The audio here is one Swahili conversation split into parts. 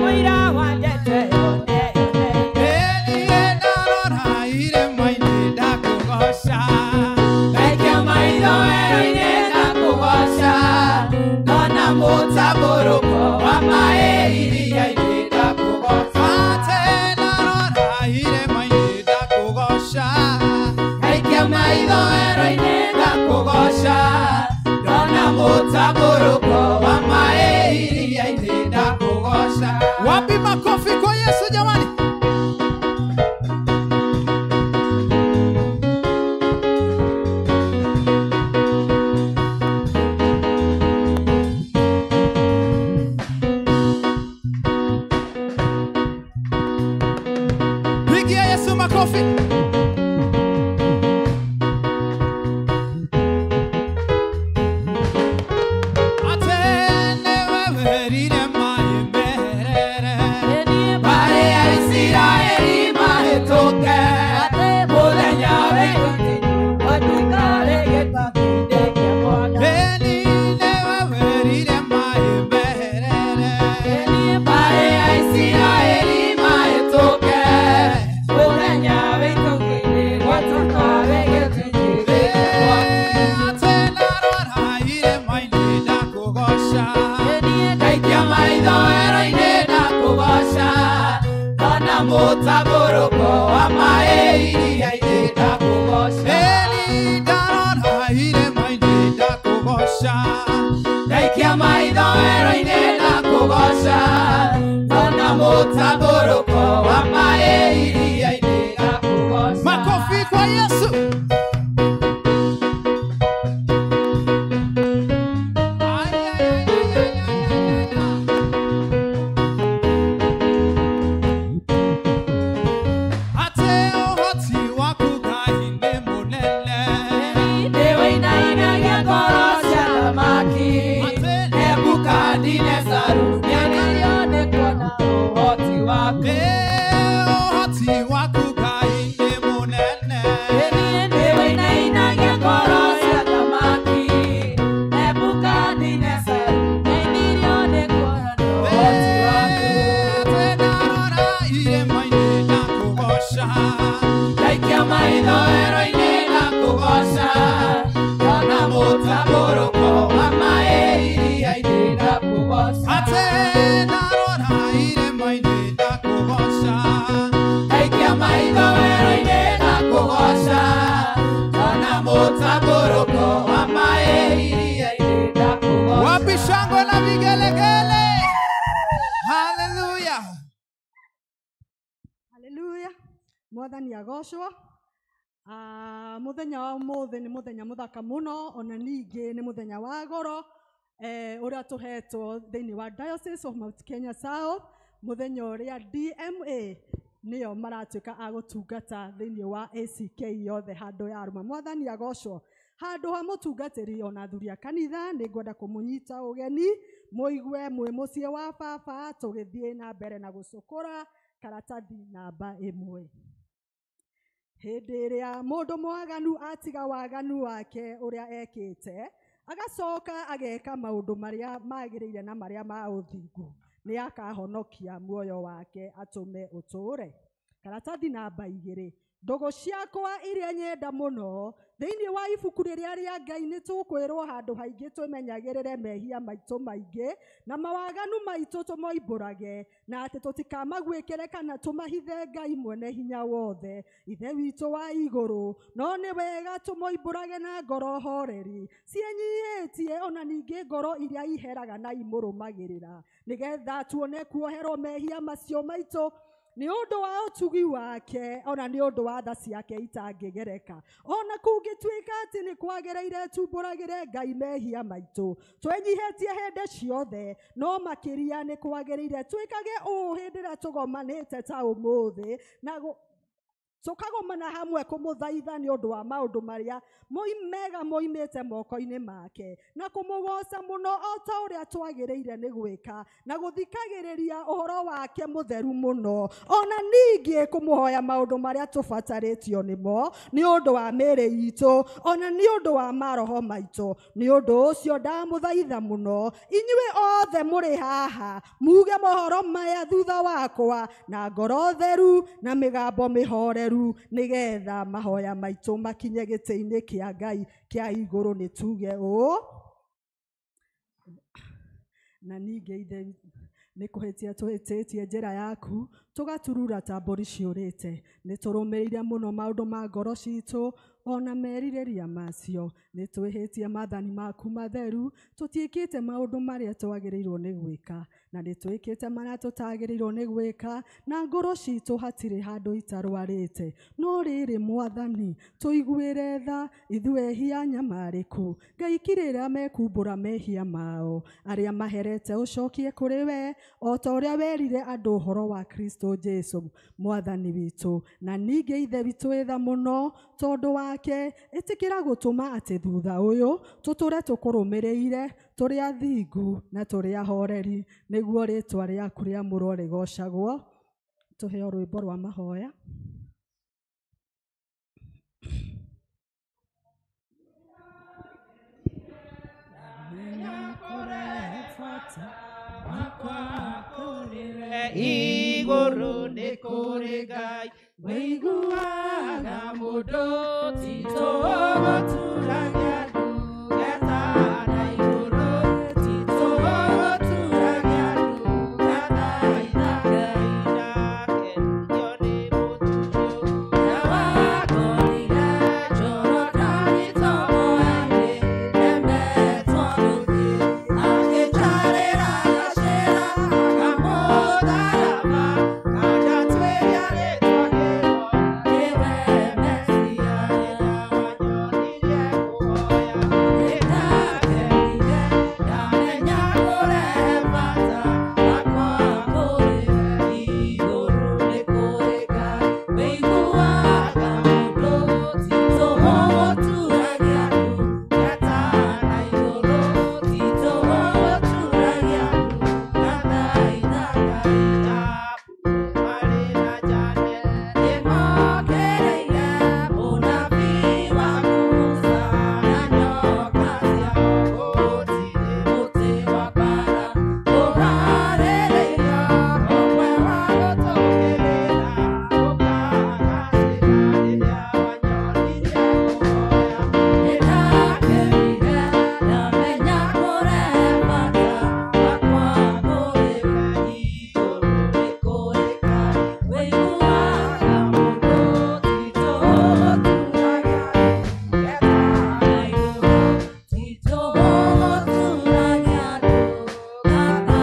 Voy Wapi makofi kwa Yesu jamani? Pigia Yesu makofi. Makofi kwa Yesu. Mwathani agoshwo. Muthenya wa umuthi ni muthenya muthaka muno, ona ningi ni muthenya wa goro uria tuhetwo thiini wa Diocese of Mount Kenya South, muthenya uria DMA niyo maratuika agutungata thiini wa ACK yothe handu ya aruma. Mwathani agoshwo. Handu ha mutungatiri ona thuria kanitha ni ngwenda kumunyita ugeni muigue mwi mucie wa baba tugithie na mbere na gucukura karatathi namba 1. Hindi iria mundu mwaganu atiga waganu wake uria ekite agacoka ageka maundu maria magiriire na maria ma uthingu, ni akahonokia muoyo wake atume uture. Karatathi namba 2. Ndogo ciakwa iria nyenda muno thiini wa ibuku riria ria Ngai ni tukwirwo handu haingi tumenyagirire mehia maitu maingi na mawaganu maitu tumoimburage, na ati tutikamagwikire kana tumahithe Ngai mwene hinya wothe ithe witu wa iguru. No ni wega tumoimburage na ngoro horeri cienyihitie, ona ningi ngoro iria iheraga na imurumagirira, nigetha tuone kuoherwo mehia macio maitu ni undu wa utugi wake, ona ni undu wa tha ciake itangigereka. Ona kungituika ati ni kwagereire tumburagire Ngai mehia maitu twenyihetie hende ciothe, no makiria ni kwagereire twikage uhindira tugomanite ta umuthi na tukagomana hamwe kumuthaitha ni undu wa maundu maria mega moimite moko-ini make, na kumugoca muno o ta uria twagireire ni gwika na guthikagiriria uhoro wake mutheru muno, ona ningi kumuhoya maundu maria tubataritio nimo ni undu wa miri itu, ona ni undu wa maroho maitu. Ni undu ucio ndamuthaitha muno inyue othe muri haha muge mohoro maya thutha wakwa na ngoro theru na migambo mihore nigetha mahoya maitu makinye giti-ini kia Ngai kia iguru. Ni tuge na ningi ithe ni kuhitia tuhititie njira yaku tugaturura ta mburi ciurite, ni turumirire muno maundu ma ngoro citu ona meririria macio, nĩ twĩhĩtie maathani maku matheru, tũtiĩkĩte maũndũ marĩa twagĩrĩirwo nĩ gwĩka, na nĩ twĩkĩte marĩa tũtagĩrĩirwo nĩ gwĩka, na ngoro citũ hatirĩ handũ itarwarĩte. No rĩrĩ Mwathani, tũiguĩre tha ithuĩ ehia nyamarĩku, Ngai kirĩra mekumbũra mehia mao, arĩa maherete ũcokie kũrĩ we, o ta ũrĩa werire andũ ũhoro wa Kristo Jesu Mwathani witũ. Na ningĩ Ithe witũ wĩ tha mũno tondũ wake, ĩtĩkĩra gũtũma atĩ thutha ũyũ tũtũre tũkũrũmĩrĩire, tũrĩ athingu na tũrĩ ahoreri, nĩguo rĩtwa rĩaku rĩamũrwo rĩgocagwo. Tũheo rwĩmbo rwa mahoya. Igũrũ nĩ kũrĩ Ngai, wĩiguaga mũndũ, tito gũturagia ndungata na igũrũ, tito gũturagia ndungata ina Ngai nakenio nĩ mũtuyo, na wakorire Jorodani tomoe-inĩ, nemetwo gũthiĩ, agĩtarĩra gacĩra akamũtharaba, kanjatuĩria rĩtwa rĩo, nĩwe Mesia, rĩrĩa wanyonirie kũhoya, nĩndakenire, ndamenya kũrehe bata wakwa kũrĩ we. Igũrũ nĩ kũrĩ Ngai, wĩiguaga mũndũ, tito gũturagia ndungata na igũrũ, tito gũturagia ndungata ina Ngai naku marĩ na njane, nĩmokereire mũnabii waku Musa na nyoka ciao, gũtirĩ mũtĩ wa mbara ũharĩrĩirio, ũmwe wa gũtũũgĩrĩra, ũkagacĩra rĩrĩa wanyonirie kũhoya, nĩndakenire, ndamenya kũrehe bata wakwa kũrĩ we. Igũrũ nĩ kũrĩ Ngai, wĩiguaga mũndũ, tito gũturagia ndungata na igũrũ, tito gũturagia ndungata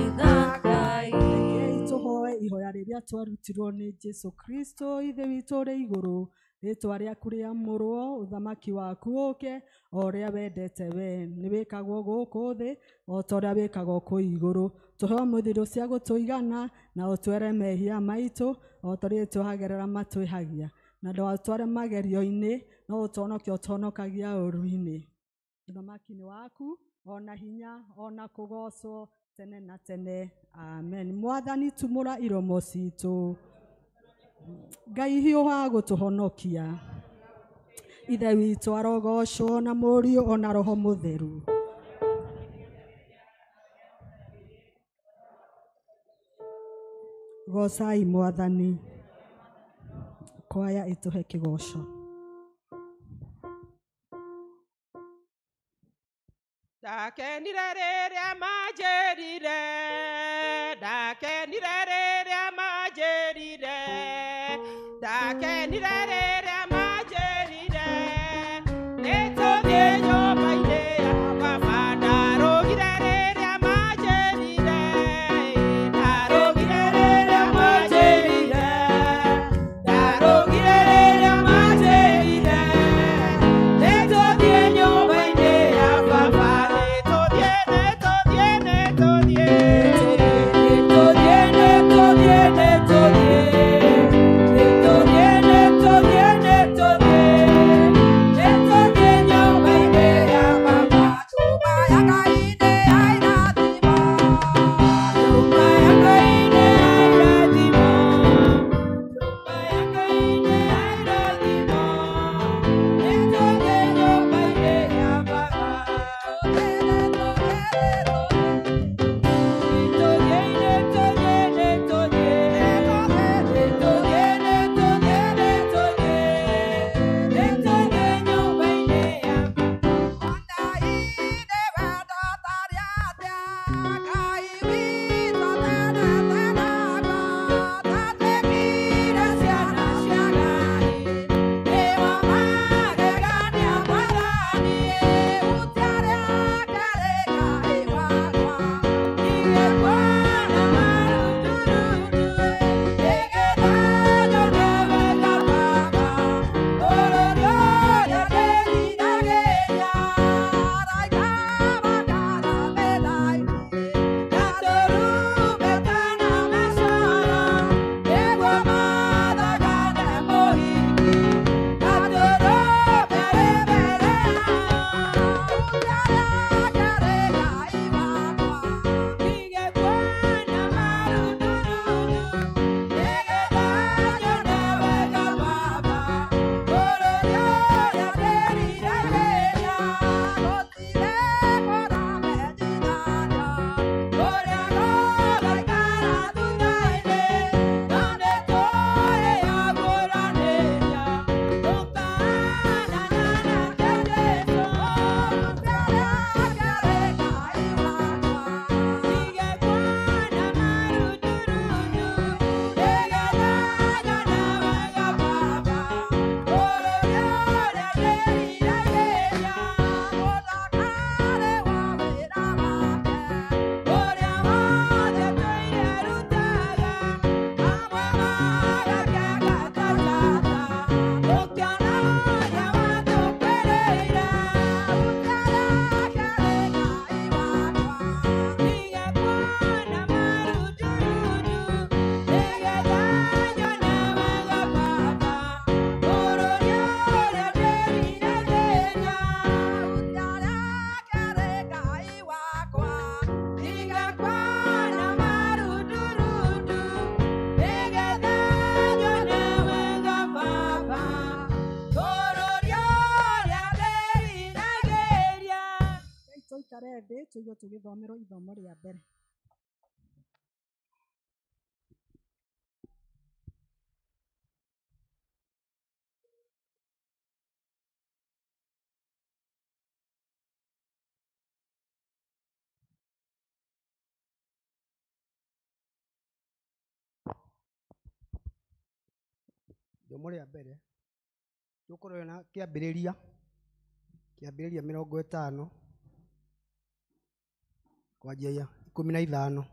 ina Ngai. Rekei tũhoe ihoya rĩrĩa twarutirwo nĩ Jesu Kristo Ithe witũ ũrĩ igũrũ. Rĩtwa rĩaku rĩamũrwo, ũthamaki waku ũke, o ũrĩa wendete we. Nĩ wĩkagwo gũkũ thĩ, o ta ũrĩa wĩkagwo kũu igũrũ. Tũheo mũthithũ cia gũtũigana, na ũtware mehia maitũ, o ta ũrĩa twĩhagĩrĩra matwĩhagia. Na ndũgatware magerio-inĩ, no ũtũhonokie ũtũhonokagia ũũru-inĩ. Ũthamaki nĩ waku, ona hinya, ona kũgocwo tene na tene. Amen. Mwathani tumũra iromo citũ. Ngai hiũha gũtũhonokia. Ithe witũ arogocwo na Mũriũ ona Roho Mũtheru. Gocai Mwathani. Kwaya ĩtũhe kĩgoco. Ndakenire rĩrĩa manjĩrire, ndakenire rĩrĩa manjĩrire, ndakenire rĩrĩa manjĩrire, nĩtũthiĩ nyũmba-inĩ ya baba. Ndarũgire rĩrĩa manjĩrire, ndarũgire rĩrĩa manjĩrire, ndarũgire rĩrĩa manjĩrire, nĩtũthiĩ nyũmba-inĩ ya baba. Nĩtũthiĩ, nĩtũthiĩ, nĩtũthiĩ, nĩtũthiĩ, nĩtũthiĩ. tũigue tũgĩthomerwo ithomo rĩa mbere. Ithomo rĩa mbere tũkorwo na kĩambĩrĩria 50 kwanjia 15.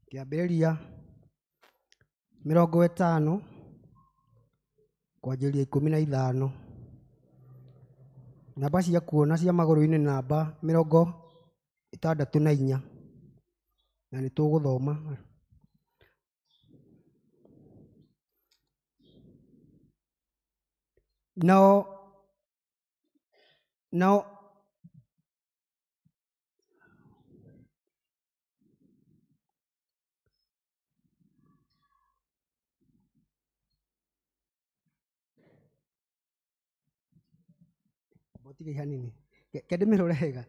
Kĩambĩrĩria 50 kwanjĩria 15. Namba cia kuona cia magũrũ-inĩ namba 64 na nĩ tũgũthoma. Nao botige hanini kendĩmĩrore wega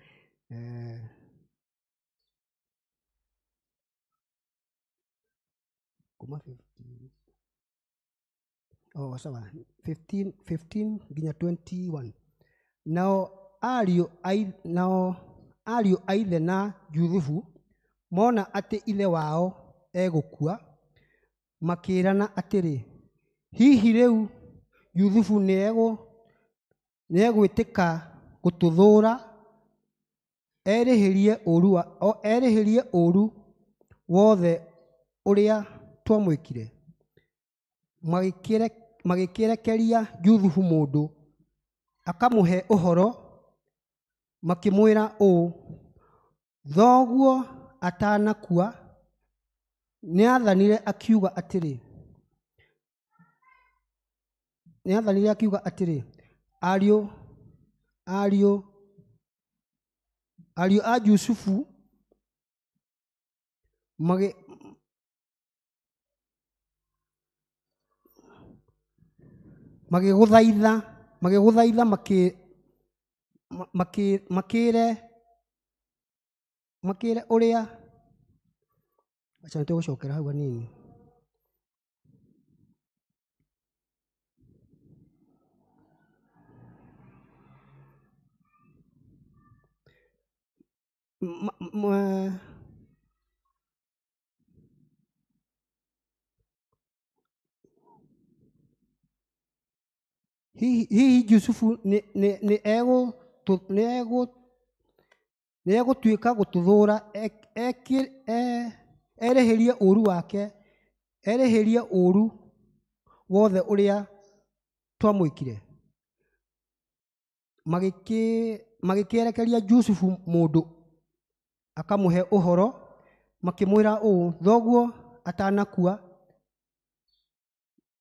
kuma 15 sawa 15 nginya 21. Nao ariũ a ithe na Juthufu mona atĩ ithe wao egũkua, makĩrana atĩrĩ, hihi rĩu Juthufu nĩegwĩtĩka gũtũthũũra erĩhĩrie ũũru wothe ũrĩa twamwĩkire. Magĩkĩrekeria Juthufu mũndũ akamũhe ũhoro, makĩmwĩra ũũ, thoguo atanakua nĩathanire akiuga atĩrĩ, ariũ a Jusufu magĩgũthaitha makĩre ũrĩa, acha nĩtũgũcokera hau hanini. Hihi Jusufu nĩegũtuĩka gũtũthũũra erĩhĩrie ũũru wothe ũrĩa twamwĩkire. Magĩkĩerekeria Jusufu mũndũ akamũhe ũhoro, makĩmwĩra ũũ, thoguo atanakua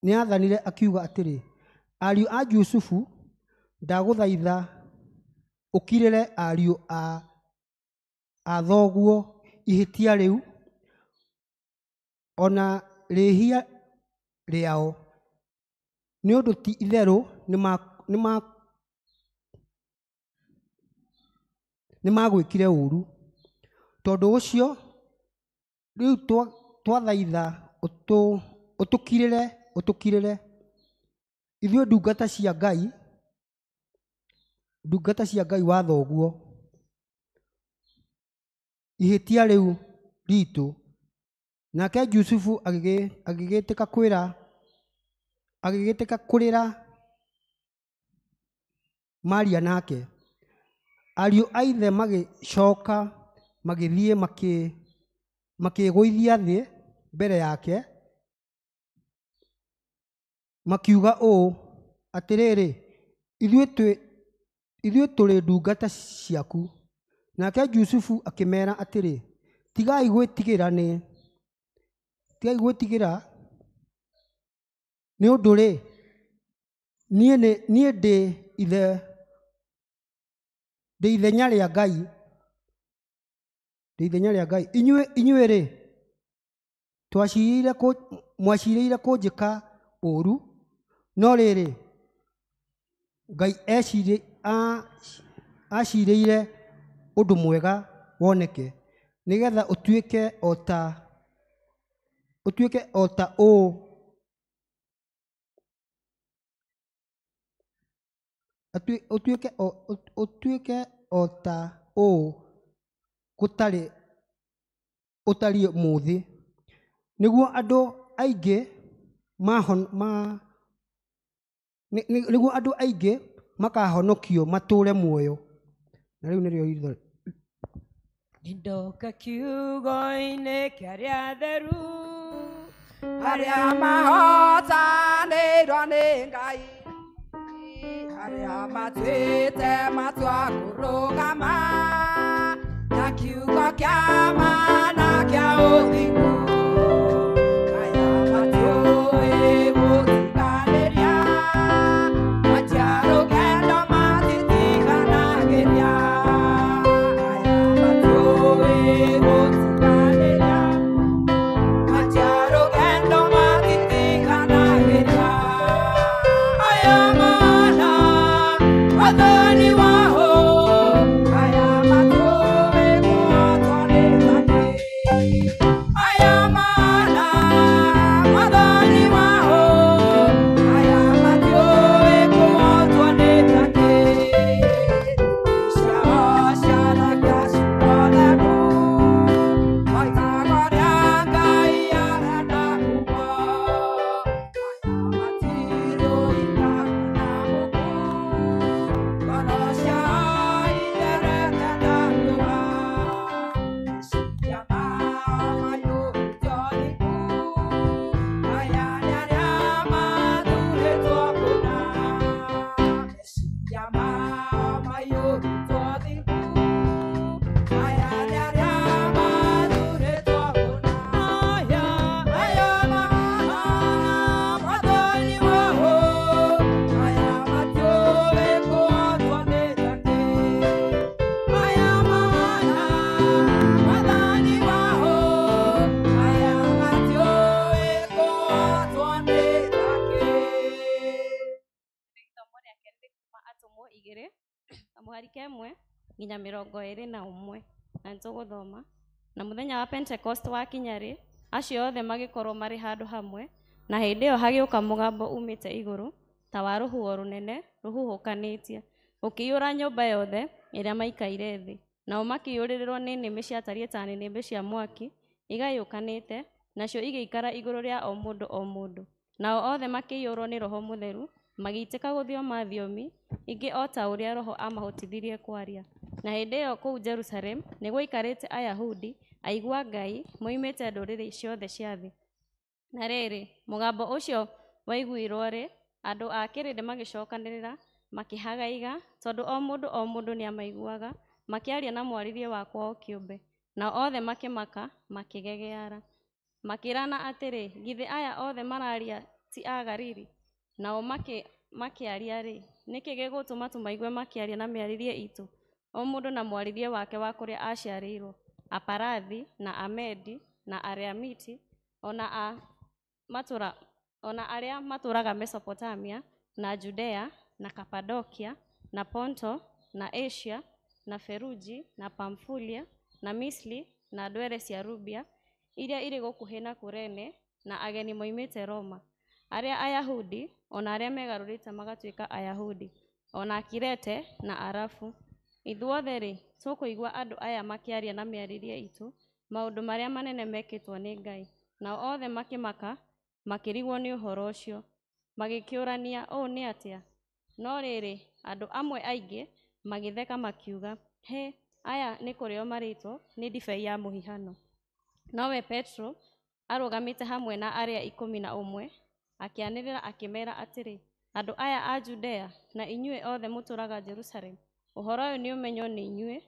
nĩathanire akiuga atĩrĩ, ariũ a Jusufu, ndagũthaitha ũkirĩre ariũ a thoguo ihĩtia rĩu, ona rĩhia rĩao, nĩ ũndũ ti itherũ nĩmagwĩkire ũũru. Tondũ ũcio rĩu twathaitha ũtũkirĩre ithuĩ ndungata cia Ngai wa thoguo ihĩtia rĩu ritũ. Nake Jusufu agĩgĩtĩka kũrĩra Maria nake. Ariũ a ithe magĩcoka magĩthiĩ makĩĩgũithia thĩ mbere yake, makiuga ũũ atĩrĩrĩ, ithuĩ tũrĩ ndungata ciaku. Nake Jusufu akĩmeera atĩrĩ, tigai gwĩtigĩra nĩ ũndũ-rĩ, niĩ ndĩ ithenya rĩa Ngai. Inyuĩ-rĩ, mwacirĩire kũnjĩka ũũru, no rĩrĩ Ngai acirĩire ũndũ mwega woneke nĩgetha ũtuĩke ota ũũ ũtuĩke ota ũũ ũtariĩ mũthĩ nĩguo andũ aingĩ nĩguo andũ aingĩ makahonokio matũũre muoyo. Na rĩu nĩrĩo itho Ndoka kiugo-inĩ kĩa arĩa atheru arĩa mahotanĩirwo nĩ Ngai arĩa matuĩte matua kũrũgama na kiugo kĩa ma na kĩa ũthingu aya matiũĩ gũtiganĩria matia rũgendo matitiganagĩria aya matiũĩ gũtiganĩria matia rũgendo matitiganagĩria aya mana wathani wao aya matiũĩ kuotwo nĩ Ngai aya mana wathani wao aya matiũĩ kuotwo nĩ Ngai ciao ciaragia ciugo theru moigaga ũrĩa Ngai arenda kuuga aya matirũiga na mũku ngoro ciao itherete ndaruga meciria mao maiyũrĩtwo thikũ aya nĩ arĩa mathurĩtwo kũna meciria mao maiyũrĩtwo thikũ aya nĩ arĩa mathurĩtwo kũna aya mahana wathani wao aya matiũĩ kuotwo nĩ Ngai aya mahana wathani wao aya matiũĩ kuotwo nĩ Ngai. Isomo rĩa kerĩ kuma Atũmwo 2 kamũhari ka 1 nginya 21 na nĩtũgũthoma. Na mũthenya wa Pentecost wakinya-rĩ, acio othe magĩkorwo marĩ handũ hamwe, na hĩndĩ ĩyo hagĩũka mũgambo umĩte igũrũ ta wa rũhuho rũnene rũhuhũkanĩtie ũkĩiyũra nyũmba yothe ĩrĩa maikaire thĩ. Nao makĩiyũrĩrĩrwo nĩ nĩmĩ ciatariĩ ta nĩnĩmbĩ cia mwaki igayũkanĩte, nacio igĩikara igũrũ rĩa o mũndũ. Nao othe makĩiyũrwo nĩ Roho Mũtheru magĩitĩka gũthioma thiomi ingĩ o ta ũrĩa Roho amahotithirie kwaria. Na hĩndĩ ĩyo kũu Jerusalemu nĩ gwaikarĩte Ayahudi aigua Ngai moimĩte ndũrĩrĩ ciothe cia thĩ. Na rĩrĩ, mũgambo ũcio waiguirwo-rĩ, andũ a kĩrĩndĩ magĩcokanĩrĩra makĩhagaiga, tondũ o mũndũ nĩamaiguaga makĩaria na mwarĩrie wa kwao kĩũmbe. Nao othe makĩmaka makĩgegeara, makĩrana atĩrĩ, githĩ aya othe mararia ti a Galili? Nao makĩaria-rĩ, nĩkĩ gĩgũtũma tũmaigue makĩaria na mĩarĩrie itũ, o mũndũ na mwarĩrie wake wa kũrĩa aciarĩirwo, Aparathi na Amedi na Areamiti, ona arĩa matũũraga Mesopotamia na Judea na Kapadokia na Ponto na Asia na Feruji na Pamfulia na Misli na ndwere cia Rubia iria irĩ gũkuhĩ na Kurene na ageni moimĩte Roma, arĩa Ayahudi ona arĩa megarũrĩte magatuĩka Ayahudi, ona Kirete na Arabu. Ithuothe-rĩ, tũkũigua andũ aya makĩaria na mĩarĩrie itũ maũndũ marĩa manene mekĩtwo nĩ Ngai. Nao othe makĩmaka makĩrigwo nĩ ũhoro ũcio, magĩkĩũrania ũũ nĩ atĩa. No rĩrĩ, andũ amwe aingĩ magĩtheka makiuga, he, aya nĩ kũrĩo marĩtwo nĩ ndibei ya mũhihano. Nowe Petro arũgamĩte hamwe na arĩa 11 akĩanĩrĩra akĩmera atĩrĩ, andũ aya a Judea na inyuĩ othe mũtũũraga Jerusalemu, ũhoro ũyũ nĩ ũmenywo nĩ inyuĩ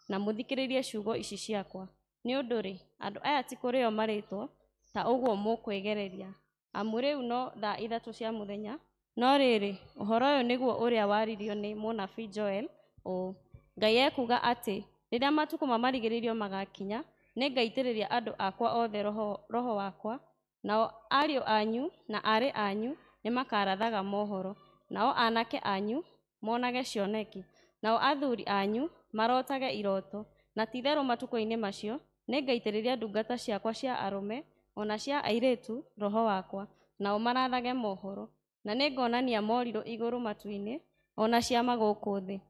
na mũthikĩrĩrie ciugo ici ciakwa. Nĩ ũndũ-rĩ, andũ aya ti kũrĩo marĩtwo ta ũguo mũkwĩgereria, amu rĩu no thaa 3 cia mũthenya. No rĩrĩ, ũhoro ũyũ nĩguo ũrĩa waririo nĩ mũnabii Joel ũũ: Ngai ekuuga atĩ rĩrĩa matukũ ma marigĩrĩrio magakinya, nĩngaitĩrĩria andũ akwa othe roho wakwa, nao ariũ anyu na aarĩ anyu nĩmakarathaga mohoro, nao aanake anyu monage cioneki, nao athuri anyu marotage iroto, na titherũ matukũ-inĩ macio nĩngaitĩrĩria ndungata ciakwa cia arũme ona cia airĩtu roho wakwa, nao marathage mohoro, na nĩngonania morirũ igũrũ matu-inĩ ona ciama gũkũ thĩ.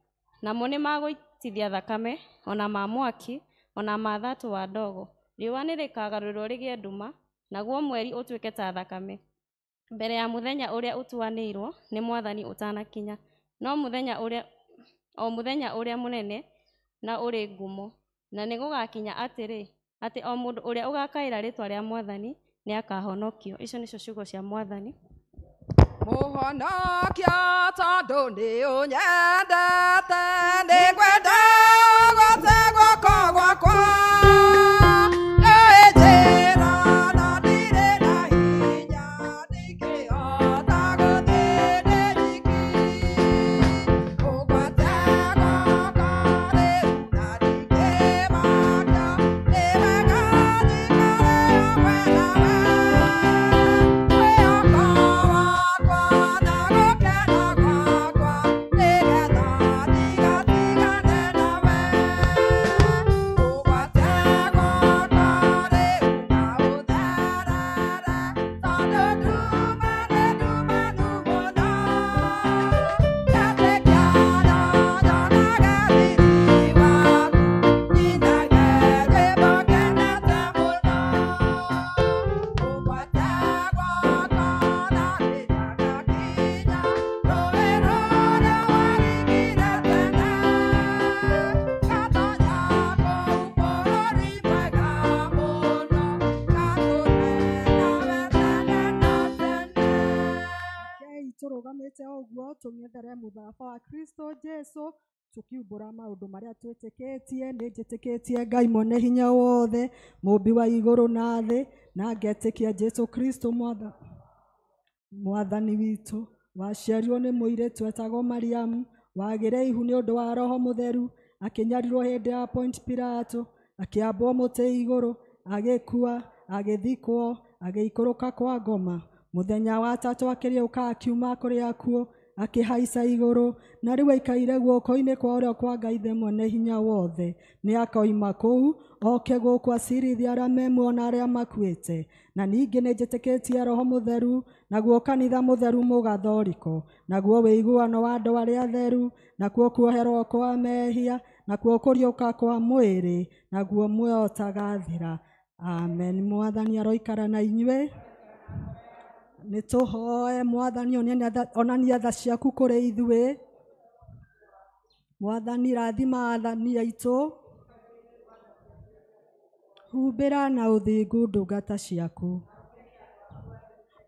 Namo nĩmagũitithia thakame ona ma mwaki ona ma thatũ wa ndogo. Riũa nĩrĩkagarũrwo rĩgĩe nduma, naguo mweri ũtuĩke ta thakame, mbere ya mũthenya ũrĩa ũtuanĩirwo nĩ Mwathani ũtanakinya. No mũthenya ũrĩa mũnene na ũrĩ ngumo, na nĩgũgakinya atĩ o mũndũ ũrĩa ũgakaĩra rĩtwa rĩa Mwathani nĩakahonokio. Icio nĩcio ciugo cia Mwathani. Mũhonokia tondũ nĩũnyendete, nĩngwenda gũte guoko gwakwa. tũrũgamĩte ũguo tũng'ethere mũthaba wa Kristo Jesu tukiumbũra maũndũ marĩa twĩtĩkĩtie. Nĩ njĩtĩkĩtie Ngai mwene hinya wothe, mũmbi wa igũrũ na thĩ, na ngetĩkia Jesu Kristo mwathani witũ, waciarirwo nĩ mũirĩtu etagwo Mariamu, wagĩre ihu nĩ ũndũ wa Roho Mũtheru, akĩnyarirwo hĩndĩ ya Ponti Pilato, akĩambwo mũtĩ igũrũ, agĩkua, agĩthikwo, agĩikũrũka kwa ngoma. Mũthenya wa tatũ akĩriũka akiuma kũrĩ akuũ, akĩhaica igũrũ, na rĩu aikaire guoko-inĩ kwa ũrĩo kwa Ngai Ithe mwene hinya wothe. Nĩ akoima kũu oke gũkũ acirithie arĩa me muoyo na arĩa makuĩte. Na ningĩ nĩ njĩtĩkĩtie Roho Mũtheru, naguo kanitha mũtheru mũgathoriko, naguo wĩiguano wa andũ arĩa atheru, nakuo kuoherwo kwa mehia, nakuo kũriũka kwa mwĩrĩ, naguo muoyo ũtagathira. Amen. Mwathani aroikara na inyuĩ. Nĩtũhoe Mwathani onania tha ciaku kũrĩ ithuĩ. Mwathani rathima athani aitũ, humbĩra na ũthingu ndungata ciaku.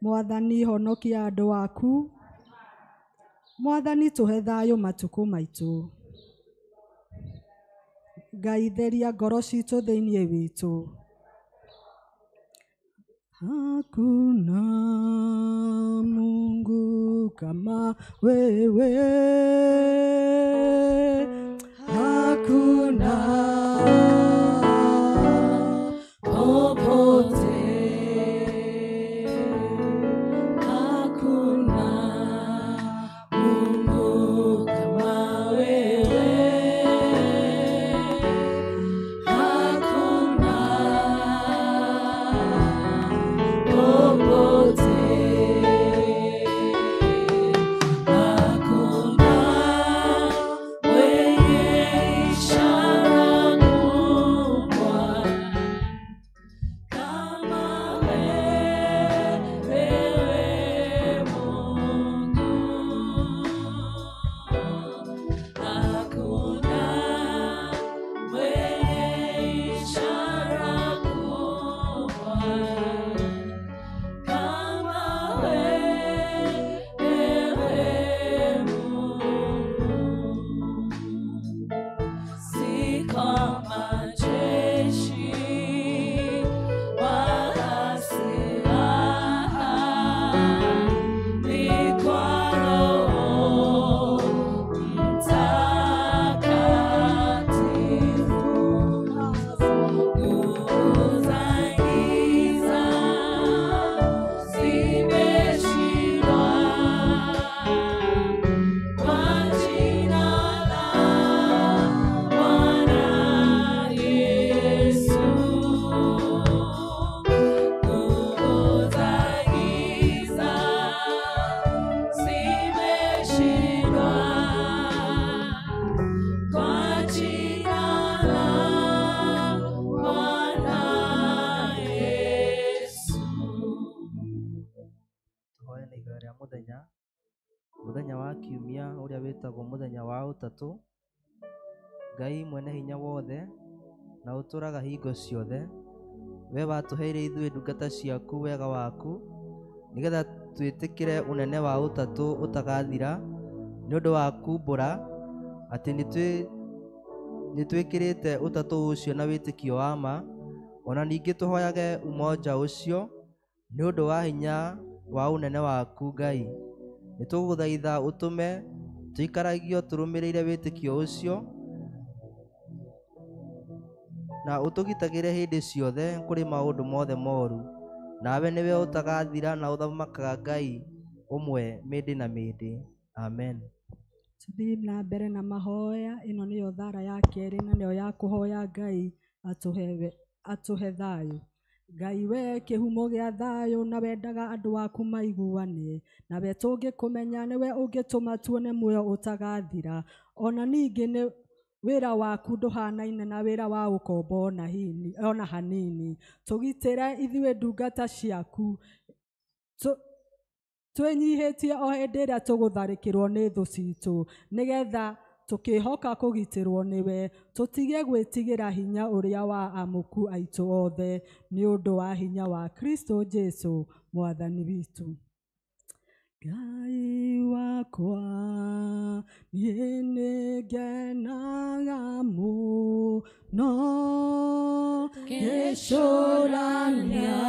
Mwathani honokia andũ aku. Mwathani tũhe thayũ matukũ maitũ. Ngai theria ngoro citũ thĩinĩ witũ. Hakuna Mungu kama wewe, hakuna popote, hakuna Mungu kama wewe, hakuna popote, hakuna mwenye ishara kuu muthenya wa kiumia uria witagwo muthenya wa utatu. Ngai mwene hinya wothe na uturaga hingo ciothe, we watuheire ithuĩ ndungata ciaku wega waku, nigetha twĩtĩkĩre unene wa utatu utagathira nĩ ũndũ wa kumbũra atĩ nĩtwĩkĩrĩte utatu ũcio na wĩtĩkio wa ma. Ona ningĩ tũhoyage umoja ũcio nĩ ũndũ wa hinya wa unene waku Ngai. Nĩtũgũthaitha ũtũme tũikaragio tũrũmĩrĩire wĩtĩkio ũcio, na ũtũgitagĩre hĩndĩ ciothe kũrĩ maũndũ mothe moru. Nawe nĩwe ũtagathira na ũthamakaga Ngai ũmwe mĩndĩ na mĩndĩ. Amen. Tuthii na mbere na mahoya. Ĩno nĩyo thara ya kerĩ na nĩyo ya kũhoya Ngai atũhe thayũ. Ngai we kĩhumo gĩa thayũ, na wendaga andũ aku maiguane, nawe tũngĩkũmenya nĩwe ũngĩtũma tuone muoyo ũtagathira. Ona ningĩ nĩ wĩra waku ndũhanaine na wĩra wa ũkombo ona hanini. Tũgitĩre ithuĩ ndungata ciaku, twĩnyihĩtie o hĩndĩ ĩrĩa tũgũtharĩkĩrwo nĩ thũ citũ, nĩgetha tũkĩhoka kũgitĩrwo nĩwe, tũtige gwĩtigĩra hinya ũrĩa wa amuku aitũ othe, nĩ ũndũ wa hinya wa Kristo Jesu mwathani witũ. Ngai wakwa niĩ nĩngenaga mũno ngĩcũrania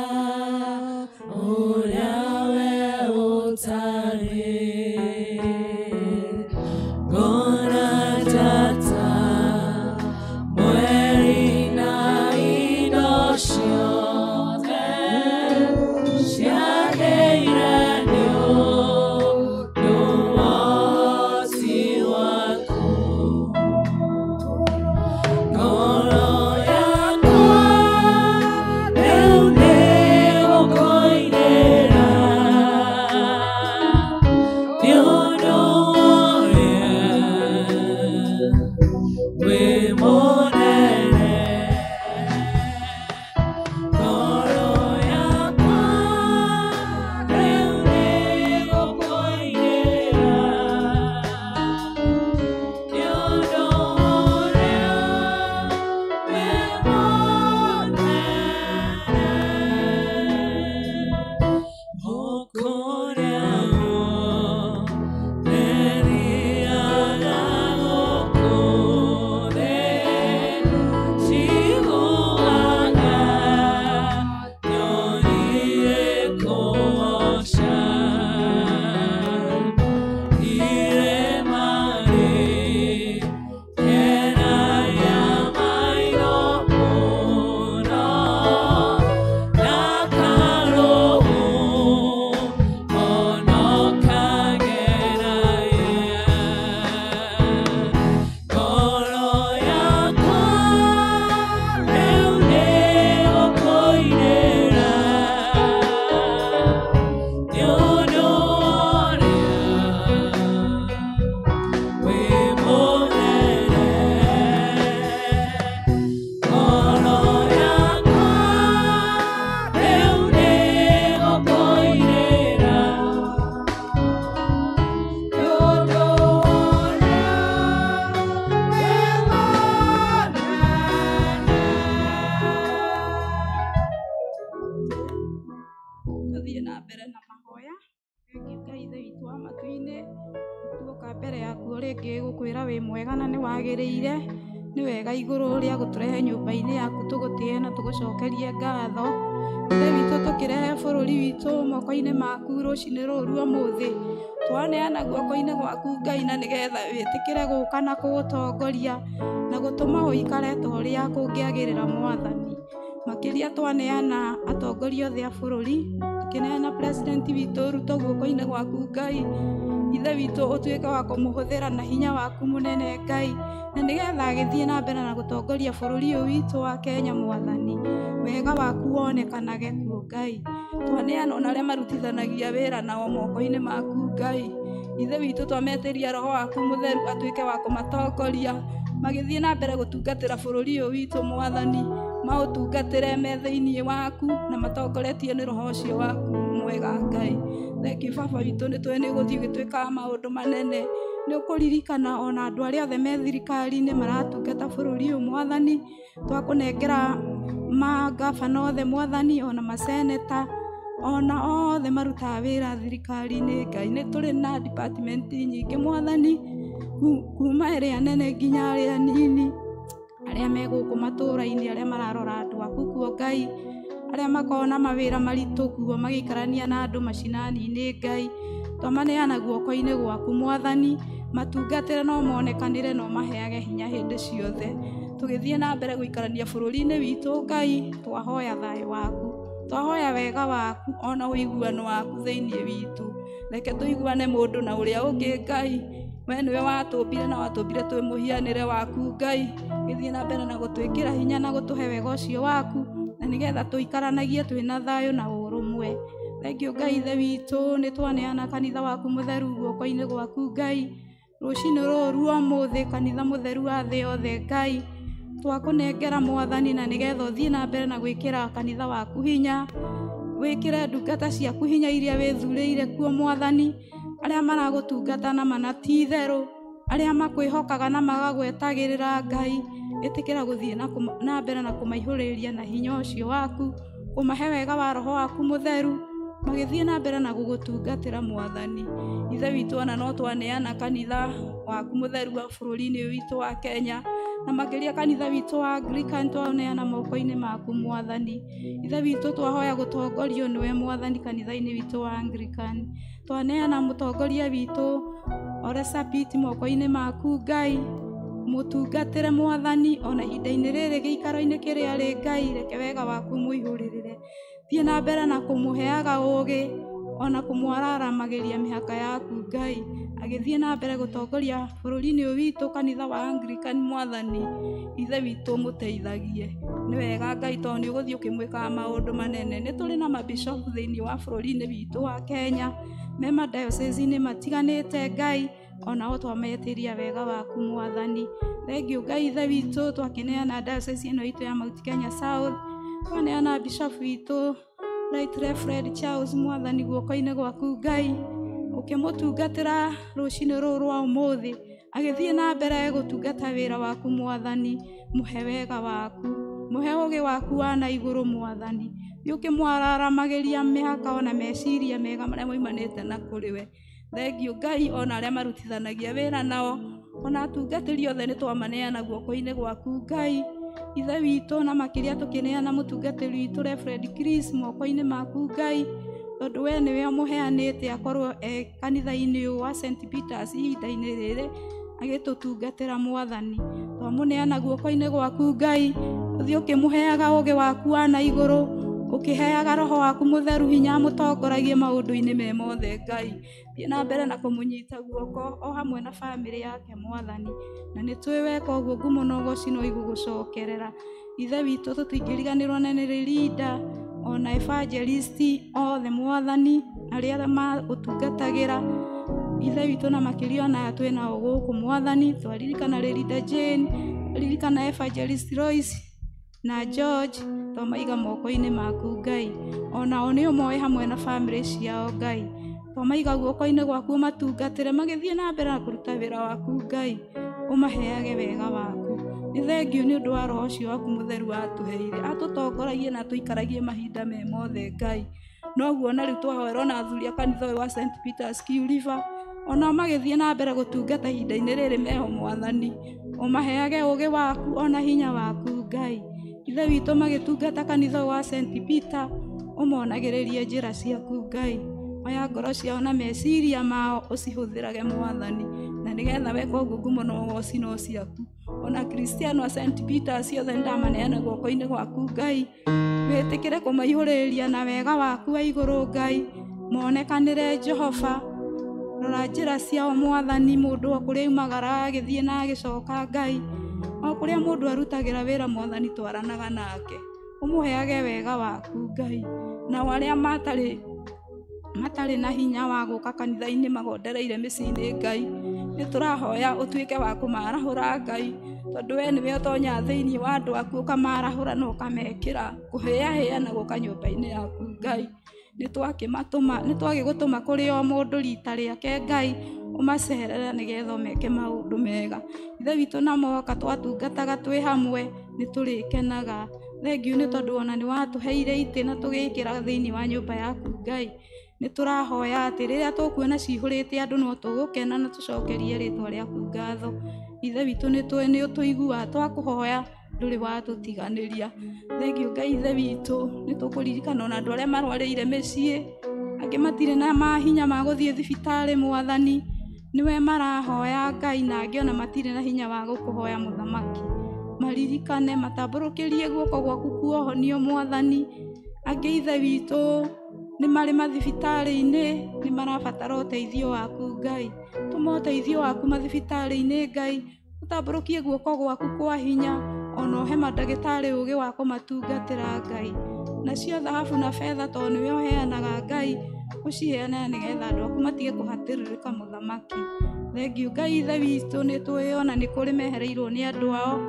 ũrĩa we ũtarĩ, ngona njata mweri na indo ciothe ciagĩire nĩ ũndũ wa ũhoti waku. Ngoro yakwa rĩu nĩgũkũinĩra nĩ ũndũ ũrĩa wĩ mũnene. Ngoro yakwa rĩu nĩgũkũinĩra nĩ ũndũ ũrĩa wĩ mũnene. Mũkũrĩa ũtheriaga gũkũ thĩ ciguaga nyoni ĩkũgoca, irĩma rĩkenagia maitho mũno, na karũhũ ona kagenagia. Ngoro yakwa rĩu nĩgũkũinĩra nĩ ũndũ ũrĩa wĩ mũnene. Ngoro yakwa rĩu nĩgũkũinĩra nĩ ũndũ Tuthiĩ na mbere na mahoya. Ngai Ithe witũ wa matu-inĩ, tuoka mbere yaku rĩngĩ gũkwĩra wĩ mwega na nĩ wagĩrĩire. Nĩ wega igũrũ rĩa gũtũrehe nyũmba-inĩ yaku, tũgũtĩe na tũgũcokerie ngatho. Ithe witũ tũkĩrehe bũrũri witũ moko-inĩ maku rũcinĩ rũrũ ũmũthĩ, twaneana guoko-inĩ gwaku Ngai, na nĩgetha wĩtĩkĩre gũka na kũgũtongoria na gũtũma ũikare ta ũrĩa kũngĩagĩrĩra Mwathani. Makĩria twaneana atongoria othe a bũrũri, tũkĩneana president witũ Ruto guoko-inĩ gwaku Ngai. Ithe witũ ũtuĩke wa kũmũhũthĩra na hinya waku mũnene Ngai, na nĩgetha agĩthiĩ na mbere na gũtongoria bũrũri ũyũ witũ wa Kenya Mwathani. Wega waku wonekanage kuo Ngai. Twaneana ona arĩa marutithanagia wĩra nao moko-inĩ maku Ngai. Ithe witũ twametĩria Roho waku Mũtheru atuĩke wa kũmatongoria, magĩthiĩ na mbere gũtungatĩra bũrũri ũyũ witũ Mwathani, maũtungatĩre me thĩiniĩ waku na matongoretio nĩ Roho ũcio waku mwega Ngai. Thengi baba witũ nĩ tũĩ nĩ gũthiĩ ũgĩtwĩkaga maũndũ manene. Nĩ ũkũririkana ona andũ arĩa othe me thirikari-inĩ maratungata bũrũri ũyũ Mwathani, twakũnengera magabana othe Mwathani, ona maseneta, ona othe marutaga wĩra thirikari-inĩ Ngai. Nĩ tũrĩ na department nyingĩ Mwathani, kuma ĩrĩa nene nginya arĩa nini, arĩa me gũkũ matũũra-inĩ, arĩa mararora andũ aku kuo Ngai, arĩa makoragwo na mawĩra maritũ kuo magĩikarania na andũ macinani-inĩ Ngai. Twamaneana guoko-inĩ gwaku Mwathani, matungatĩre no monekanĩre no maheage hinya hĩndĩ ciothe. Tũgĩthiĩ na mbere gũikarania bũrũri-inĩ witũ Ngai, twahoya thayũ waku, twahoya wega waku, ona ũiguano waku thĩinĩ witũ. Reke tũiguane mũndũ na ũrĩa ũngĩ Ngai. We nĩwe watũmbire na watũmbire twĩ mũhianĩre waku Ngai. Gĩthiĩ na mbere na gũtwĩkĩra hinya na gũtũhe wega ũcio waku, na nĩgetha tũikaranagie twĩna thayũ na ũrũmwe. Thengiũ Ngai ithe witũ, nĩ twaneana kanitha waku mũtheru guoko-inĩ gwaku Ngai. Rũcinĩ rũrũ rwa ũmũthĩ, kanitha mũtheru wa thĩ yothe Ngai, twakũnengera Mwathani, na nĩgetha ũthiĩ na mbere na gwĩkĩra kanitha waku hinya, wĩkĩre ndungata ciaku hinya iria wĩthurĩire kuo Mwathani, arĩa maragũtungata na manati itherũ, arĩa makwĩhokaga na magagwetagĩrĩra Ngai. Ĩtĩkĩra gũthiĩ na mbere na kũmaihũrĩria na hinya ũcio waku, kũmahe wega wa Roho waku mũtheru, magĩthiĩ na mbere na gũgũtungatĩra Mwathani. Ithe witũ, ona no twaneana kanitha waku mũtheru wa bũrũri-inĩ ũyũ witũ wa Kenya, na makĩria kanitha witũ wa Anglican twaneana moko-inĩ maku Mwathani. Ithe witũ, twahoya gũtongorio nĩwe Mwathani kanitha-inĩ witũ wa Anglican. Twaneana mũtongoria witũ Ole Sapit moko-inĩ maku Ngai, mũtungatĩre Mwathani, ona ihinda-inĩ rĩrĩ gĩikaro-inĩ kĩrĩa arĩ Ngai. Reke wega waku mũihũrĩrĩre, thiĩ na mbere na kũmũheaga ũũgĩ, ona kũmwararamagĩria mĩhaka yaku Ngai, agĩthiĩ na mbere gũtongoria bũrũri-inĩ ũyũ witũ kanitha wa Anglican Mwathani. Ithe witũ mũteithagie, nĩ wega Ngai, tondũ nĩ ũgũthiĩ ũkĩmwĩkaga maũndũ manene. Nĩ tũrĩ na mabishopu thĩinĩ wa bũrũri-inĩ witũ wa Kenya, me madiocese-inĩ matiganĩte Ngai, onao twametĩria wega waku Mwathani. Thengiũ Ngai ithe witũ, twakĩneana diocese ĩno itũ ya Mount Kenya South, twaneana bishop witũ Right Reverend Charles Mwathani guoko-inĩ gwaku Ngai, ũkĩmũtungatĩra rũcinĩ rũrũ rwa ũmũthĩ, agĩthiĩ na mbere gũtungata wĩra waku Mwathani. Mũhe wega waku, mũhe ũũgĩ waku wa na igũrũ Mwathani, thiĩ ũkĩmwararamagĩria mĩhaka ona meciria mega marĩa moimanĩte na kũrĩ we. Thengiũ Ngai, ona arĩa marutithanagia wĩra nao, ona atungatĩri othe nĩ twamaneana guoko-inĩ gwaku Ngai. Ithe witũ, na makĩria tũkĩneana mũtungatĩri witũ Reverend Chris moko-inĩ maku Ngai, tondũ we nĩwe ũmũheanĩte akorwo kanitha-inĩ ũyũ wa St Peters ihinda-inĩ rĩrĩ agĩtũtungatĩra Mwathani. Twamũneana guoko-inĩ gwaku Ngai, ũthiĩ ũkĩmũheaga ũũgĩ waku wa na igũrũ, ũkĩheaga Roho waku mũtheru hinya amũtongoragie maũndũ-inĩ me mothe Ngai. Thiĩ na mbere na kũmũnyita guoko o hamwe na bamĩrĩ yake Mwathani, na nĩ twĩ weka ũguo ngumo na ũgoci no igũgũcokerera. Ithe witũ, tũtingĩriganĩrwo na nĩ Linda, ona evangelist othe Mwathani, arĩa magũtungatagĩra. Ithe witũ, na makĩria ona twĩ nao gũkũ Mwathani, twaririkana Linda Jane, twaririkana evangelist Royce na George, twamaiga moko-inĩ maku Ngai, onao nĩ ũmoe hamwe na bamĩrĩ ciao Ngai. Twamaiga guoko-inĩ gwaku ũmatungatĩre, magĩthiĩ na mbere na kũruta wĩra waku Ngai, ũmaheage wega waku. Nĩ thengiũ nĩ ũndũ wa Roho ũcio waku mũtheru atũheire, atũtongoragie na tũikaragie mahinda me mothe Ngai. Noguo na rĩu twahoerwo na athuri a kanitha ũyũ wa St Peters Key River, onao magĩthiĩ na mbere gũtungata ihinda-inĩ rĩrĩ meho Mwathani, ũmaheage ũũgĩ waku ona hinya waku Ngai. Ithe witũ, magĩtungata kanitha wa St Peter, ũmonagĩrĩrie njĩra ciaku Ngai. Oya ngoro ciao na meciria mao ũcihũthĩrage Mwathani, na nĩgetha weka ũguo ngumo na ũgoci no ciaku. Ona Kristiano wa St Peters ciothe ndamaneana guoko-inĩ gwaku Ngai, wĩtĩkĩre kũmaihũrĩria na wega waku wa igũrũ Ngai, monekanĩre Jehova. Rora njĩra ciao Mwathani, mũndũ o kũrĩa aumagara agĩthiĩ na agĩcoka Ngai, o kũrĩa mũndũ arutagĩra wĩra Mwathani, twaranaga nake, ũmũheage wega waku Ngai. Nao arĩa matarĩ na hinya wa gũka kanitha-inĩ magondereire mĩciĩ-inĩ Ngai, nĩ tũrahoya ũtuĩke wa kũmarahũra Ngai, tondũ we nĩwe ũtonya thĩinĩ wa andũ aku ũkamarahũra na ũkamekĩra kũhĩahĩa na gũka nyũmba-inĩ yaku Ngai. nĩ twagĩgũtũma kũrĩ o mũndũ rita rĩake Ngai ũmacerere nĩgetha meke maũndũ mega. Ithe witũ na moka twatungataga twĩ hamwe nĩ tũrĩkenaga. Thengiũ nĩ tondũ ona nĩ watũheire itĩ na tũgĩkĩra thĩinĩ wa nyũmba yaku Ngai. Nĩ tũrahoya atĩ rĩrĩa tũkuona cihũrĩte andũ no tũgũkena na tũcokerie rĩtwa rĩaku ngatho. Ithe witũ nĩ ũtũiguaga twakũhoya, ndũrĩ watũtiganĩria. Thengiũ Ngai ithe witũ, nĩ tũkũririkana ona andũ arĩa marwarĩire mĩciĩ, angĩ matirĩ na mahinya ma gũthiĩ thibitarĩ Mwathani, niwe marahoya Ngai, na angĩ ona matirĩ na hinya wa gũkũhoya Mũthamaki. Maririkane, matambũrũkĩrie guoko gwaku kuohonio Mwathani. Angĩ ithe witũ nĩ marĩ mathibitarĩ-inĩ, nĩ marabatara ũteithio waku Ngai. Tũma ũteithio waku mathibitarĩ-inĩ Ngai, ũtambũrũkie guoko gwaku kwa hinya, ona ũhe mandagĩtarĩ ũũgĩ wa kũmatungatĩra Ngai. Nacio thahabu na betha tondũ nĩwe ũheanaga Ngai, ũciheane nĩgetha andũ aku matige kũhatĩrĩrĩka Mũthamaki. Thengiũ Ngai ithe witũ, nĩ tũĩ ona nĩ kũrĩ mehereirwo nĩ andũ ao.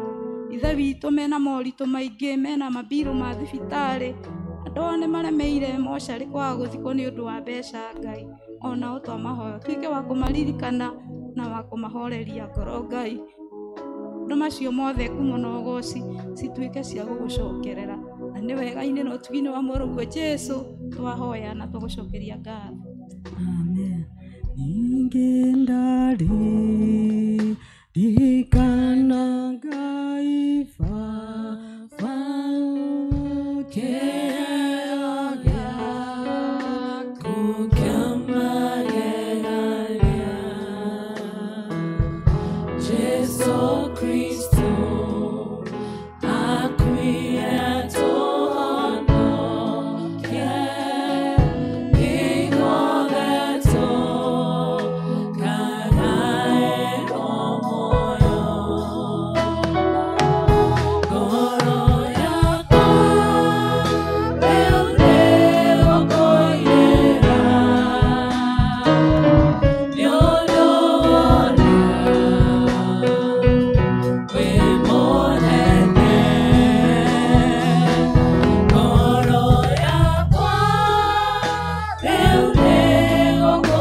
Ithe witũ mena moritũ maingĩ, mena mabirũ ma thibitarĩ, andũ ao nĩ maremeire mocarĩ kwaga gũthikwo nĩ ũndũ wa mbeca Ngai. Ona twamahoya tuĩke wa kũmaririkana na wa kũmahoreria ngoro Ngai. Andũ macio mothe ngumo na ũgooci cituĩke cia gũgũcokerera, na nĩ wega-inĩ na ũtugi-inĩ wa mũrũguo Jesũ twahoya na tũgũcokeria ngatho. Amen. Ningĩ ndarikana Ngai Baba kĩheo gĩaku kĩa magegania, Jesũ Kristo akuire tũhonokie, igothetwo karaĩrwo muoyo. Ngoro yakwa rĩu nĩũkũinĩra nĩ ũndũ ũrĩa wĩ mũnene. Ngoro yakwa rĩu nĩũkũinĩra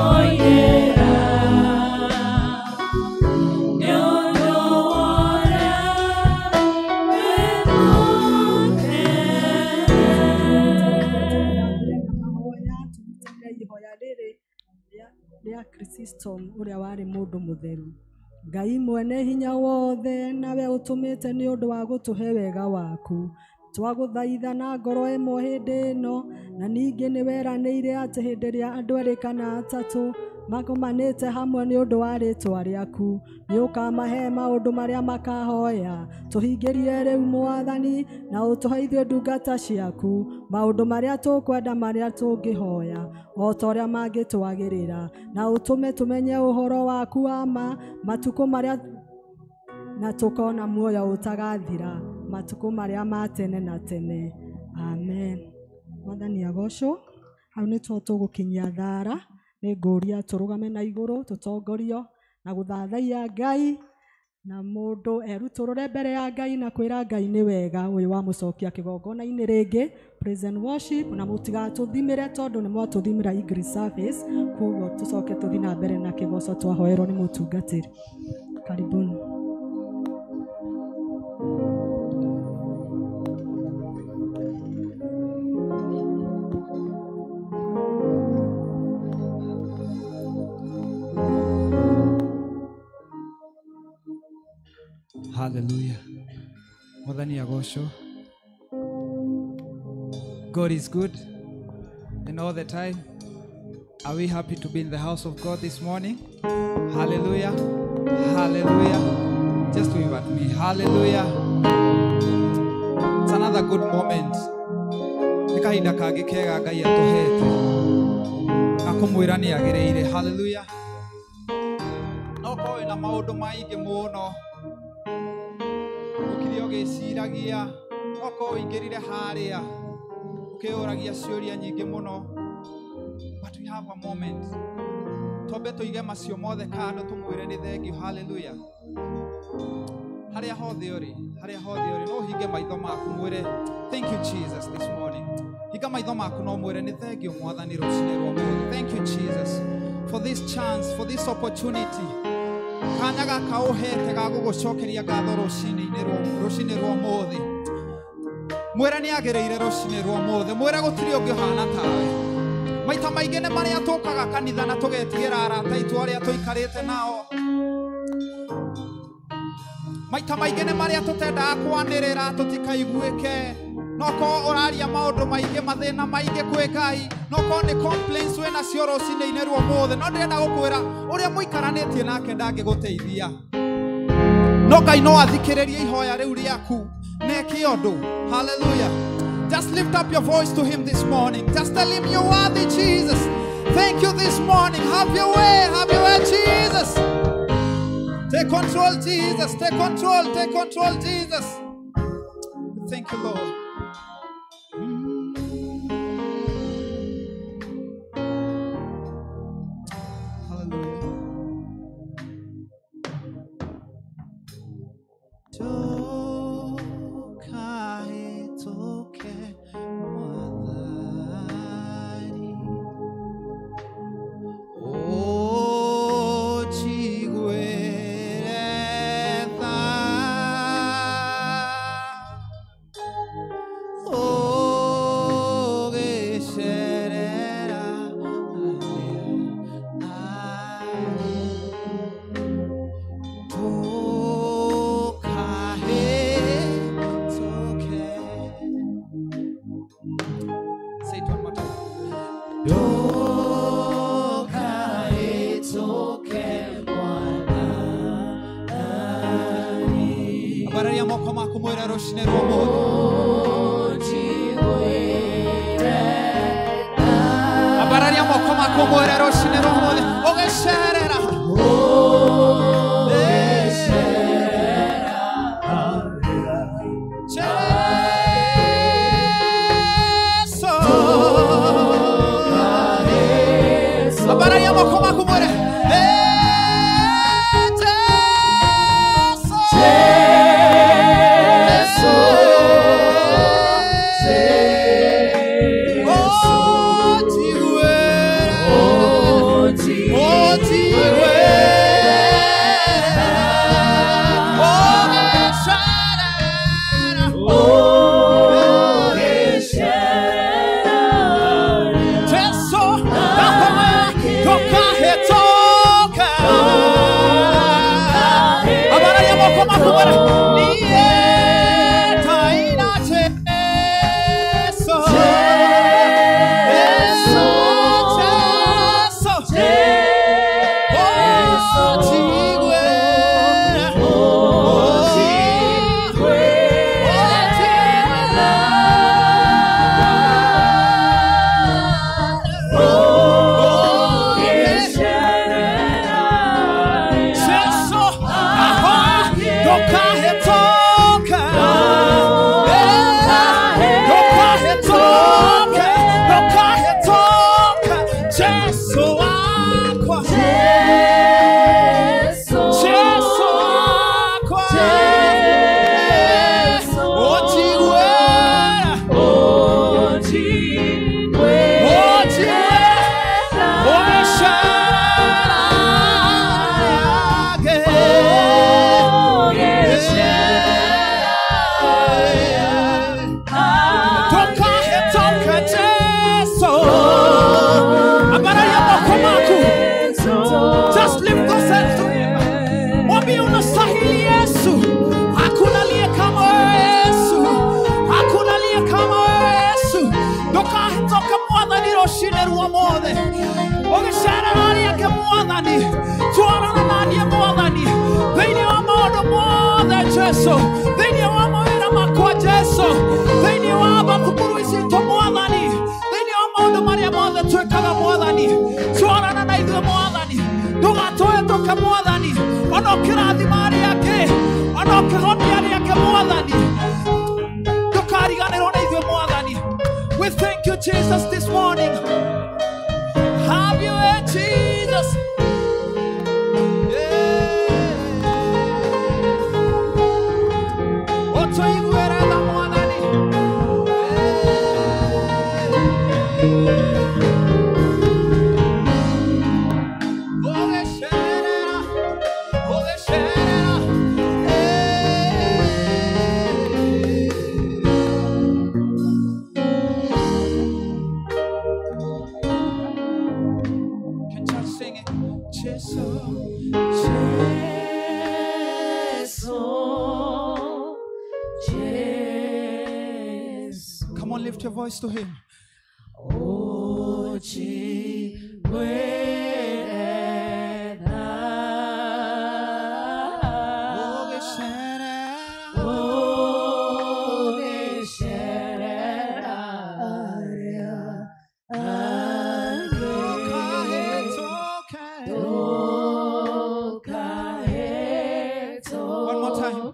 nĩ ũndũ ũrĩa ihoya rĩrĩ rĩa Chrysostom ũrĩa warĩ mũndũ mũtheru. Ngai mwene hinya wothe, nawe ũtũmĩte nĩ ũndũ wa gũtũhe wega waku, twagũthaitha na ngoro ĩmwe hĩndĩ ĩno, na ningĩ nĩ weranĩire atĩ hĩndĩ ĩrĩa andũ erĩ kana atatũ magomanĩte hamwe nĩ ũndũ wa rĩtwa rĩaku, nĩ ũkamahe maũndũ marĩa makahoya. Tũhingĩrie rĩu Mwathani, na ũtũhe ithuĩ ndungata ciaku maũndũ marĩa tũkwenda marĩa tũngĩhoya, o ta ũrĩa mangĩtwagĩrĩra, na ũtũme tũmenye ũhoro waku wa ma matukũ marĩa, na tũkona muoyo ũtagathira matukũ marĩa ma tene na tene. Amen. Mwathani agocwo. Hau nĩtuo tũgũkinyia thara. Nĩ ngũria tũrũgame na igũrũ tũtongorio na gũthathaiya Ngai, na mũndũ erutũrũre mbere ya Ngai na kwĩra Ngai nĩ wega ũyũ wa mũcokia kĩgongona-inĩ rĩngĩ praise and worship, na mũtigatũthimĩre tondũ nĩ mwatũthimĩra English service, koguo tũcoke tũthiĩ na mbere na kĩgoco twahoerwo nĩ mũtungatĩri. Karibuni. Hallelujah. Mwathani agocwo. God is good and all the time. Are we happy to be in the house of God this morning? Hallelujah. Hallelujah. Just wave at me. Hallelujah. It's another good moment. Nikahinda kangĩ kega Ngai atuhete akumwĩra nĩ agĩrĩire. Hallelujah. No kowe na maũndũ maingĩ mũno ũkire ũgĩciragia, no kowe ingĩrire harĩa ũkĩũragia ciũria nyingĩ mũno, but we have a moment. Twambe tũige macio mothe kando tũmwĩre nĩ thengiũ. Hallelujah. Harĩa hothe ũrĩ no ũhinge maitho maku mwĩre thank you Jesus this morning. Hinga hinga maitho maku no mwire nĩ thengio Mwathani rũcinĩ rwa ũmũthĩ. Thank you Jesus for this chance, for this opportunity. Kanya gaka ũhete ga gũgũcokeria ngatho rũcinĩ rwa ũmũthĩ. Mwĩre nĩ agĩrĩire rũcinĩ rwa ũmũthĩ. Mwĩre gũtirĩ ũngĩ ũhana tawe. Maita maingĩ nĩ marĩa tũkaga kanitha na tũgetigĩra arata aitũ arĩa tũikarĩte nao. Maita maingĩ nĩ marĩa tũtendaga kwanĩrĩra tũtikaiguĩke. Noko ũraria maũndũ maingĩ, mathĩna maingĩ kwĩ Ngai. Noko nĩ complaints wĩna cio rũcinĩ-inĩ rwa ũmũthĩ. No ndĩrenda gũkwĩra ũrĩa mũikaranĩtie nake ndangĩgũteithia. No Ngai no athikĩrĩrie ihoya rĩu rĩaku na eke ũndũ. Hallelujah. Just lift up your voice to him this morning. Just tell him you're worthy, Jesus. Thank you this morning. Have your way, Jesus. Take control, Jesus. Take control, Jesus. Thank you, Lord. We thank you, Jesus, this morning. Have you way, Jesus. Come on, lift your voice to him. One more time.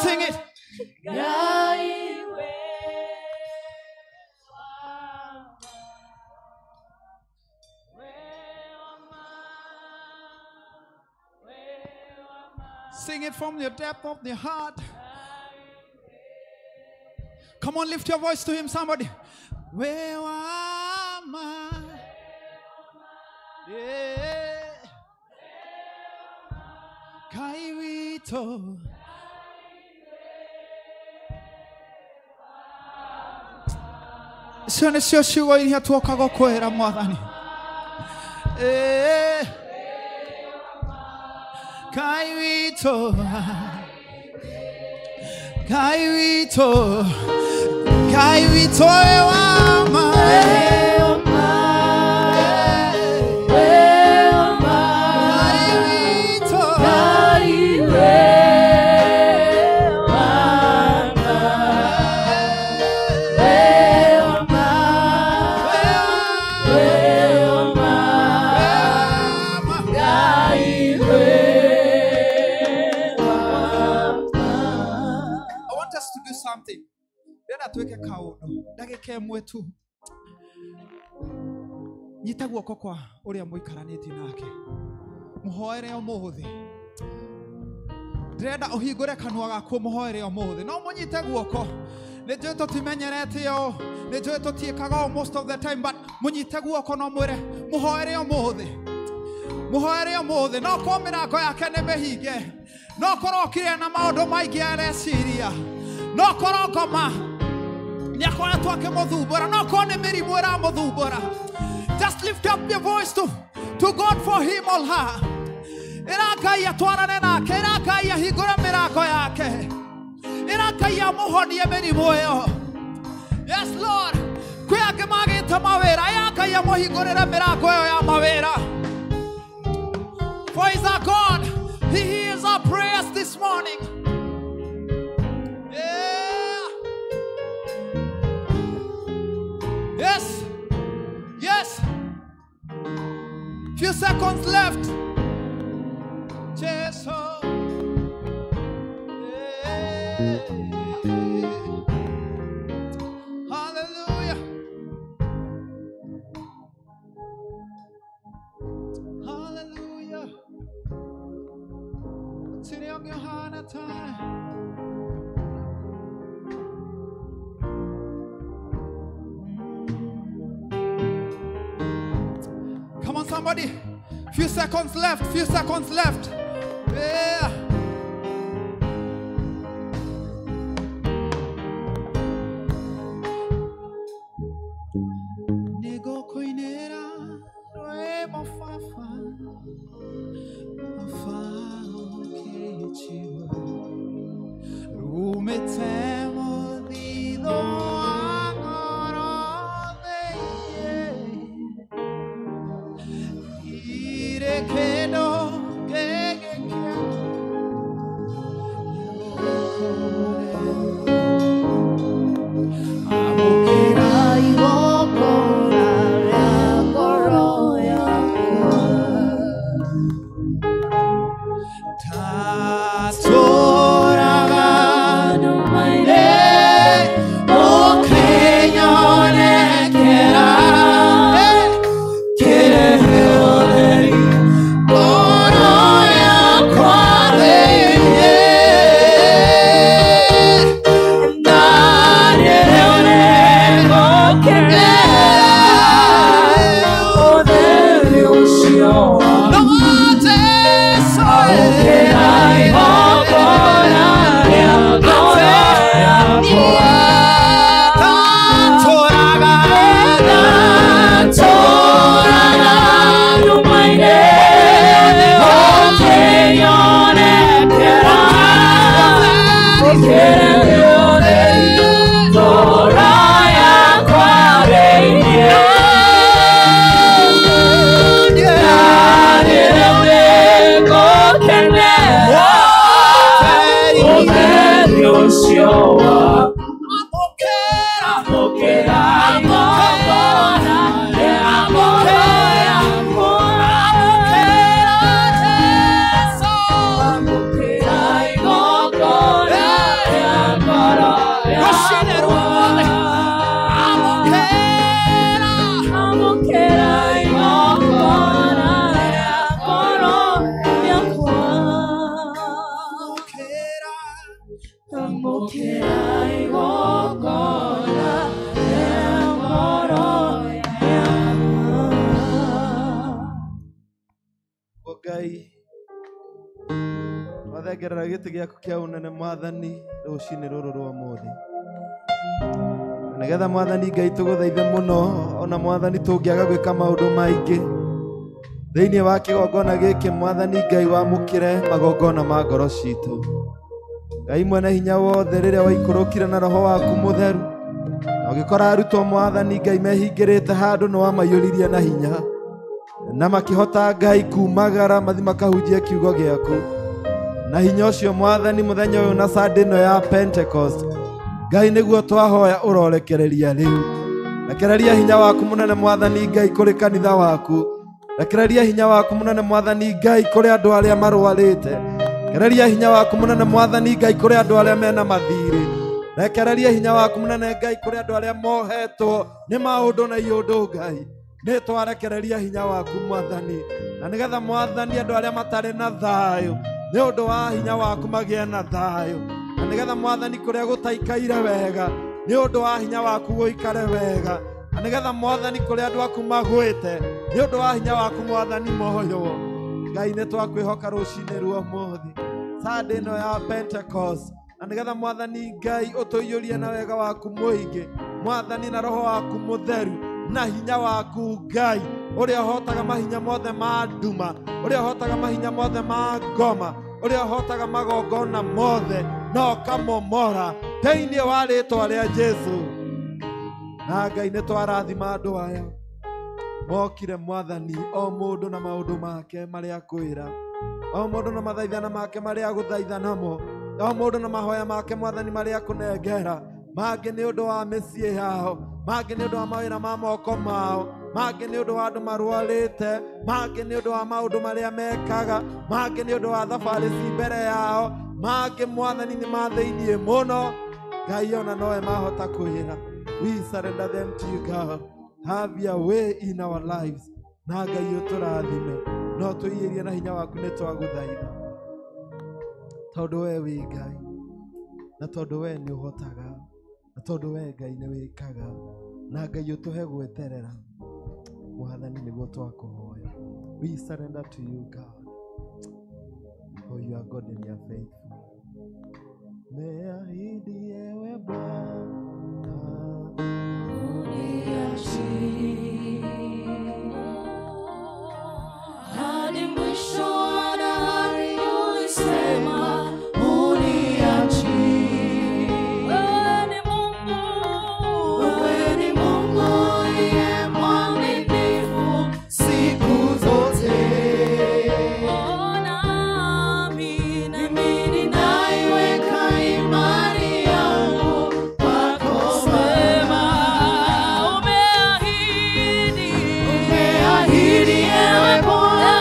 Sing it. Sing it from the depth of the heart. Come on, lift your voice to him, somebody. Where am I? Yeah. Kairito. Sione sio shiwa ili hatuoka gokwera mwathani. Kairito. Kairito. Kairito ewama. Tuweke kaundo ndagika imwe tu nyita guoko kwa uria muikaraniti nake muhoere umuthi ndirenda uhingure kanua gaku muhoere umuthi no munyite guoko nijue tutimenyerete yo nijue tutiikaga most of the time but munyite guoko no mwire muhoere umuthi no kwa mirango yake ni mihinge no korokire na maundu maingi areciria no korokoma Nyakoretwo akimuthumbura no kone mirimu iramuthumbura. Just lift up your voice to God for him or her. Irakai atwarane nake, irakai ahingure mirango yake, irakai amuhonie mirimu iyo. Yes Lord, kwi angi magite mawira, irakai amuhingurire mirango iyo ya mawira. For he's our God, he hears our prayers this morning. Yes, yes. Few seconds left. Jesus. Hallelujah. Hallelujah. Sitting on your hand at time. Come on, somebody. Few seconds left. Yeah. Nego koinera re mofafa kechiwa umetemo dido que no Ngai wathengerera gĩtĩ gĩaku kĩa ũnene Mwathani rũcinĩ rũrũ rwa ũmũthĩ, nĩgetha Mwathani Ngai tũgũthaithe mũno, ona Mwathani tũngĩaga gwĩka maũndũ maingĩ thĩinĩ wa kĩgongona gĩkĩ, Mwathani Ngai wamũkĩre magongona ma ngoro citũ. Ngai mwene hinya wothe, rĩrĩa waikũrũkire na roho waku mũtheru na ũgĩkora arutwo Mwathani Ngai mehingĩrĩte handũ, nĩ wamaiyũririe na hinya na makĩhota Ngai kumagara mathi makahunjia kiugo gĩaku na hinya ũcio Mwathani, mũthenya ũyũ na Sunday ĩno ya Pentecost, Ngai nĩguo twahoya ũrorekereria rĩu. Rekereria hinya waku mũnene Mwathani Ngai kũrĩ kanitha waku, rekereria hinya waku mũnene Mwathani Ngai kũrĩ andũ arĩa marwarĩte, rekereria hinya waku mũnene Mwathani Ngai kũrĩ andũ arĩa mena mathirĩ, rekereria hinya waku mũnene Ngai kũrĩ andũ arĩa mohetwo nĩ maũndũ na iũndũ Ngai. Nĩ twarekereria hinya waku Mwathani, na nĩgetha Mwathani andũ arĩa matarĩ na thayũ nĩ ũndũ wa hinya waku magĩe na thayũ, na nĩgetha Mwathani kũrĩa gũtaikaire wega nĩ ũndũ wa hinya waku gũikare wega, na nĩgetha Mwathani kũrĩa andũ aku magwĩte nĩ ũndũ wa hinya waku Mwathani moywo. Ngai nĩ twakwĩhoka rũcinĩ rwa ũmũthĩ Sunday ĩno ya Pentecost, na nĩgetha Mwathani Ngai ũtũiyũrie na wega waku mũingĩ Mwathani, na roho waku mũtheru na hinya waku Ngai ũrĩa ũhotaga mahinya mothe ma nduma, ũrĩa ũhotaga mahinya mothe ma ngoma, ũrĩa ũhotaga magongona mothe na ũkamomora thĩinĩ wa rĩĩtwa rĩa Jesũ. Na Ngai nĩ twarathima andũ aya mokire Mwathani, o mũndũ na maũndũ make marĩa akwĩra, o mũndũ na mathaithana make marĩa agũthaitha namo, o mũndũ na mahoya make Mwathani marĩa akũnengera, mangĩ nĩ ũndũ wa mĩciĩ yao, mangĩ nĩ ũndũ wa mawĩra ma moko mao, mangĩ nĩ ũndũ wa andũ marwarĩte, mangĩ nĩ ũndũ wa maũndũ marĩa mekaga, mangĩ nĩ ũndũ wa thabarĩ ci mbere yao, mangĩ Mwathani nĩ mathĩiniĩ mũno. Ngai ona nowe mahota kwĩra. We surrender them to you God. Have your way in our lives. Na Ngai ũtũrathime, no tũiyĩrie na hinya waku nĩ twagũthaitha, tondũ we wĩ Ngai, na tondũ we nĩ ũhotaga, na tondũ we Ngai nĩ wĩkaga, na Ngai ũtũhe gwĩterera Mwathani nĩguo twakũhoya. We surrender to you God, for you are God and you are faithful. Meahidi ewe Bwana uniachie hadi mwisho wa dahari, ulisema uniachie. Wewe ni Mungu, wewe ni Mungu uliye mwaminifu siku zote. Nami ninaiweka imani yangu kwako. Sema umeahidi ewe Bwana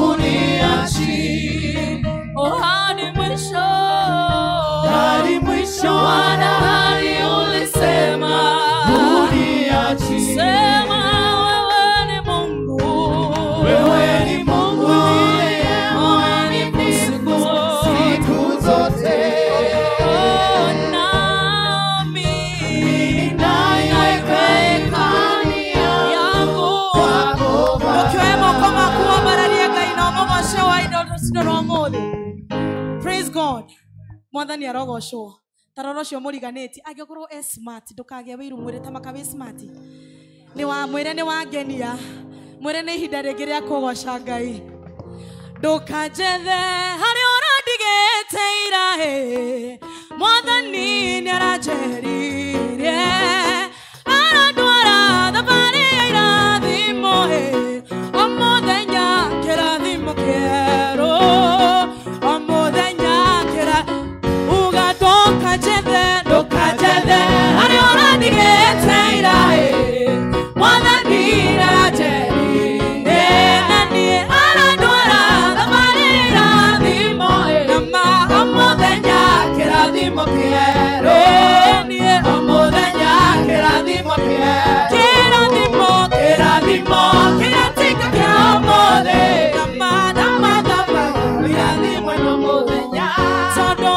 uniachie hadi mwisho wa dahari, ulisema uniachie. Sema wewe ni Mungu, wewe ni Mungu uliye mwaminifu siku zote. Nami ninaiweka imani yangu kwako. Ukiwemo kama kuwa bararia Ngai na ũmũgoce wa indo rũcinĩ rwa ũmũthĩ. Praise God. Mwathani arogocwo. Tarora ũcio mũriganĩti angĩkorwo e smart, ndũkagĩe wĩiru mwĩrĩ ta maka wĩ smart. Mwĩre nĩ wangenia, mwĩre nĩ ihinda rĩngĩ rĩa kũgoca Ngai. Ndũkanjethe harĩa ũrandigĩte ira, Mwathani nĩ aranjeririe, arandwara thabarĩ ya irathimo, o mũthenya kĩrathimo kĩerũ, o mũthenya uga ndũkanjethe harĩa ũrandigĩte ira, Mwathani nĩ aranjeririe, na niĩ arandwara thabarĩ ya irathimo, na o mũthenya kĩrathimo kĩerũ, niĩ o mũthenya kĩrathimo kĩrathimo kĩratika kĩa ũmũthĩ, na irathimo no mũthenya, tondũ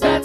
Tete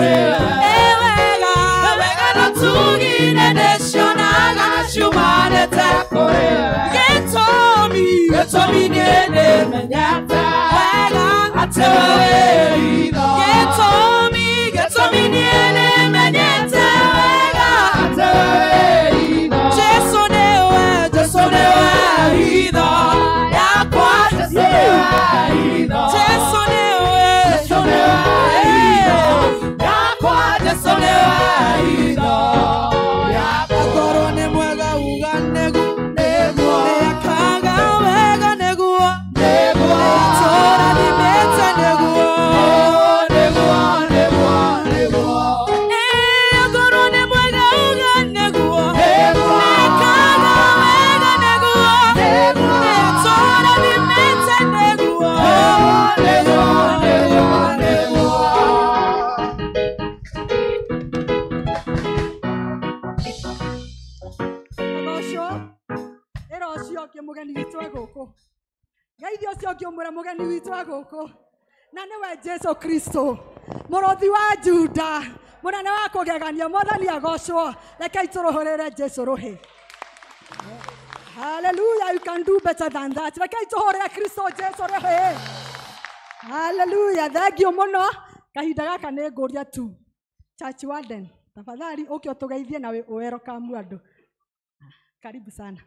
ewega ewega no tugine necionaga ciumanĩte kũrĩ we gĩtũmi nĩndĩmenyete wega atĩ we wĩ hitho gĩtũmi nĩndĩmenyete wega atĩ we wĩ hitho Jesu nĩwe hitho yakwa Jesu nĩwe hitho Jesu nĩwe hitho yakwa Jesu nĩwe hitho yakwa nĩ mwega uga nĩguo nĩakaga wega nĩguo itũra rimĩte nĩguo ngoro nĩ mwega uga nĩguo nĩakaga wega nĩguo itũra rimĩte nĩguo Ũcio ĩra ũcio ũngĩ mũgeni witũ wa gũkũ geithia ũcio ũngĩ ũmwĩra mũgeni witũ wa gũkũ na nĩwe Jesu Kristo mũrũthi wa Juda mũnene wa kũgegania mwathani agocwo rekei tũrũhũrĩre Jesu rũhĩ Hallelujah, you can do better than that. Rekei tũhũrĩre Kristo Jesu rũhĩ Hallelujah, thengiũ mũno kahinda gaka nĩ ngũria tu Church Warden tafadhali ũke ũtũgeithie na welcome andũ karibu sana.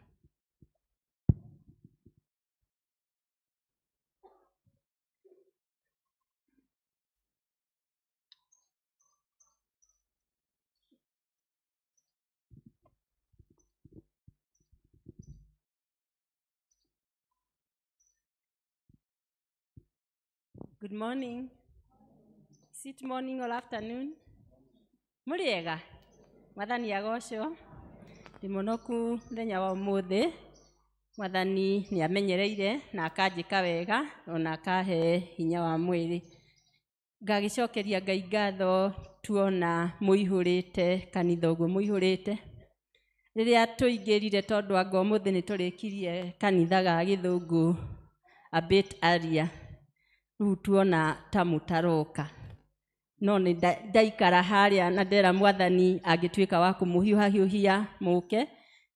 Good morning. Is it morning or afternoon? Muriega. Mwathani agocwo. Ndi munoku thenya wa umuthi. Mwathani ni amenyereire na akanjika wega ona akahe hinya wa mwiri. Ngagicokeria Ngai ngatho tuona muihurite kanitha uguo muihurite. Riria tuingirire tondu anga umuthi ni turikirie kanitha ga Githungu a bit earlier. Rĩu tuona ta mũtaroka no nĩ ndaikara harĩa na ndera Mwathani angĩtuĩka wa kũmũhiũhahiũhia mũke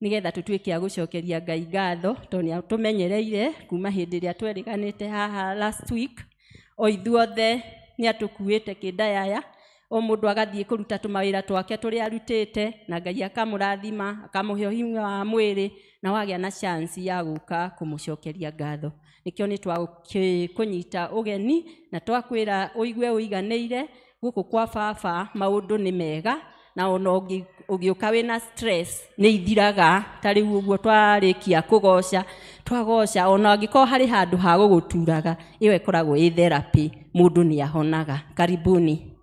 nĩgetha tũtuĩke a gũcokeria Ngai ngatho tondũ nĩ atũmenyereire kuma hĩndĩ ĩrĩa tweriganĩte haha last week o ithuothe nĩ atũkuĩte kĩndayaya o mũndũ agathiĩ kũruta tũmawĩra twake tũrĩa arutĩte na Ngai akamũrathima akamũhe hinya wa mwĩrĩ na wagĩa na chance ya gũka kũmũcokeria ngatho nikio nĩ twakũnyita ũgeni na twakwĩra ũigue ũiganĩire gũkũ kwa baba maũndũ nĩ mega na ona ũgĩũka wĩna stress nĩ ithiraga ta rĩu ũguo twarĩkia kũgoca twagoca ona angĩkorwo harĩ handũ ha gũgũturaga ĩyo ĩkoragwo ĩ therapy mũndũ nĩ ahonaga karibuni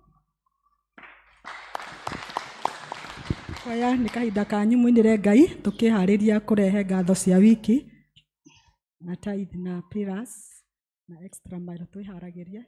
Kwaya nĩ kahinda kanyu mũinĩre Ngai tũkĩharĩria kũrehe ngatho cia wiki na tithe na pillars na extra mile twĩharagĩrie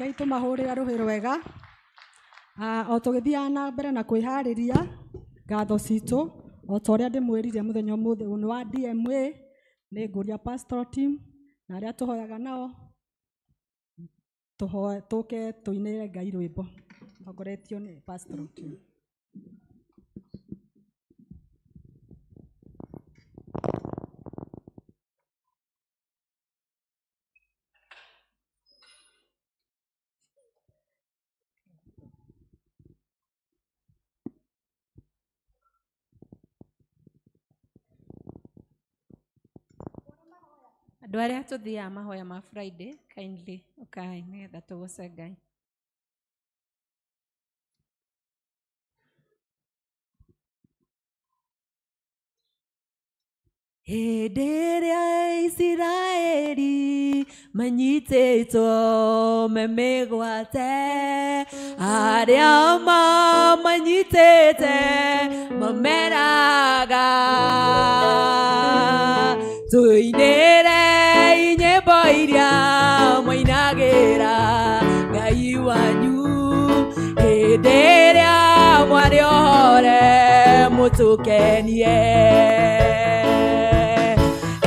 Ngai tumahũrĩra rũhĩ rwega. O tũgĩthiaga na mbere na kwĩharĩria ngatho citũ, o ta ũrĩa ndĩmwĩrire mũthenya ũmũthĩ nĩ wa DMA, nĩ ngũria pastoral team na arĩa tũhoyaga nao tũke tũinĩre Ngai rwĩmbo tongoretio nĩ pastoral team. Andũ arĩa tũthiaga mahoya ma Friday, kindly ũkae nĩgetha tũgũce Ngai. Hĩndĩ ĩrĩa Isiraeli manyitĩtwo memĩgwate, arĩa mamanyitĩte mameraga, tũinĩre nyĩmbo iria mwainagĩra Ngai wanyu, hĩndĩ ĩrĩa mwarĩ ohore mũtũkenie.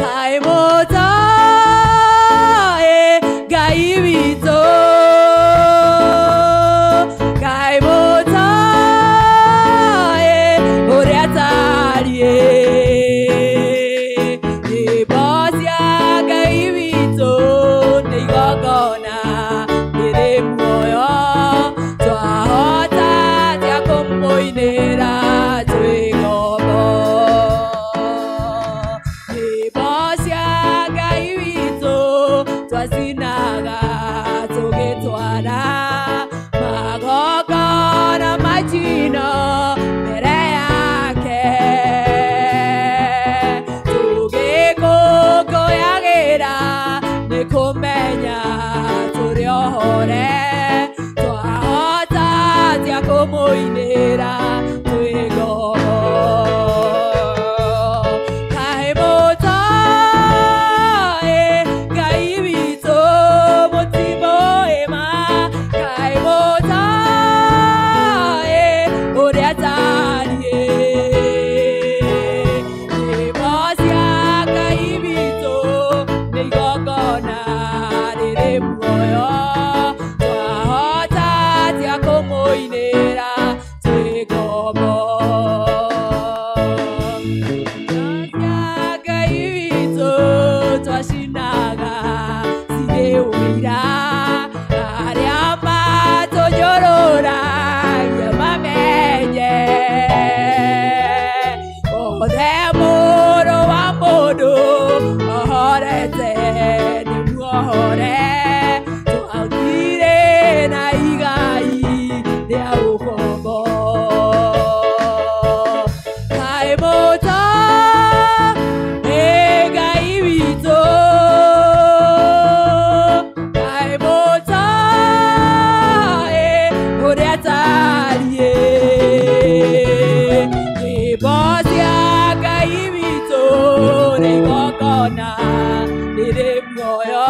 Kaĩ mũtoĩ Ngai witũ, kaĩ mũtoĩ ũrĩa tariĩ. Nyĩmbo cia Ngai witũ nĩ igongona rĩrĩ muoyo, twahota atĩa kũmũinĩra twĩ ngombo. Nyĩmbo cia Ngai witũ twacinaga tũgĩtwara magongona majino mbere yake, tũgĩkũngũyagĩra nĩ kũmenya tũrĩ ohore, twahota atĩa kũmũinĩra twĩ ngombo. Kaĩ mũtoĩ Ngai witũ mũtimũĩma, kaĩ mũtoĩ ũrĩa tariĩ. Nyĩmbo cia Ngai witũ nĩ igongona rĩrĩ muoyo, twahota atĩa kũmũinĩra twĩ ngombo. Ngai witũ twacinaga cirĩ ũira, arĩa matũnyũrũragia mamenye, othe mũrũ wa mũndũ ohorete nĩ muohore, twathire na igai rĩa ũkombo. Kaĩ mũtoĩ Ngai witũ, kaĩ mũtoĩ ũrĩa tariĩ. Nyĩmbo cia Ngai witũ nĩ igongona rĩrĩ muoyo,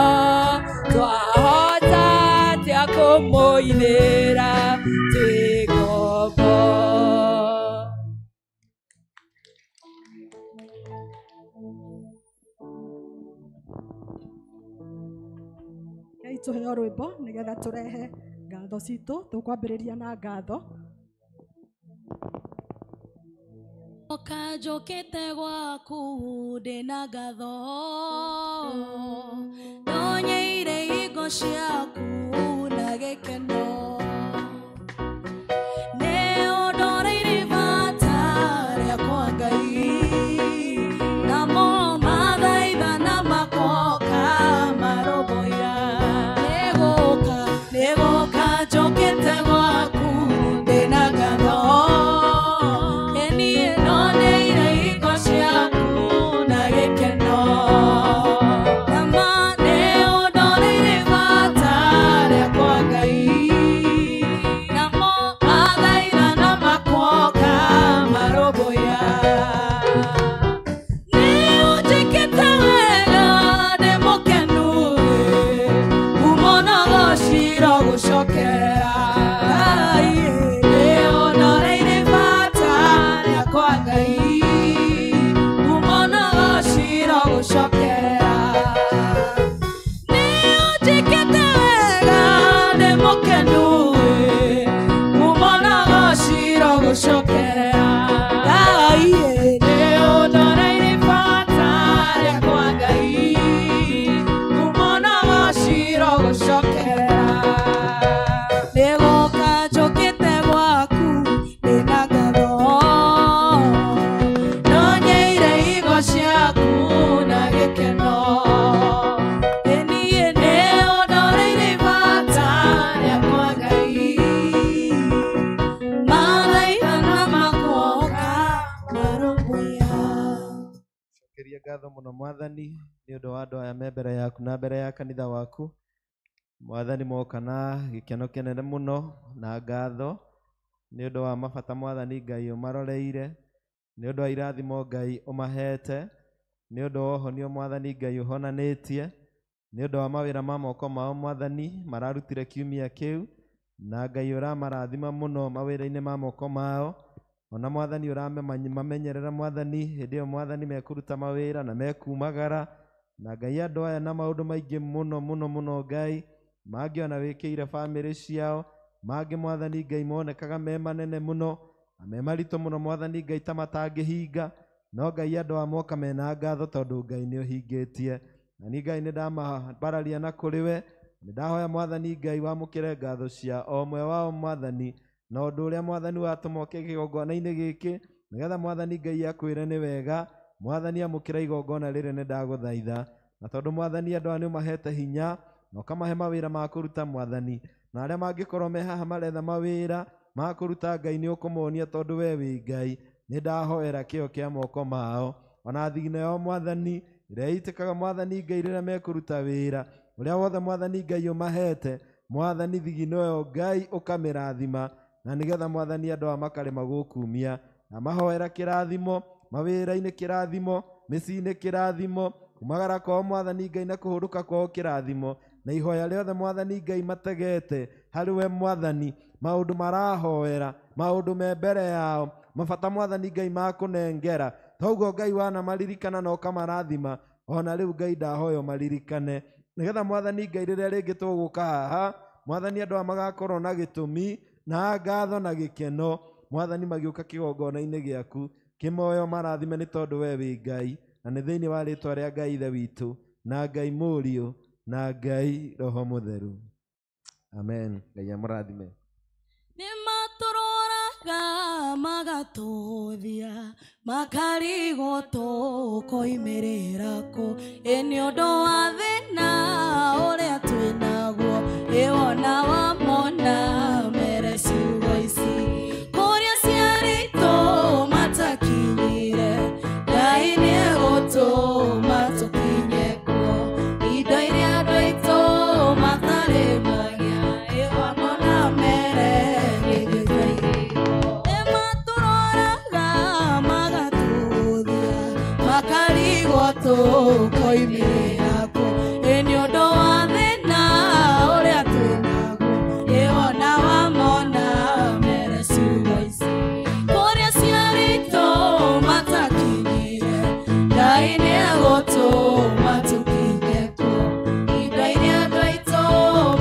twahota atĩa kũmũinĩra twĩ ngombo. Ngai tũheo rwĩmbo nĩgetha tũrehe ngatho citũ, tũkwambĩrĩria na ngatho. Oka njũkĩte gwaku ndĩna ngatho, nonyeire hingo ciaku na gĩkeno, nĩ ũndoreire bata rĩakwa Ngai, namo mathaithana makoka marũmbũiya. Nĩgũka njũkĩte gwaku ndĩna ngatho, nonyeire hingo ciaku na gĩkeno, nĩ ũndoreire bata muno mwathani nĩ ũndũ wa andũ aya me mbere yaku na mbere ya kanitha waku. Mwathani moka na gĩkeno kĩnene mũno na ngatho nĩ ũndũ wa mabata mwathani Ngai ũmaroreire, nĩ ũndũ wa irathimo Ngai ũmahete, nĩ ũndũ wa ũhonio mwathani Ngai ũhonanĩtie, nĩ ũndũ wa mawĩra ma moko mao mwathani mararutire kiumia kĩu, na Ngai ũramarathima mũno mawĩra-inĩ ma moko mao. Ona mwathani ũramamenyerera mwathani hĩndĩ ĩyo mwathani mekũruta mawĩra na mekumagara, na Ngai andũ aya na maũndũ maingĩ mũno mũno mũno Ngai mangĩ ona wĩkĩire bamĩrĩ ciao, mangĩ mwathani Ngai monekaga me manene mũno na me maritũ mũno mwathani Ngai ta matangĩhinga, no Ngai andũ aya moka mena ngatho tondũ Ngai nĩ ũhingĩtie. Na ni Ngai nĩ ndamabararia na kũrĩ we, nĩ ndahoya mwathani Ngai wamũkĩre ngatho cia o ũmwe wao mwathani, na ũndũ ũrĩa mwathani watũma ũke kĩgongona-inĩ gĩkĩ, nĩgetha mwathani Ngai akwĩre nĩ wega. Mwathani amũkĩra igongona rĩrĩ nĩ ndagũthaitha, na tondũ mwathani andũ aya nĩ ũmahete hinya na ũkamahe mawĩra ma kũruta mwathani, na arĩa mangĩkorwo me haha maretha mawĩra ma kũruta Ngai nĩ ũkũmonia tondũ we wĩ Ngai. Nĩ ndahoera kĩo kĩa moko mao, ona thigino yao mwathani ĩrĩa itĩkaga mwathani Ngai rĩrĩa mekũruta wĩra ũrĩa wothe mwathani Ngai ũmahete, mwathani thigino ĩyo Ngai ũkamĩrathima, na nĩgetha mwathani andũ aya makarema gũkumia. Na mahoera kĩrathimo mawĩra-inĩ, kĩrathimo mĩciĩ-inĩ, kĩrathimo kumagara kwao mwathani Ngai na kũhũrũka kwao kĩrathimo, na ihoya rĩothe mwathani Ngai mategete harĩ we mwathani, maũndũ marahoera, maũndũ me mbere yao, mabata mwathani Ngai makũnengera, toguo Ngai wanamaririkana na ũkamarathima. Ona rĩu Ngai ndahoya ũmaririkane, nĩgetha mwathani Ngai rĩrĩa rĩngĩ tũgũka haha mwathani andũ aya magakorwo na gĩtũmi na ngatho na gĩkeno, mwathani magĩũka kĩgongona-inĩ gĩaku kĩmoyo marathime, nĩ tondũ we wĩ Ngai, na nĩ thĩinĩ wa rĩtwa rĩa Ngai Ithe witũ na Ngai Mũriũ na Ngai Roho Mũtheru, amen. Ngai amũrathime. Nĩ matũroraga magatũthia makarigwo tũkoimĩrĩra kũ, nĩ ũndũ wa thĩna ũrĩa twĩnaguo, wona wamona mere ciugo ici kũrĩa ciarĩtwo matakinyire, Ngai nĩ egũtũma tũkinye kuo, indo iria andũ aitũ matarĩmagia, wamona mere nĩ gĩtũigĩirwo. Nĩ matũroraga magatũthia makarigwo tũkoimĩrĩra kũ, nĩ ũndũ wa thĩna ũrĩa twĩnaguo, wona wamona mere ciugo ici kũrĩa ciarĩtwo matakinyire, Ngai nĩ egũtũma tũkinye kuo, indo iria andũ aitũ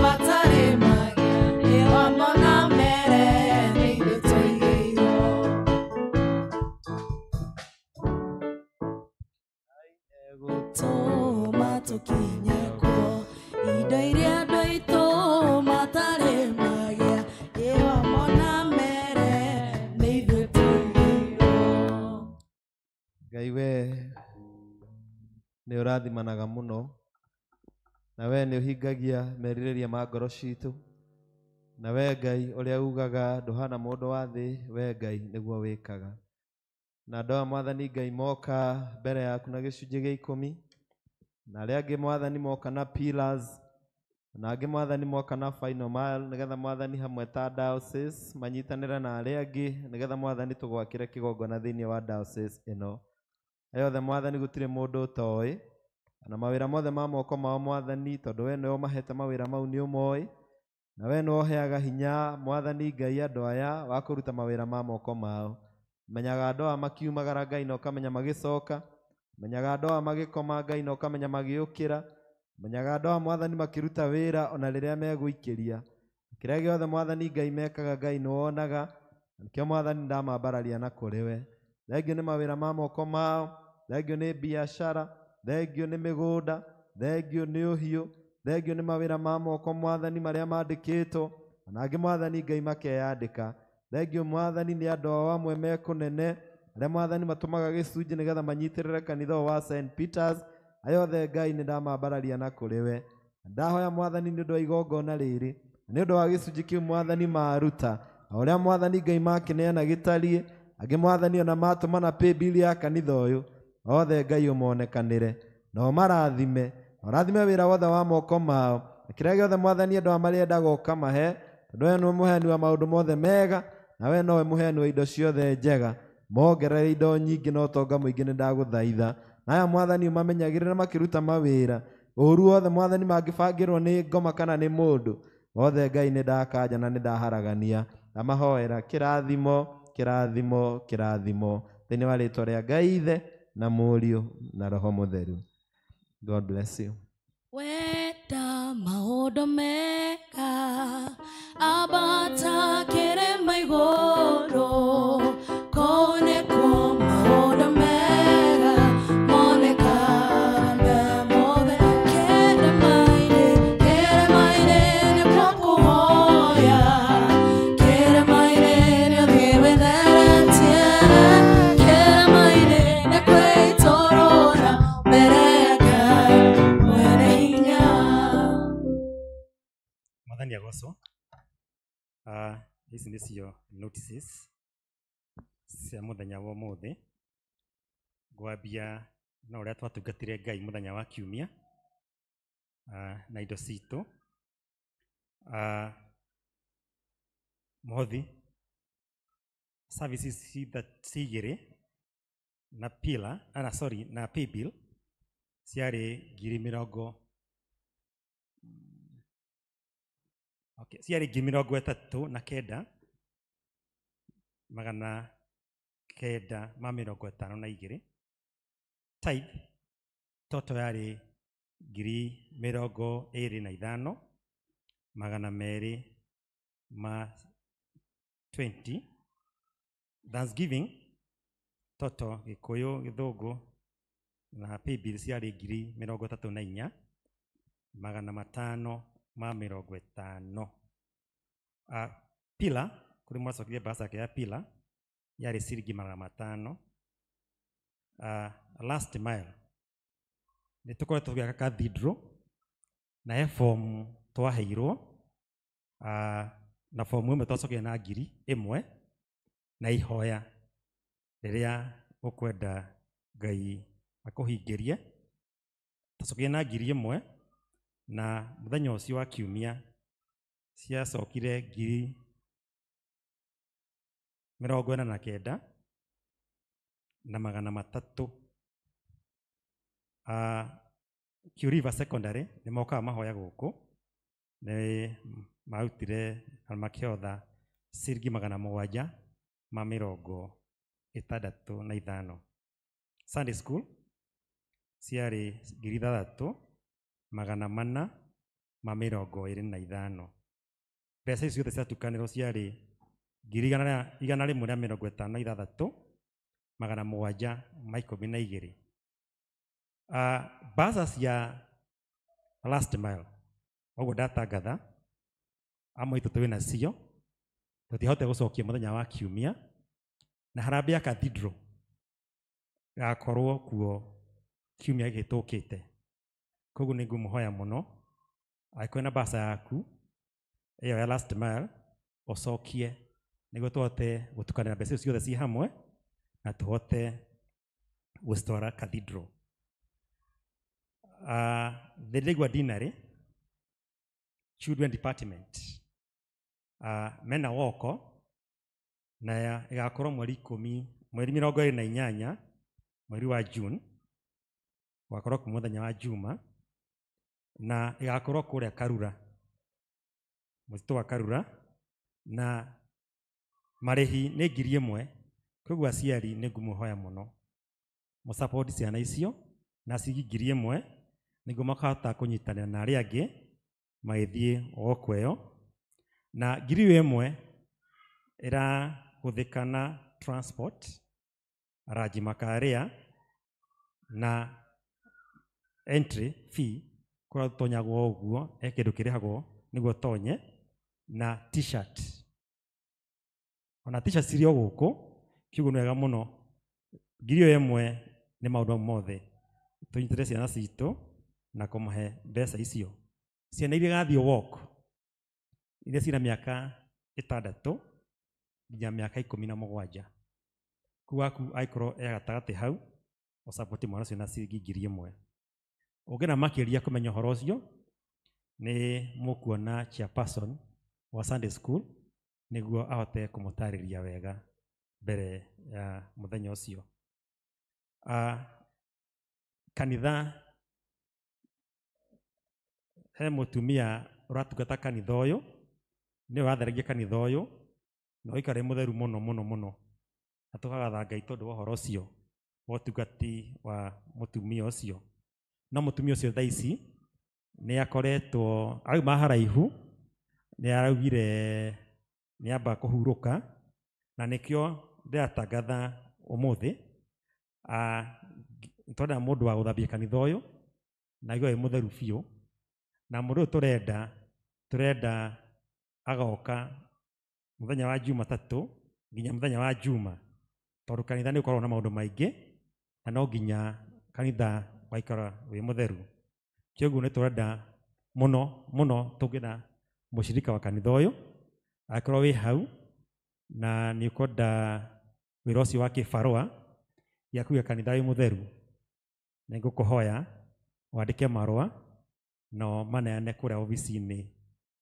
matarĩmagia, wamona mere nĩ ithuĩ twaigĩirwo. Tũma tũkinye kuo, indo iria andũ aitũ matarĩmagia, wamona mere nĩ ithuĩ twaigĩirwo. Ngai we nĩ ũrathimanaga mũno, na we nĩ ũhingagia merirĩria ma ngoro citũ, na we Ngai ũrĩa ugaga ndũhana mũndũ wa thĩ, we Ngai nĩguo wĩkaga. Na andũ aya mwathani Ngai moka mbere yaku na gĩcunjĩ gĩa 10, na arĩa angĩ mwathani moka na pillars, na angĩ mwathani moka na final mile, nĩgetha mwathani hamwe ta diocese manyitanĩre na arĩa angĩ, nĩgetha mwathani tũgwakĩre kĩgongona thĩinĩ wa diocese ĩno. Ayothe mwathani gũtirĩ mũndũ ũtoĩ, na mawĩra mothe ma moko mao mwathani, tondũ we nĩwe ũmahete mawĩra mau nĩ ũmoĩ, na we nĩwe ũheaga hinya mwathani Ngai andũ aya wa kũruta mawĩra ma moko mao. Menyaga andũ aya makiumagara Ngai na ũkamenya magĩcoka, menyaga andũ aya magĩkoma Ngai na ũkamenya magĩũkĩra, menyaga andũ aya mwathani makĩruta wĩra ona rĩrĩa megũikĩria. Kĩrĩa gĩothe mwathani Ngai mekaga Ngai nĩ wonaga, nikĩo mwathani ndamambararia na kũrĩ we. Thengio nĩ mawĩra ma moko mao, thengio nĩ biacara, thengio nĩ mĩgũnda, thengio nĩ ũhiũ, thengio nĩ mawĩra ma moko mwathani marĩa mandĩkĩtwo, na angĩ mwathani Ngai makeyandĩka. Thengio mwathani nĩ andũ ao amwe mekũnene, arĩa mwathani matũmaga gĩcunjĩ nĩgetha manyitĩrĩre kanitha wa St. Peters. Ayothe Ngai nĩ ndamambararia na kũrĩ we. Ndahoya mwathani nĩ ũndũ wa igongona rĩrĩ, nĩ ũndũ wa gĩcunjĩ kĩu mwathani maruta, ũrĩa mwathani Ngai makĩneana gĩtariĩ, angĩ mwathani ona matũmana paybill ya kanitha ũyũ, othe Ngai ũmonekanĩre na ũmarathime, ũrathime wĩra wothe wa moko mao, na kĩrĩa gĩothe Mwathani andũ marĩendaga ũkamahe, tondũ we nĩwe mũheani wa maũndũ mothe mega, na we nowe mũheani wa indo ciothe njega. Mongerere indo nyingĩ na ũtonga mũingĩ nĩndagũthaitha. Na aya Mwathani ũmamenyagĩrĩre makĩruta mawĩra, ũũru wothe Mwathani mangĩbangĩrwo nĩ ngoma kana nĩ mũndũ, wothe Ngai nĩndakanja na nĩndaharagania. Ndamahoera kĩrathimo, kĩrathimo, kĩrathimo thĩinĩ wa rĩĩtwa rĩa Ngai Ithe na Mũriũ na Roho Mũtheru. God bless you. Wenda maũndũ mega abata kĩrĩma igũrũ, konekwo maũndũ mega monekane mothe kĩrĩma-inĩ nĩkuo kũhoya, kĩrĩma-inĩ nĩo twĩtheretie, kĩrĩma-inĩ nĩ kwĩtũrũra mbere ya Ngai mwene hinya. Mwathani agocwo. Ici nĩcio notices cia mũthenya wa ũmũthĩ. Ngwambia na ũrĩa twatungatire Ngai mũthenya wa kiumia na indo citũ. Mũhothi services cigĩrĩ na pillar na pay bill ciarĩ 30,000. Okay, ciarĩ 39,952 tithe total yarĩ 25,220. Thanksgiving total Gĩkũyũ, Gĩthũngũ na pay bill ciarĩ 34,550. Pillar kũrĩ mwacokire basake ya pillar yarĩ ciringi 500. Last mile nĩtũkoretwo tũgĩaka cathedral na he form twaheirwo, na form ĩmwe twacokire na 1,000 na ihoya rĩrĩa ũkwenda Ngai akũhingĩrie. Twacokire na 1,000 na mũthenya ũcio wa kiumia ciacokire 49,300 na 300. Q River Secondary nĩ mokaga mahoya gũkũ, nĩ marutire makĩotha ciringi 765. Sunday School ciarĩ 3,425. Mbeca icio ciothe ciatukanĩrwo ciarĩ 156,712. Mbaca cia last mile ũguo ndatangatha amwe itũ twĩ nacio, tũtiahotire gũcokia mũthenya wa kiumia, na harambĩ ya cathedral gakorwo kuo kiumia gĩtũkĩte. Koguo nĩ ngũmũhoya mũno angĩkorwo na mbaca yaku ĩyo ya last mile ũcokie, nĩguo tũhote gũtukanĩra mbeca ciothe ciĩ hamwe na tũhote gũcitwara cathedral. The Legua Dinary Children Department mena woko na ĩgakorwo mweri 28 mweri wa June, gwakorwo kuma mũthenya wa Juma, na ĩgakorwo kũrĩa Karura, mũtitũ wa Karura, na marĩhi nĩ 1,000. Koguo aciari nĩ ngũmũhoya mũno mũsupport ciana icio na ciringi 1,000 nĩguo makahota kũnyitanĩra na arĩa angĩ magĩthiĩ woko ĩyo, na 1,000 ĩrahũthĩka na transport ranji makarĩa na entry fee kũrĩa tonyagwo ũguo kĩndũ kĩrĩhagwo nĩguo tonye, na t-shirt. Ona t-shirt cirĩ o gũkũ, kiugo nĩ wega mũno. 1,000 nĩ maũndũ mothe tũnyitĩre ciana citũ na kũmahe mbeca icio. Ciana iria igathiĩ walk iria ciĩna mĩaka 6 nginya mĩaka 17. Kuu waku angĩkorwo gatagatĩ hau support mwana ũcio na ciringi 1,000. Ũngĩna makĩria kũmenya ũhoro ũcio nĩ mũkuona chairperson wa Sunday school nĩguo ahote kũmũtarĩria wega mbere ya mũthenya ũcio. Kanitha he mũtumia ũratungata kanitha ũyũ nĩ watheragia kanitha ũyũ na ũikare mũtheru mũno mũno mũno, na tũkagatha Ngai tondũ wa ũhoro ũcio wa ũtungati wa mũtumia ũcio. No mũtumia ũcio thaa ici nĩ akoretwo auma haraihu, nĩ araugire nĩ amba kũhurũka, na nĩkĩo ndĩratangatha ũmũthĩ tondũ mũndũ wa gũthambia kanitha ũyũ na igwe mũtheru biũ, na mũndũ ũyũ tũrenda agoka mũthenya wa Jumatatũ nginya mũthenya wa Juma, tondũ kanitha nĩ ũkoragwo na maũndũ maingĩ na no nginya kanitha waikara wĩ mũtheru. Kĩoguo nĩ tũrenda mũno mũno tũngĩna mũcirika wa kanitha ũyũ akorwo wĩ hau na nĩ ũkwenda wĩra ũcio wa kĩbarũa gĩa kũiga kanitha wĩ mũtheru, nĩ ngũkũhoya wandĩke marũa no maneane kũrĩa obici-inĩ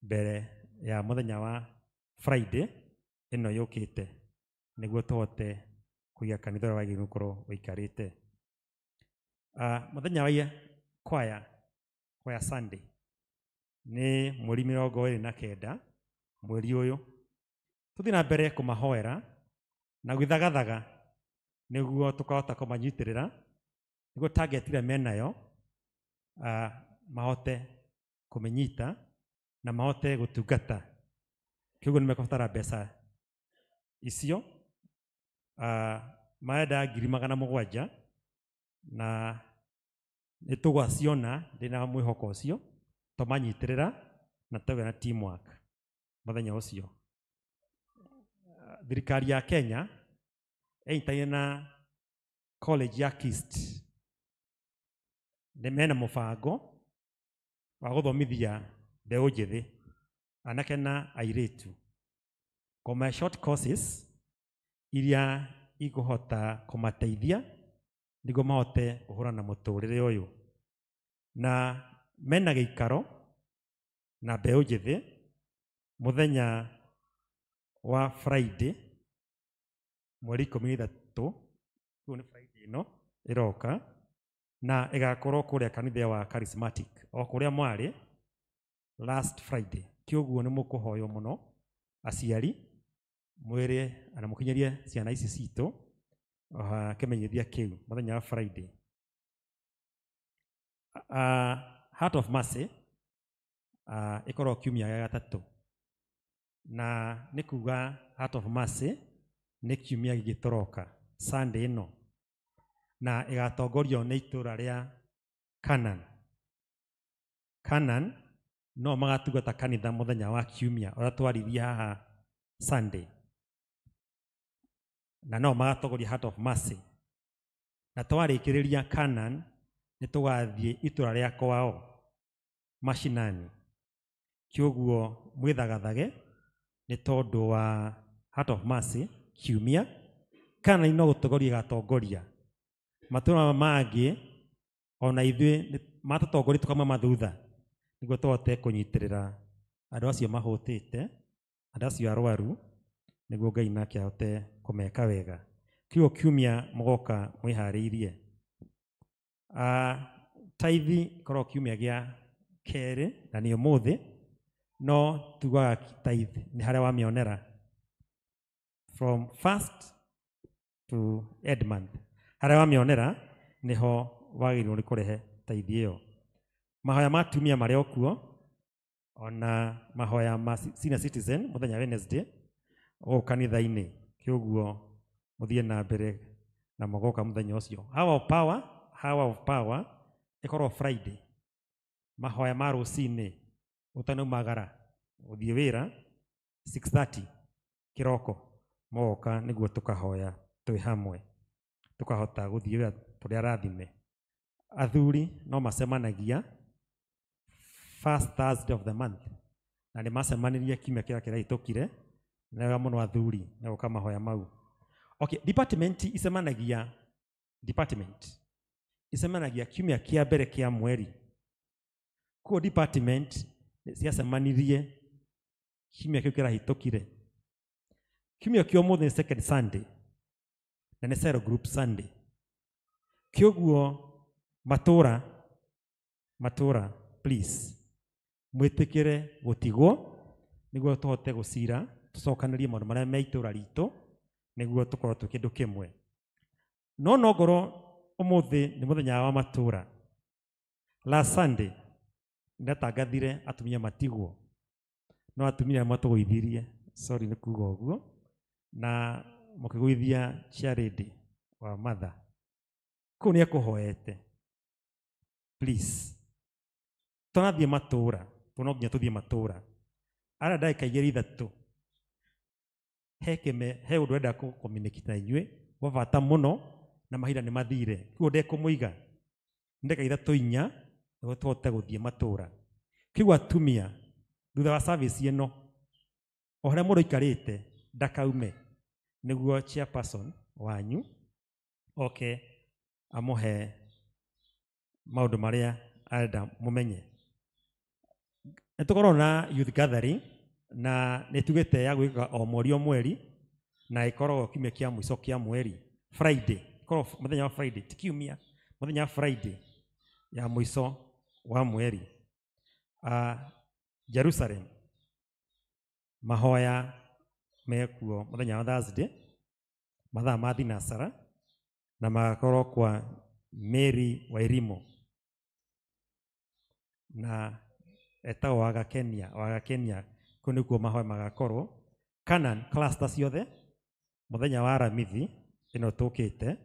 mbere ya mũthenya wa Friday ĩno yũkĩte, nĩguo tũhote kũiga kanitha ũrĩa wagĩrĩirwo gũkorwo wĩikarĩte. Mũthenya wa kwaya Sunday nĩ mweri 29 mweri ũyũ. Tũthiĩ na mbere kũmahoera na gwĩthagathaga nĩguo tũkahota kũmanyitĩrĩra, nĩguo target ĩrĩa menayo mahote kũmĩnyita na mahote gũtungata. Kĩoguo nĩ mekũbatara mbeca icio marenda 700,000 na nĩ tũgwaciona ndĩna mwĩhoko ũcio tũmanyitĩrĩra na tũgĩa na teamwork mũthenya ũcio. Thirikari ya Kenya ĩnyitanĩire na college ya KIST nĩ mena mũbango wa gũthomithia mbeũ njĩthĩ, anake na airĩtu, kũma short courses iria ikũhota kũmateithia nĩguo mahote kũhũrana na mũtũrĩre ũyũ, na mena gĩikaro na mbeũ njĩthĩ mũthenya wa Friday mweri 13, kũu nĩ Friday ĩno ĩroka, na ĩgakorwo kũrĩa kanitha wa Charismatic o kũrĩa mwarĩ last Friday. Kĩoguo nĩ mũkũhoywo mũno aciari mwĩre ana mũkinyerie ciana ici citũ kĩmenyithia kĩu mũthenya wa Friday. Heart of Mercy ĩkorwo kiumia gĩa gatatũ, na nĩ kuga Heart of Mercy nĩ kiumia gĩgĩtoroka Sunday ĩno, na ĩgatongorio nĩ itũũra rĩa Canaan no magatungata kanitha mũthenya wa kiumia ũrĩa twarithia haha Sunday, na no magatongoria Heart of Mercy, na twarĩkĩrĩria Canaan nĩ tũgathiĩ itũũra rĩa kwao mashinani. Kĩoguo mwĩthagathage nĩ tondũ wa Heart of Mercy kiumia. Canaan no gũtongoria ĩgatongoria matũũra mangĩ ona ithuĩ matũtongoria tũkama mathutha, nĩguo tũhote kũnyitĩrĩra andũ acio mahũtĩte, andũ acio arwaru, nĩguo Ngai nake ahote kũmeka wega. Kĩoguo kiumia mũgoka mwĩharĩirie. Taithi korwo kiumia gĩa kerĩ na nĩ ũmũthĩ, no tugaga taithi nĩ harĩa wamĩonera from first to end month, harĩa wamĩonera nĩho wagĩrĩirwo nĩ kũrehe taithi ĩyo. Mahoya ma tumia marĩ o kuo, ona mahoya ma senior citizen mũthenya Wednesday o kanitha-inĩ. Kĩoguo mũthiĩ na mbere na mũgoka mũthenya ũcio. Hour of power ĩkorwo Friday, mahoya ma rũcinĩ ũtanaumagara gũthiĩ wĩra 6:30 kĩroko mũgoka nĩguo tũkahoya twĩ hamwe, tũkahota gũthiĩ wĩra tũrĩ arathime. Athuri no macemanagia first Thursday of the month, na nĩ macemanĩrie kiumia kĩrĩa kĩrahĩtũkire, nĩ wega mũno athuri na gũka mahoya mau. Okay, department icemanagia department icemanagia kiumia kia mbere kia mweri. Kuo department ciacemanirie kiumia kiu kirahitũkire. Kiumia kĩa ũmũthĩ nĩ second Sunday na nĩ cell group Sunday. Kĩoguo matũra please mwĩtĩkĩre gũtigwo nĩguo tũhote gũcira tũcokanĩrie maũndũ marĩa me itũra ritũ nĩguo tũkorwo twĩ kĩndũ kĩmwe. No ngorwo ũmũthĩ nĩ mũthenya wa matũra. Last Sunday ndatangathire atumia matigwo, no atumia matũgũithirie, sorry nĩ kuga ũguo, na mũkĩgũithia charity wa mother. Kũu nĩ ekũhoete please tũnathiĩ matũra, no nginya tũthiĩ matũra. Ara ndagĩka igĩrĩ ithatũ he ũndũ ũrenda kũ-communicate na inyuĩ wa bata mũno na mahinda nĩ mathire. Kũguo ndekũmũiga ndagĩka ithatũ inya nĩguo tũhote gũthiĩ matũra. Kĩguo atumia thutha wa service ĩno o harĩa mũndũ aikarĩte ndakaume nĩguo chairperson wanyu oke amũhe maũndũ marĩa arenda mũmenye. Nĩtũkorwo na youth gathering na nĩtugĩte ya gwĩka o mweri na ĩkoragwo kiumia kĩa mũico kĩa mweri Friday, ĩkoragwo mũthenya wa Friday, ti kiumia, mũthenya wa Friday ya mũico wa mweri. Jerusalem mahoya mekuo mũthenya wa Thursday mathaa ma thinacara na magakorwo kwa Mary Wairimu na etagwo wagakenia kũu nĩkuo mahoya magakorwo. Canaan cluster ciothe mũthenya wa aramithi ĩno tũkĩte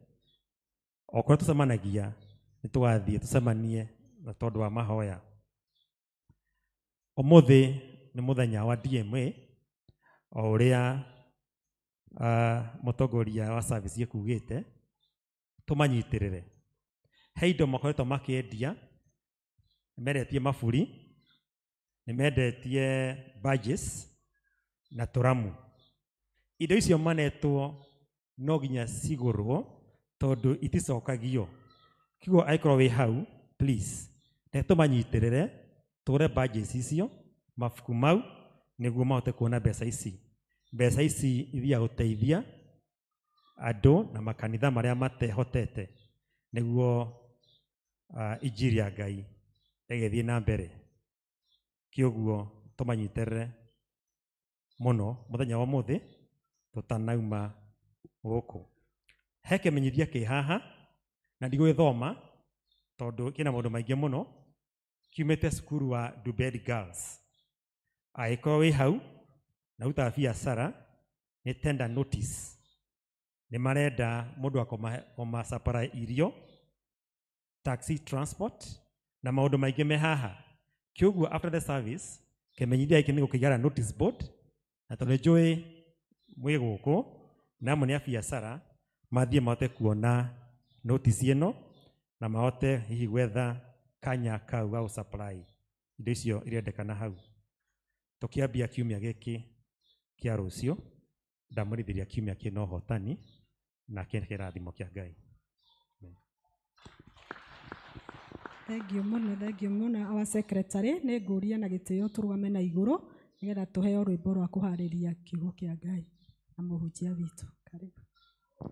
okorwo tũcemanagia nĩtũgathiĩ tũcemanie na tondũ wa mahoya. Ũmũthĩ nĩ mũthenya wa DMA o ũrĩa mũtongoria wa service ĩkugĩte tũmanyitĩrĩre. He indo makoretwo makĩendia, nĩmendetie maburi, nĩmendetie badges na tũramu. Indo icio manetwo no nginya cigũrwo tondũ iticokagio. Kĩguo angĩkorwo wĩ hau please tũmanyitĩrĩre tũgũre badges icio, mabuku mau nĩguo mahote kuona mbeca ici. Mbeca ici ithiaga gũteithia andũ na makanitha marĩa matehotete nĩguo injiri ya Ngai ĩgĩthiĩ na mbere. Kĩoguo tũmanyitĩrĩre mũno mũthenya wa ũmũthĩ tũtanauma gũkũ. He kĩmenyithia kĩ haha na ndigũgĩthoma tondũ kĩna maũndũ maingĩ mũno. Kiumĩte cukuru wa Dubed Girls. Angĩkorwo wĩ hau na utaga biacara nĩ tender notice. Nĩ marenda mũndũ akoma supply irio, taxi transport na maũndũ maingĩ me haha. Kĩoguo after the service kĩmenyithia gĩkĩ nĩ gũkĩigara notice board, na tondũ njũĩ mwĩ gũkũ na amwe nĩ a biacara mathiĩ mahote kuona notice ĩno na mahote hihi gwetha kanya kau ga supply indo icio irendekana hau. Tũkĩambia kiumia gĩkĩ kĩa rũciũ ndamũrithĩria kiumia kĩna ũhotani na kĩrathimo kĩa Ngai. Thengiũ mũno our secretary. Nĩ ngũria na gĩtĩo tũrũgame na igũrũ nĩgetha tũheo rwĩmbo rwa kũharĩria kiugo kĩa Ngai na mũhunjia witũ. Karibu. Oh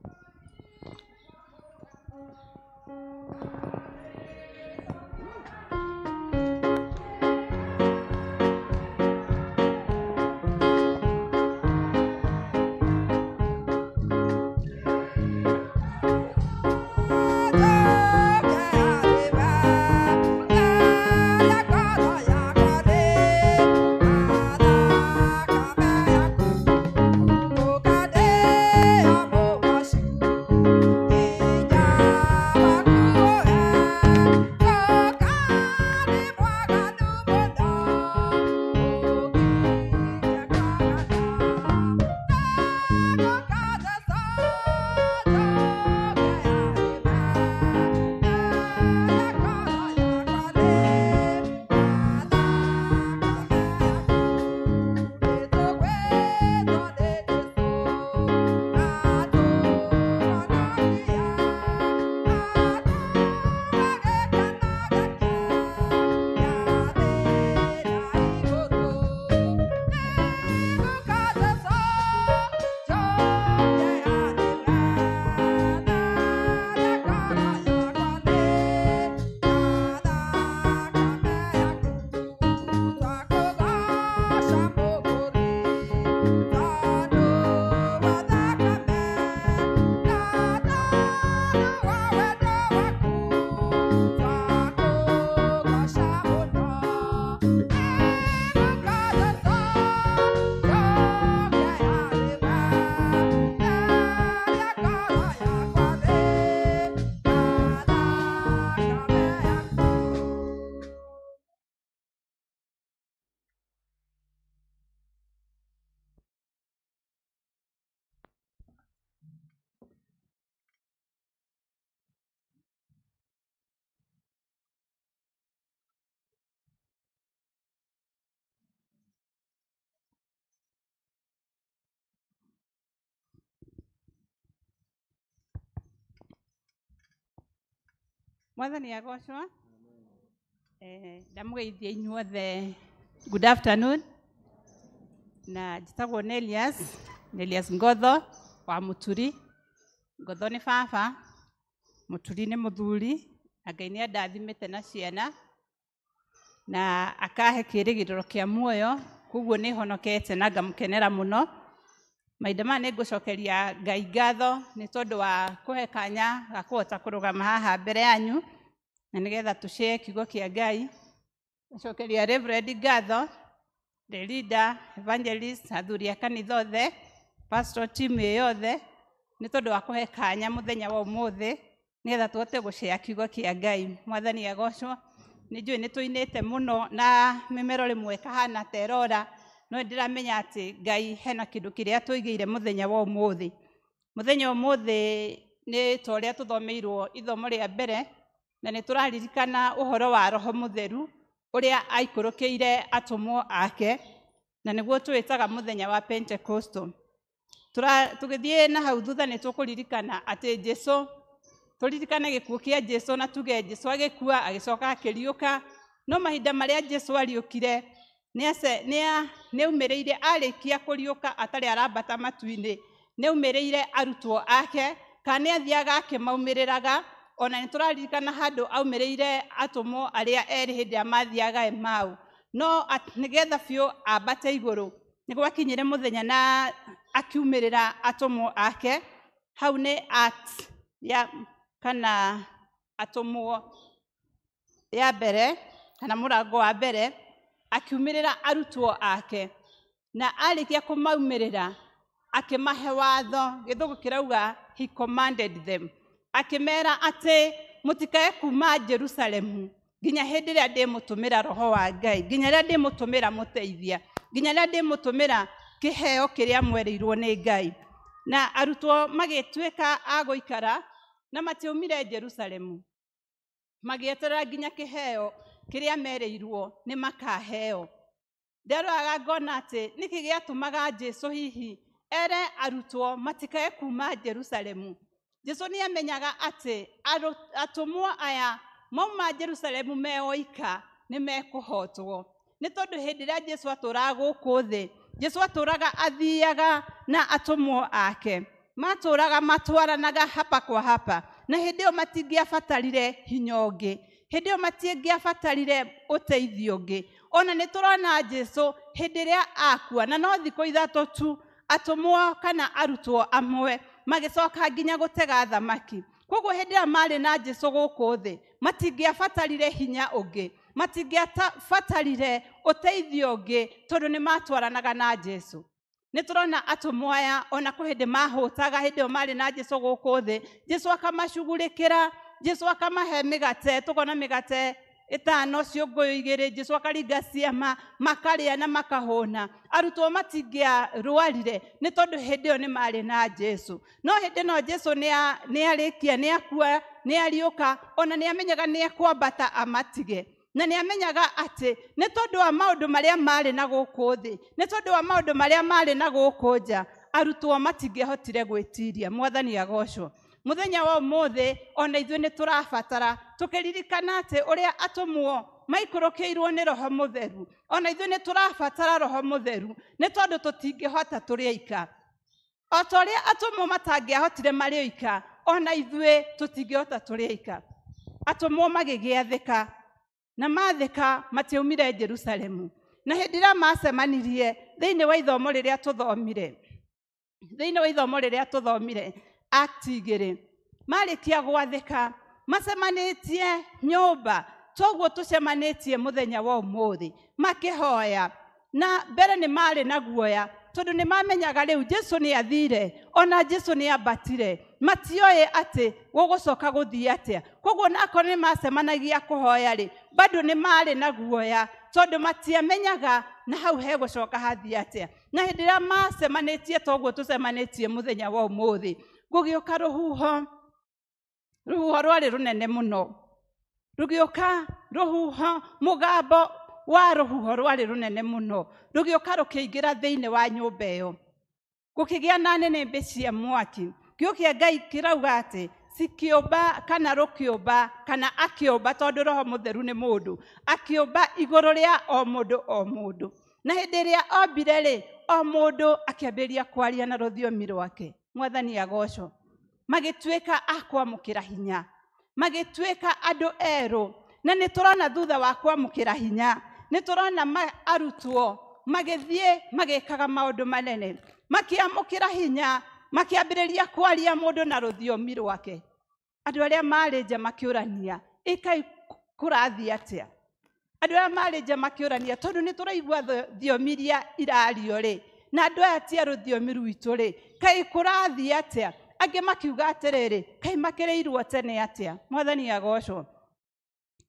Mwathani agocwo. Ndamugeithia inyuothe good afternoon. Na njĩtagwo Nelias Ngotho wa Mũturi. Ngotho nĩ baba, Mũturi nĩ mũthuri, na Ngai nĩ andathimĩte na ciana na akahe kĩĩrĩgĩrĩro kĩa muoyo, koguo nĩ honokete na ngamũkenera mũno. Mahinda maya nĩ ngũcokeria Ngai ngatho nĩ tondũ wa kũhe kanya ga kũhota kũrũgama haha mbere yanyu na nĩgetha tũshare kiugo kĩa Ngai. Ngacokeria Reverend ngatho, the leader, evangelist, athuri a kanitha othe, pastor team yothe nĩ tondũ wa kũhe kanya mũthenya wa ũmũthĩ nĩgetha tũhote gũshare kiugo kĩa Ngai. Mwathani agocwo. Nĩ njũĩ nĩ tũinĩte mũno na mĩmero rĩmwe kahana terora, no ndiramenya atĩ Ngai hena kĩndũ kĩrĩa tũigĩire mũthenya wa ũmũthĩ. Mũthenya wa ũmũthĩ nĩ ta ũrĩa tũthomeirwo ithomo rĩa mbere, na nĩ tũraririkana ũhoro wa Roho Mũtheru ũrĩa aikũrũkĩire atũmwo ake, na nĩguo twĩtaga mũthenya wa Pentecost. Tũgĩthiĩ na hau thutha nĩ tũkũririkana atĩ Jesũ, tũririkane gĩkuũ kĩa Jesũ na tuge Jesũ agĩkua agĩcoka akĩriũka, no mahinda marĩa Jesũ ariũkire nĩaumĩrĩire arĩkia kũriũka atarĩ arambata matu-inĩ, nĩaumĩrĩire arutwo ake kana nĩathiaga akĩmaumĩrĩraga. Ona nĩ tũraririkana handũ aumĩrĩire atũmwo arĩa erĩ hĩndĩ ĩrĩa mathiaga Emau, no nĩgetha biũ ambate igũrũ nĩ gwakinyire mũthenya na akiumĩrĩra atũmwo ake. Hau nĩ Acts kana atũmwo ya mbere kana mũrango wa mbere, akiumĩrĩra arutwo ake na arĩkia kũmaumĩrĩra akĩmahe watho. Gĩthũngũ kĩrauga he commanded them, akĩmera atĩ mũtikae kuma Jerusalemu nginya hĩndĩ ĩrĩa ndĩmũtũmĩra Roho wa Ngai, nginya rĩrĩa ndĩmũtũmĩra mũteithia, nginya rĩrĩa ndĩmũtũmĩra kĩheo kĩrĩa mwerĩirwo nĩ Ngai. Na arutwo magĩtuĩka a gũikara na matiaumire Jerusalemu, magĩeterera nginya kĩheo kĩrĩa merĩirwo nĩ makaheo. Nderoraga ngona atĩ nĩkĩ gĩatũmaga Jesũ hihi ere arutwo matikae kuma Jerusalemu. Jesũ nĩ amenyaga atĩ atũmwo aya mauma Jerusalemu me oika nĩ mekũhotwo, nĩ tondũ hĩndĩ ĩrĩa Jesũ atũraga gũkũ thĩ, Jesũ atũraga athiaga na atũmwo ake, matũraga matwaranaga hapa kwa hapa, na hĩndĩ ĩyo matingĩabatarire hinya ũngĩ, hĩndĩ ĩyo matingĩabatarire ũteithio ũngĩ. Ona nĩ tũrona Jesũ hĩndĩ ĩrĩa akua, na no thikũ ithatũ tu, atũmwo kana arutwo amwe magĩcoka nginya gũtega thamaki. Koguo hĩndĩ ĩrĩa marĩ na Jesũ gũkũ thĩ, matingĩabatarire hinya ũngĩ, matingĩabatarire ũteithio ũngĩ, tondũ nĩ matwaranaga na Jesũ. Nĩ tũrona atũmwo aya ona kwĩ hĩndĩ mahũtaga hĩndĩ ĩyo marĩ na Jesũ gũkũ thĩ, Jesũ akamacugurĩkĩra, Jesũ akamahe mĩgate, tũkona mĩgate 5 ciũngũyũ 2, Jesũ akaringa ciama makarĩa na makahũna. Arutwo matingĩarũarire nĩ tondũ hĩndĩ ĩyo nĩ marĩ na Jesũ. No hĩndĩ ĩno Jesũ nĩ arĩkia, nĩ akua, nĩ ariũka, ona nĩ amenyaga nĩ ekwambata amatige, na nĩ amenyaga atĩ nĩ tondũ wa maũndũ marĩa marĩ na gũkũ thĩ, nĩ tondũ wa maũndũ marĩa marĩ na gũkũ nja, arutwo matingĩahotire gwĩtiria. Mwathani agocwo. Mũthenya wa ũmũthĩ ona ithuĩ nĩ tũrabatara tũkĩririkana atĩ ũrĩa atũmwo maikũrũkĩirwo nĩ Roho Mũtheru, ona ithuĩ nĩ tũrabatara Roho Mũtheru, nĩ tondũ tũtingĩhota tũrĩ oika. O ta ũrĩa atũmwo matangĩahotire marĩ oika, ona ithuĩ tũtingĩhota tũrĩ oika. Atũmwo magĩgĩathĩka, na mathĩka matiaumire Jerusalemu, na hĩndĩ ĩrĩa macemanirie thĩinĩ wa ithomo rĩrĩa tũthomire Acts 2, marĩkia gwathĩka macemanĩtie nyũmba toguo tucemanitie muthenya wa umuthi makihoya na mbere nĩ marĩ na guoya tondũ nĩ mamenyaga rĩu Jesu nĩ athire ona Jesu nĩ ambatire matioĩ atĩ gũgũcoka gũthiĩ atĩa koguo nako nĩ macemanagia kũhoya rĩ bado nĩ marĩ na guoya tondũ matiamenyaga na hau hegũcoka hathiĩ atĩa na hĩndĩ ĩrĩa macemanĩtie toguo tũcemanĩtie mũthenya wa ũmũthĩ gũgĩũka rũhuho rwarĩ rũnene mũno rũgĩũka rũhuho mũgambo wa rũhuho rwarĩ rũnene mũno rũgĩũka rũkĩingĩra thĩinĩ wa nyũmba ĩyo gũkĩgĩa na nĩnĩmbĩ cia mwaki gĩũkia Ngai kĩrauga atĩ cikĩũmba kana rũkĩũmba kana akĩũmba tondũ Roho Mũtheru nĩ mũndũ akĩũmba igũrũ rĩa o mũndũ na hĩndĩ ĩrĩa ombire rĩ o mũndũ akĩambĩrĩria kwaria na rũthiomi rwake Mwathani agocwo magĩtuĩka akwamũkĩra hinya magĩtuĩka andũ erũ na nĩ tũrona thutha wa kwamũkĩra hinya nĩ tũrona arutwo magĩthiĩ magĩkaga maũndũ manene makĩamũkĩra hinya makĩambĩrĩria kwaria mũndũ na rũthiomi rwake andũ arĩa marĩ nja makĩũrania ĩkai kũrathiĩ atĩa andũ arĩa marĩ nja makĩũrania tondũ nĩ tũraigua thiomi iria irario rĩ na andũ aya ti a rũthiomi rwitũ rĩ kai kũrathiĩ atĩa angĩ makiuga atĩrĩrĩ kai makĩrĩirwo tene atĩa Mwathani agocwo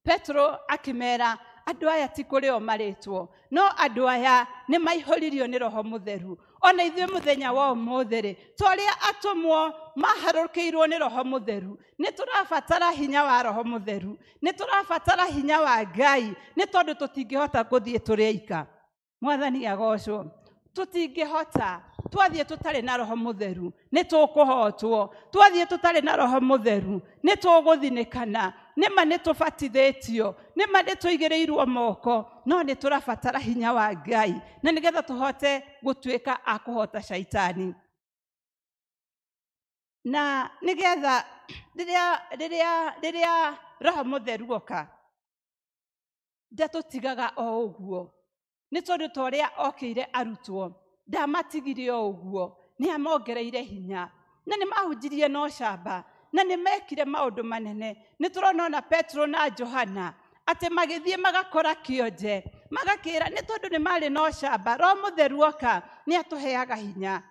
Petro akĩmera andũ aya ti kũrĩ o marĩtwo no andũ aya nĩ maihũririo nĩ Roho Mũtheru ona ithuĩ mũthenya wa ũmũthĩ rĩ tũrĩa atũmwo maharũrũkĩirwo nĩ Roho Mũtheru nĩ tũrabatara hinya wa Roho Mũtheru nĩ tũrabatara hinya wa Ngai nĩ tondũ tũtingĩhota gũthiĩ tũrĩ aika Mwathani agocwo tũtingĩhota twathiĩ tũtarĩ na Roho Mũtheru nĩ tũkũhotwo twathiĩ tũtarĩ na Roho Mũtheru nĩ tũgũthinĩkana nĩma nĩ tũbatithĩtio nĩma nĩ tũigĩrĩirwo moko no nĩ tũrabatara hinya wa Ngai na nĩgetha tũhote gũtuĩka a kũhota shaitani na nĩgetha rĩrĩa Roho Mũtheru oka ndatũtigaga o ũguo nĩ tondũ ta ũrĩa okĩire arutwo ndamatigire o ũguo nĩ amongereire hinya na nĩ mahunjirie na ũcamba na nĩ mekire maũndũ manene nĩ tũrona ona Petro na Johana atĩ magĩthiĩ magakora kĩonje magakĩra nĩ tondũ nĩ marĩ na ũcamba Roho Mũtheru oka nĩ atũheaga hinya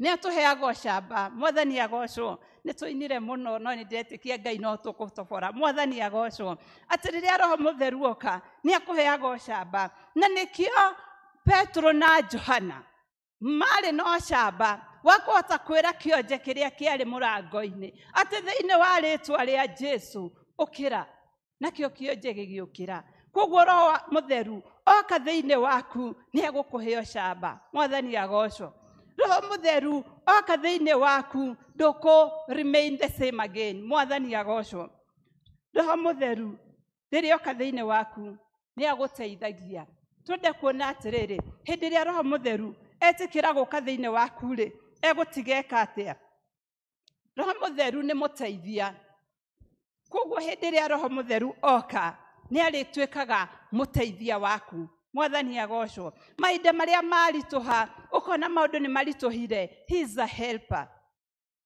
nĩ atũheaga ũcamba Mwathani agocwo nĩ tũinire mũno no nĩ ndĩretĩkia Ngai no tũkũtobora Mwathani agocwo atĩ rĩrĩa Roho Mũtheru oka nĩ akũheaga ũcamba na nĩkĩo Petro na Johana marĩ na ũcamba wa kũhota kwĩra kĩonje kĩrĩa kĩarĩ mũrango-inĩ atĩ thĩinĩ wa rĩĩtwa rĩa Jesu ũkĩra nakĩo kĩonje gĩgĩũkĩra koguo Roho Mũtheru oka thĩinĩ waku nĩ egũkũhe ũcamba Mwathani agocwo Roho Mũtheru oka thĩinĩ waku ndũkũ remain the same again Mwathani agocwo Roho Mũtheru rĩrĩa oka thĩinĩ waku nĩ agũteithagia twende kuona atĩrĩrĩ hĩndĩ ĩrĩa Roho Mũtheru etĩkĩra gũka thĩinĩ waku rĩ egũtigeka atĩa Roho Mũtheru nĩ mũteithia koguo hĩndĩ ĩrĩa Roho Mũtheru oka nĩ arĩtuĩkaga mũteithia waku Mwathani agocwo mahinda marĩa maritũha ũkona maũndũ nĩ maritũhire he is a helper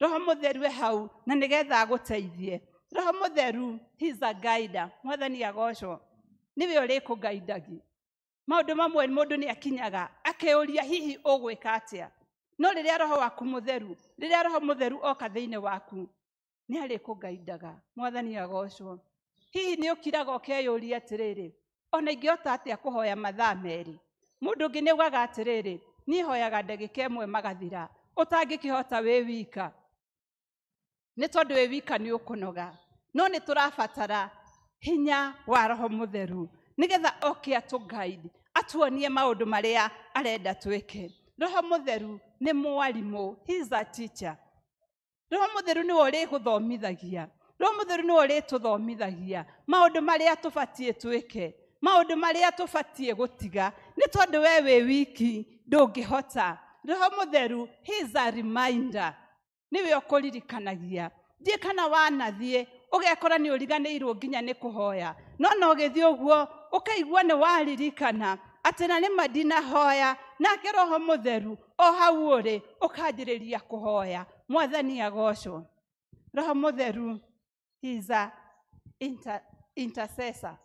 Roho Mũtheru hau na nĩgetha agũteithie Roho Mũtheru he is a guider Mwathani agocwo nĩwe ũrĩkũgaindagia maũndũ mamwe mũndũ nĩ akinyaga akĩũria hihi ũgwĩka atĩa no rĩrĩa Roho waku Mũtheru rĩrĩa Roho Mũtheru oka thĩinĩ waku nĩ arĩkũgaindaga Mwathani agocwo hihi nĩ ũkiraga ũkeyũria atĩrĩrĩ ona ingĩhota atĩa kũhoya mathaa merĩ mũndũ ũngĩ nĩ augaga atĩrĩrĩ niĩ hoyaga ndagĩka ĩmwe magathira ũtangĩkĩhota wĩ wika nĩ tondũ wĩ wika nĩ ũkũnoga no nĩ tũrabatara hinya wa Roho Mũtheru nĩgetha oke atũguide atuonie maũndũ marĩa arenda twĩke Roho Mũtheru nĩ mwarimũ he is a teacher Roho Mũtheru nĩwe ũrĩgũthomithagia Roho Mũtheru nĩwe ũrĩtũthomithagia maũndũ marĩa tũbatiĩ twĩke maũndũ marĩa tũbatiĩ gũtiga nĩ tondũ we wĩ wiki ndũngĩhota Roho Mũtheru he is a reminder nĩwe ũkũririkanagia thiĩ kana wanathiĩ ũgekora nĩ ũriganĩirwo nginya nĩ kũhoya no ũgĩthiĩ ũguo ũkaigua nĩ waririkana atĩ na nĩma ndinahoya nake Roho Mũtheru o hau ũrĩ ũkanjĩrĩria kũhoya Mwathani agocwo Roho Mũtheru he is a intercessor.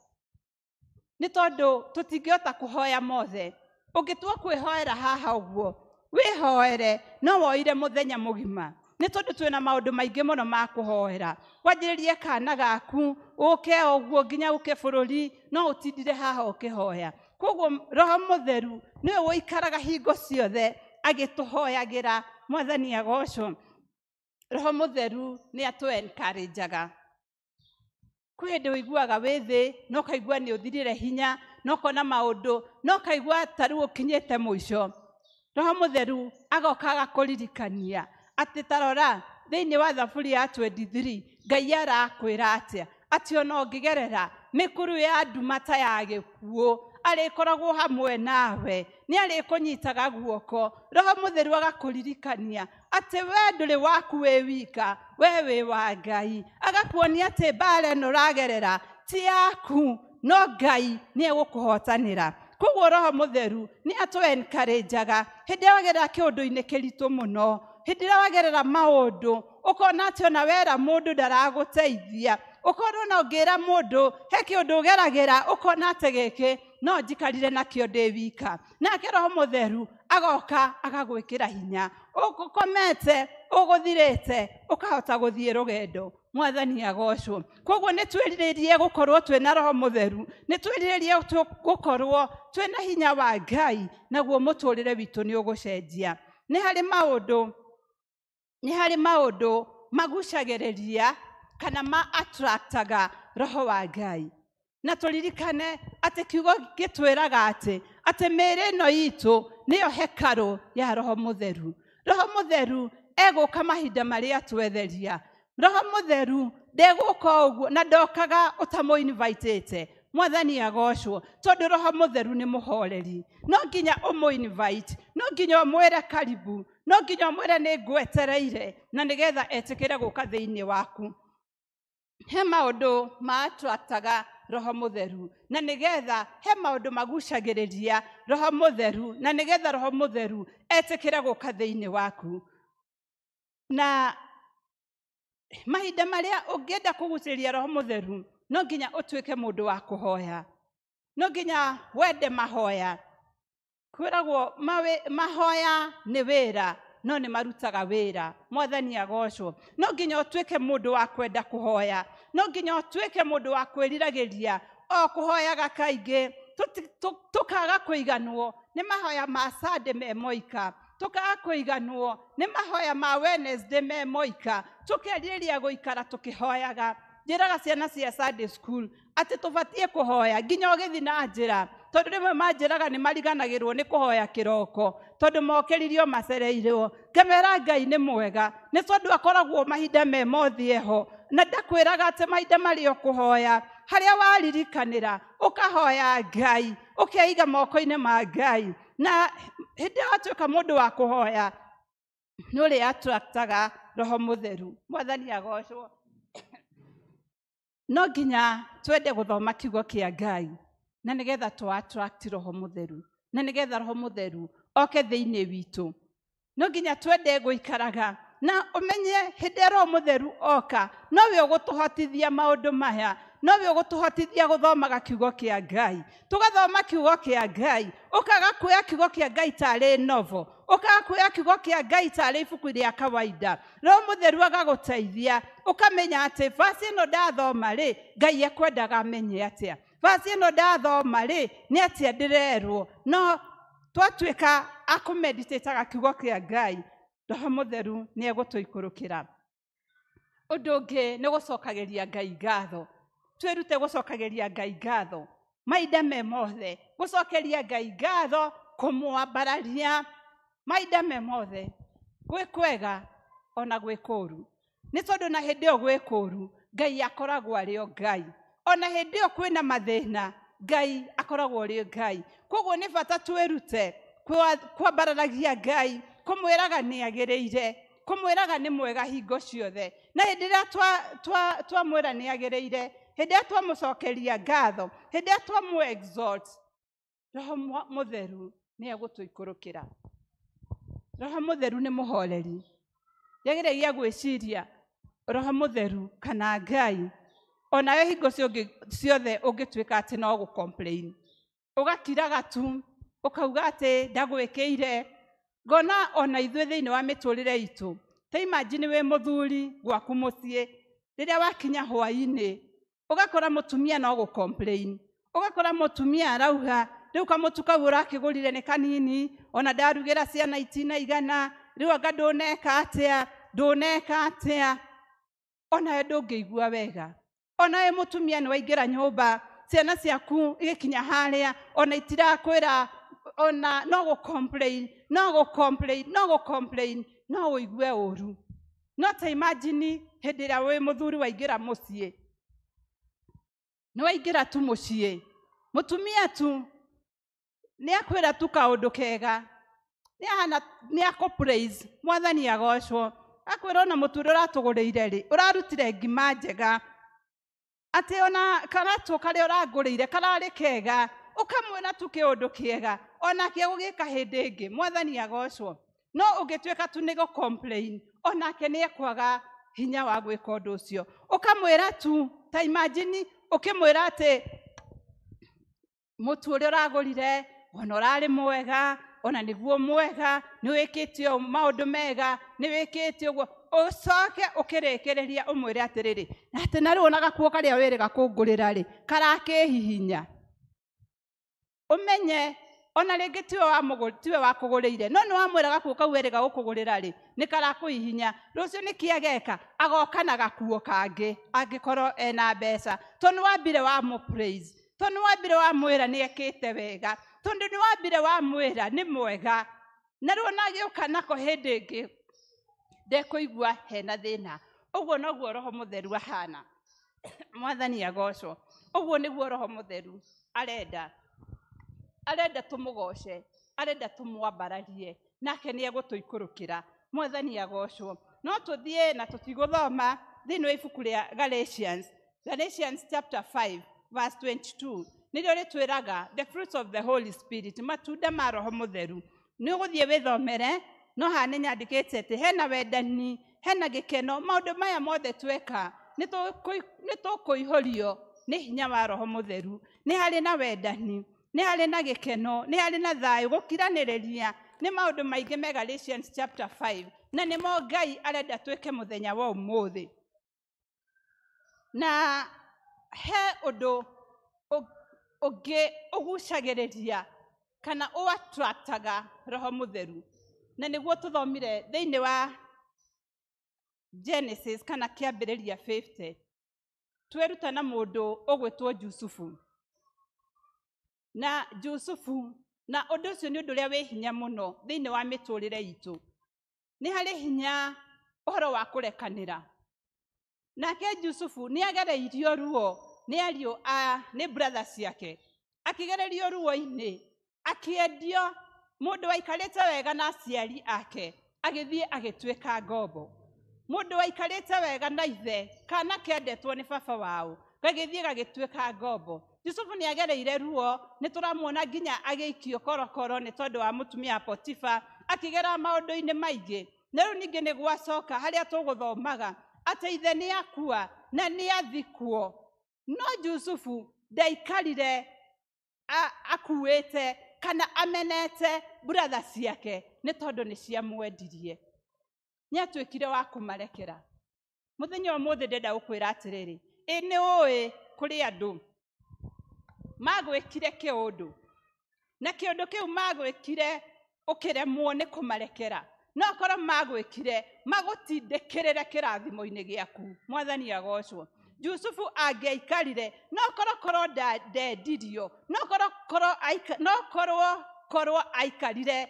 Nĩ tondũ tũtingĩhota kũhoya mothe. Ũngĩtua kwĩhoera haha ũguo, wĩhoere no woire mũthenya mũgima. Nĩ tondũ twĩna maũndũ maingĩ mũno ma kũhoera. Wanjĩrĩrie kana gaku, ũke ũguo nginya ũke bũrũri, no ũtindire haha ũkĩhoya. Koguo Roho Mũtheru nĩwe ũikaraga hingo ciothe agĩtũhoyagĩra. Mwathani agocwo. Roho Mũtheru nĩ atũ-encourageaga. Kwĩ hĩndĩ ũiguaga wĩ thĩ, no ũkaigua nĩ ũthirire hinya, no ũkona maũndũ, no ũkaigua ta rĩu ũkinyĩte mũico. Roho Mũtheru agoka agakũririkania atĩ ta rora thĩinĩ wa Thaburi ya 23 Ngai arakwĩra atĩa atĩ ona ũngĩgerera mĩkuru ya nduma ta ya gĩkuũ arĩkoragwo hamwe nawe, nĩ arĩkũnyitaga guoko. Roho Mũtheru agakũririkania atĩ we ndũrĩ waku wĩ wika, we wĩ wa Ngai. Agakuonia atĩ mbara ĩno ũragerera ti yaku, no Ngai nĩ egũkũhotanĩra. Koguo Roho Mũtheru nĩ atũ-encourageaga hĩndĩ ĩrĩa wagerera kĩũndũ-inĩ kĩritũ mũno, hĩndĩ ĩrĩa wagerera maũndũ ũkona atĩ ona wera mũndũ ndaragũteithia, ũkona ona ũngĩra mũndũ he kĩũndũ ũgeragĩra ũkona atĩ gĩkĩ no njikarire nakĩo ndĩ wika. Nake Roho Mũtheru agoka agagwĩkĩra hinya. Ũkomete, ũgũthirĩte, ũkahota gũthiĩ rũgendo. Mwathani agocwo. Koguo nĩ twĩrirĩrie gũkorwo twĩna Roho Mũtheru, nĩ twĩrirĩrie gũkorwo twĩna hinya wa Ngai, naguo mũtũrĩre witũ nĩ ũgũcenjia. Nĩ harĩ maũndũ magucagĩrĩria kana ma-attractaga Roho wa Ngai. Na tũririkane atĩ kiugo gĩtwĩraga atĩ mĩĩrĩ ĩno itũ nĩyo hekarũ ya Roho Mũtheru. Roho Mũtheru egũka mahinda marĩa twetheria. Roho Mũtheru ndegũka ũguo na ndokaga ũtamũ-invitĩte. Mwathani agocwo. Tondũ Roho Mũtheru nĩ mũhoreri. No nginya ũmũ-invite, no nginya ũmwĩre karibu, no nginya ũmwĩre nĩ ngwetereire na nĩgetha etĩkĩre gũka thĩinĩ waku. He maũndũ ma-attractaga Roho Mũtheru, na nĩgetha he maũndũ magucagĩrĩria Roho Mũtheru, na nĩgetha Roho Mũtheru etĩkĩre gũka thĩinĩ waku. Na mahinda marĩa ũngĩenda kũgucĩrĩria Roho Mũtheru, no nginya ũtuĩke mũndũ wa kũhoya. No nginya wende mahoya. Kwĩragwo mahoya nĩ wĩra, no nĩ marutaga wĩra. Mwathani agocwo. No nginya ũtuĩke mũndũ wa kwenda kũhoya. No nginya ũtuĩke mũndũ wa kwĩriragĩria o kũhoyaga kaingĩ. Tũkaga kũiganwo nĩ mahoya ma Sunday me moika. Tũkaga kũiganwo nĩ mahoya ma Wednesday me moika. Tũkerirĩria gũikara tũkĩhoyaga. Njĩraga ciana cia Sunday school atĩ tũbatiĩ kũhoya nginya ũgĩthiĩ na njĩra. Tondũ rĩmwe manjĩraga nĩ mariganagĩrwo nĩ kũhoya kĩroko, tondũ mokĩririo macereirwo. Ngamera Ngai nĩ mwega, nĩ tondũ akoragwo mahinda me mothe ho. Na ndakwĩraga atĩ mahinda marĩa ũkũhoya, harĩa waririkanĩra, ũkahoya Ngai, ũkeiga moko-inĩ ma Ngai. Na hĩndĩ ĩrĩa watuĩka mũndũ wa kũhoya, nĩ ũrĩa attractaga Roho Mũtheru. Mwathani agocwo. No nginya twende gũthoma kiugo kĩa Ngai, na nĩgetha tũ-attract Roho Mũtheru, na nĩgetha Roho Mũtheru oke thĩinĩ witũ. No nginya twende gũikaraga na ũmenye hĩndĩ ĩrĩa Roho Mũtheru oka, nowe ũgũtũhotithia maũndũ maya, nowe ũgũtũhotithia gũthomaga kiugo kĩa Ngai. Tũgathoma kiugo kĩa Ngai, ũkaga kuoya kiugo kĩa Ngai tarĩ novel, ũkaga kuoya kiugo kĩa Ngai tarĩ ibuku rĩa kawaida. Roho Mũtheru agagũteithia, ũkamenya atĩ basi ĩno ndathoma rĩ, Ngai ekwendaga amenye atĩa. Basi ĩno ndathoma rĩ, nĩ atĩa ndĩrerwo. No twatuĩka akũmeditataga kiugo kĩa Ngai, Roho Mũtheru nĩ egũtũikũrũkĩra. Ũndũ ũngĩ nĩ gũcokagĩria Ngai ngatho. Twĩrute gũcokagĩria Ngai ngatho mahinda me mothe. Gũcokeria Ngai ngatho, kũmwambararia mahinda me mothe. Gwĩ kwega ona gwĩ kũũru. Nĩ tondũ na hĩndĩ ĩyo gwĩ kũũru, Ngai akoragwo arĩ o Ngai. Ona hĩndĩ ĩyo kwĩna mathĩna, Ngai akoragwo arĩ o Ngai. Koguo nĩ bata twĩrute kwambararagia Ngai, kũmwĩraga nĩ agĩrĩire, kũmwĩraga nĩ mwega hingo ciothe. Na hĩndĩ ĩrĩa twamwĩra nĩ agĩrĩire, hĩndĩ ĩrĩa twamũcokeria ngatho, hĩndĩ ĩrĩa twamũ-exalt, Roho Mũtheru nĩ egũtũikũrũkĩra. Roho Mũtheru nĩ mũhoreri. Yagĩrĩria gwĩciria Roho Mũtheru kana Ngai onawe hingo ciothe ũngĩtuĩka atĩ no gũ-complain ũgakiraga tu ũkauga atĩ ndagwĩkĩire. Ngona ona ithuĩ thĩinĩ wa mĩtũrĩre itũ, ta imagine wĩ mũthuri gwaku mũciĩ, rĩrĩa wakinya hwaĩ-inĩ ũgakora mũtumia no gũ-complain, ũgakora mũtumia arauga rĩu kamũtu kau ũrakĩgũrire nĩ kanini, ona ndarugĩra ciana itinaigana, rĩu anga ndũneka atĩa. Onawe ndũngĩigua wega, onawe mũtumia nĩ waingĩra nyũmba, ciana ciaku igĩkinya harĩa ona itirakwĩra, ona no gũ-complain, no ũigue ũru. No ta imagine hĩndĩ ĩrĩa wĩ mũthuri waingĩra mũciĩ, nĩ waingĩra tu mũciĩ, mũtumia tu nĩ akwĩra tu kaũndũ kega, nĩ akũ-praise, Mwathani agocwo, akwĩra ona mũtu ũrĩa ũratũgũrĩire rĩ, ũrarutire ngima njega, atĩ ona karatũ karĩa ũrangũrĩire kararĩ kega, ũkamwĩra tu kĩũndũ kĩega, onake gũgĩka hĩndĩ ĩngĩ, Mwathani agocwo. No ũngĩtuĩka tu nĩ gũ-complain, onake nĩ ekwaga hinya wa gwĩka ũndũ ũcio. Ũkamwĩra tu, ta imagine ũkĩmwĩra atĩ mũtu ũrĩa ũragũrire ona ũrarĩ mwega, ona nĩguo mwega, nĩ wĩkĩte maũndũ mega, nĩ wĩkĩte ũguo, ũcoke ũkĩrĩkĩrĩria ũmwĩre atĩrĩrĩ, atĩ na rĩu ona gakuo karĩa wĩrĩga kũngũrĩra rĩ, karakĩhihinya. Ũmenye ona rĩngĩ tiwe wakũgũrĩire, no nĩ wamwĩra gakuo kau wĩrĩga gũkũgũrĩra rĩ, nĩ karakũhihinya. Rũciũ nĩ kĩageka agoka na gakuo kangĩ angĩkorwo ena mbeca, tondũ nĩ wambire wamũ-praise, tondũ nĩ wambire wamwĩra nĩ ekĩte wega, tondũ nĩ wambire wamwĩra nĩ mwega, na rĩu ona agĩũka nako hĩndĩ ĩngĩ ndekũigua hena thĩna. Ũguo noguo Roho Mũtheru ahana. Mwathani agocwo. Ũguo nĩguo Roho Mũtheru arenda tũmũgoce, arenda tũmwambararie, nake nĩ egũtũikũrũkĩra. Mwathani agocwo. No tũthiĩ na tũtigũthoma thĩinĩ wa ibuku rĩa Galatians chapter 5 verse 22, nĩrĩo rĩtwĩraga the fruits of the Holy Spirit, matunda ma Roho Mũtheru. Nĩ ũgũthiĩ wĩthomere, no haha nĩ nyandĩkĩte atĩ hena wendani, hena gĩkeno, maũndũ maya mothe tweka nĩ tũkũihũrio nĩ hinya wa Roho Mũtheru. Nĩ harĩ na wendani, nĩ harĩ na gĩkeno, nĩ harĩ na thayũ, gũkiranĩrĩria, nĩ maũndũ maingĩ me Galatians chapter 5, na nĩmo Ngai arenda twĩke mũthenya wa ũmũthĩ. Na he ũndũ ũngĩ ũgucagĩrĩria kana ũattractaga Roho Mũtheru, na nĩguo tũthomire thĩinĩ wa Genesis kana kĩambĩrĩria 50, twĩruta na mũndũ ũgwĩtwo Jusufu. Na Jusufu, na ũndũ ũcio nĩ ũndũ ũrĩa wĩ hinya mũno thĩinĩ wa mĩtũrĩre itũ. Nĩ harĩ hinya ũhoro wa kũrekanĩra. Nake Jusufu nĩ agereirio ruo nĩ brother ciake, akĩgererio ruo-inĩ, akĩendio, mũndũ waikarĩte wega na aciari ake agĩthiĩ agĩtuĩka ngombo. Mũndũ waikarĩte wega na ithe, kana kendetwo nĩ baba wao, gagĩthiĩ gagĩtuĩka ngombo. Jusufu nĩ agereire ruo, nĩ tũramuona nginya agĩikio korokoro nĩ tondũ wa mũtumia Potifa, akĩgera maũndũ-inĩ maingĩ. Na rĩu ningĩ nĩ gwacoka harĩa tũgũthomaga atĩ ithe nĩ akua na nĩ athikwo. No Jusufu ndaikarire akuĩte kana amenete brother ciake nĩ tondũ nĩ ciamwendirie. Nĩ atuĩkire wa kũmarekera. Mũthenya ũmũthĩ ndenda gũkwĩra atĩrĩrĩ, nĩ ũĩ kũrĩ andũ magwĩkire kĩũndũ, na kĩũndũ kĩu magwĩkire ũkĩremwo nĩ kũmarekera, no korwo magwĩkire magũtindĩkĩrĩre kĩrathimo-inĩ gĩaku. Mwathani agocwo. Jusufu angĩaikarire, no korwo ndendirio, no korwo aikarire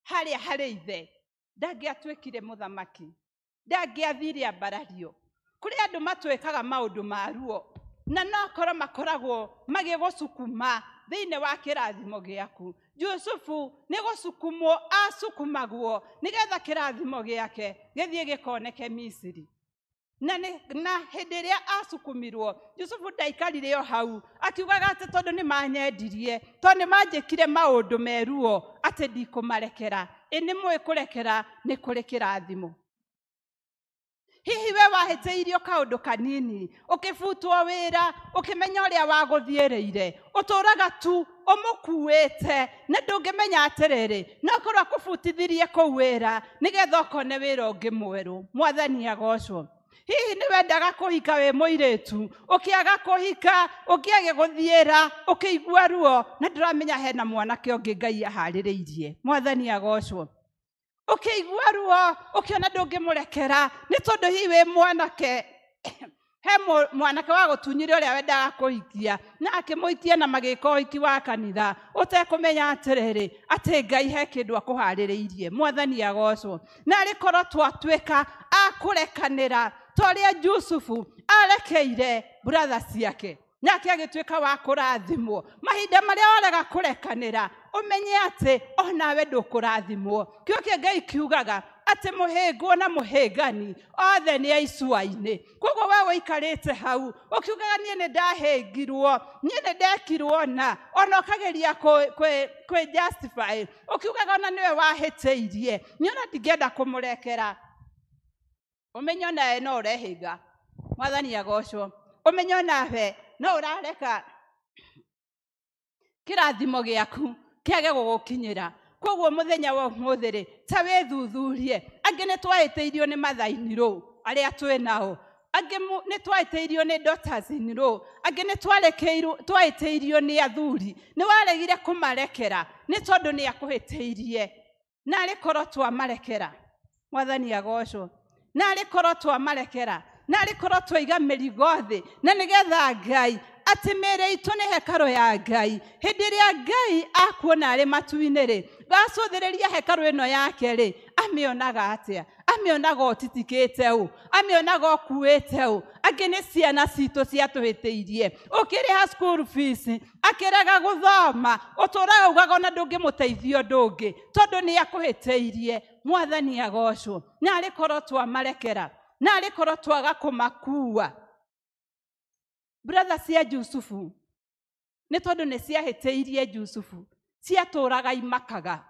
harĩa harĩ ithe, ndangĩatuĩkire mũthamaki, ndangĩathire ambarario. Kũrĩ andũ matwĩkaga maũndũ ma ruo, na no korwo makoragwo magĩgũcukuma thĩinĩ wa kĩrathimo gĩaku. Jusufu nĩ gũcukumwo acukumagwo nĩgetha kĩrathimo gĩake gĩthiĩ gĩkoneke Misiri. Na hĩndĩ ĩrĩa acukumirwo, Jusufu ndaikarire o hau akiugaga atĩ tondũ nĩ manyendirie, tondũ nĩ manjĩkire maũndũ meruo, atĩ ndikũmarekera. Nĩ mũĩ kũrekera nĩ kũrĩ kĩrathimo. hihi we wahĩtĩirio kaũndũ kanini ũkĩbutwo wĩra ũkĩmenya ũrĩa wagũthiĩrĩire ũtũũraga tu ũmũkuĩte na ndũngĩmenya atĩrĩrĩ no korwo akũbutithirie kũu wĩra nĩgetha ũkone wĩra ũngĩ mwerũ. Mwathani agocwo. Hihi nĩ wendaga kũhika wĩ mũirĩtu ũkĩaga kũhika ũkĩage gũthiĩra ũkĩigua ruo na ndũramenya hena mwanake ũngĩ Ngai aharĩrĩirie. Mwathani agocwo. Ũkĩigua ruo ũkĩona ndũngĩmũrekera nĩ tondũ hihi wĩ mwanake he mwanake wa gũtunyire ũrĩa wendaga kũhikia na akĩmũhikia na magĩka ũhiki wa kanitha ũtekũmenya atĩrĩrĩ atĩ Ngai he kĩndũ akũharĩrĩirie. Mwathani agocwo. Na arĩ korwo twatuĩka akũrekanĩra ta ũrĩa Jusufu arekeire brother ciake nake agĩtuĩka wa kũrathimwo. Mahinda marĩa warega kũrekanĩra ũmenye atĩ onawe ndũkũrathimwo. Kĩo kĩa Ngai kiugaga atĩ mũhĩngwo na mũhĩngani othe nĩ aicua-inĩ. Koguo we ũikarĩte hau ũkiugaga niĩ nĩ ndahĩngirwo niĩ nĩ ndekirwo na ona ũkageria kwĩ justify ũkiugaga ona nĩwe wahĩtĩirie niĩ ona ndingĩenda kũmũrekera. Ũmenye onawe no ũrehĩnga. Mwathani agocwo. Ũmenye onawe no ũrareka kĩrathimo gĩaku kĩage gũgũkinyĩra. Koguo mũthenya wa ũmũthĩ ta wĩthuthurie. Angĩ nĩ twahĩtĩirio nĩ mathaini rũu arĩa twĩ nao. Angĩ nĩ twahĩtĩirio nĩ daughters rũu. Angĩ nĩ twahĩtĩirio nĩ athuri. Nĩ waregire kũmarekera nĩ tondũ nĩ akũhĩtĩirie. Na arĩ korwo twamarekera. Mwathani agocwo. Na arĩ korwo twamarekera na arĩ korwo twaiga mĩrigo thĩ na nĩgetha Ngai atĩ mĩĩrĩ itũ nĩ hekarũ ya Ngai. Hĩndĩ ĩrĩa Ngai akuona arĩ matu-inĩ rĩ gacũthĩrĩria hekarũ ĩno yake rĩ amĩonaga atĩa? Amĩonaga ũtitikĩte ũ? Amĩonaga ũkuĩte ũ? Angĩ nĩ ciana citũ ciatũhĩtĩirie ũkĩrĩha school fees akĩrega gũthoma ũtũũraga ugaga ona ndũngĩmũteithia ũndũ ũngĩ tondũ nĩ akũhĩtĩirie. Mwathani agocwo. Na arĩ korwo twamarekera na arĩ korwo twaga kũmakua. Brother cia Jusufu nĩ tondũ nĩ ciahĩtĩirie Jusufu ciatũũraga imakaga.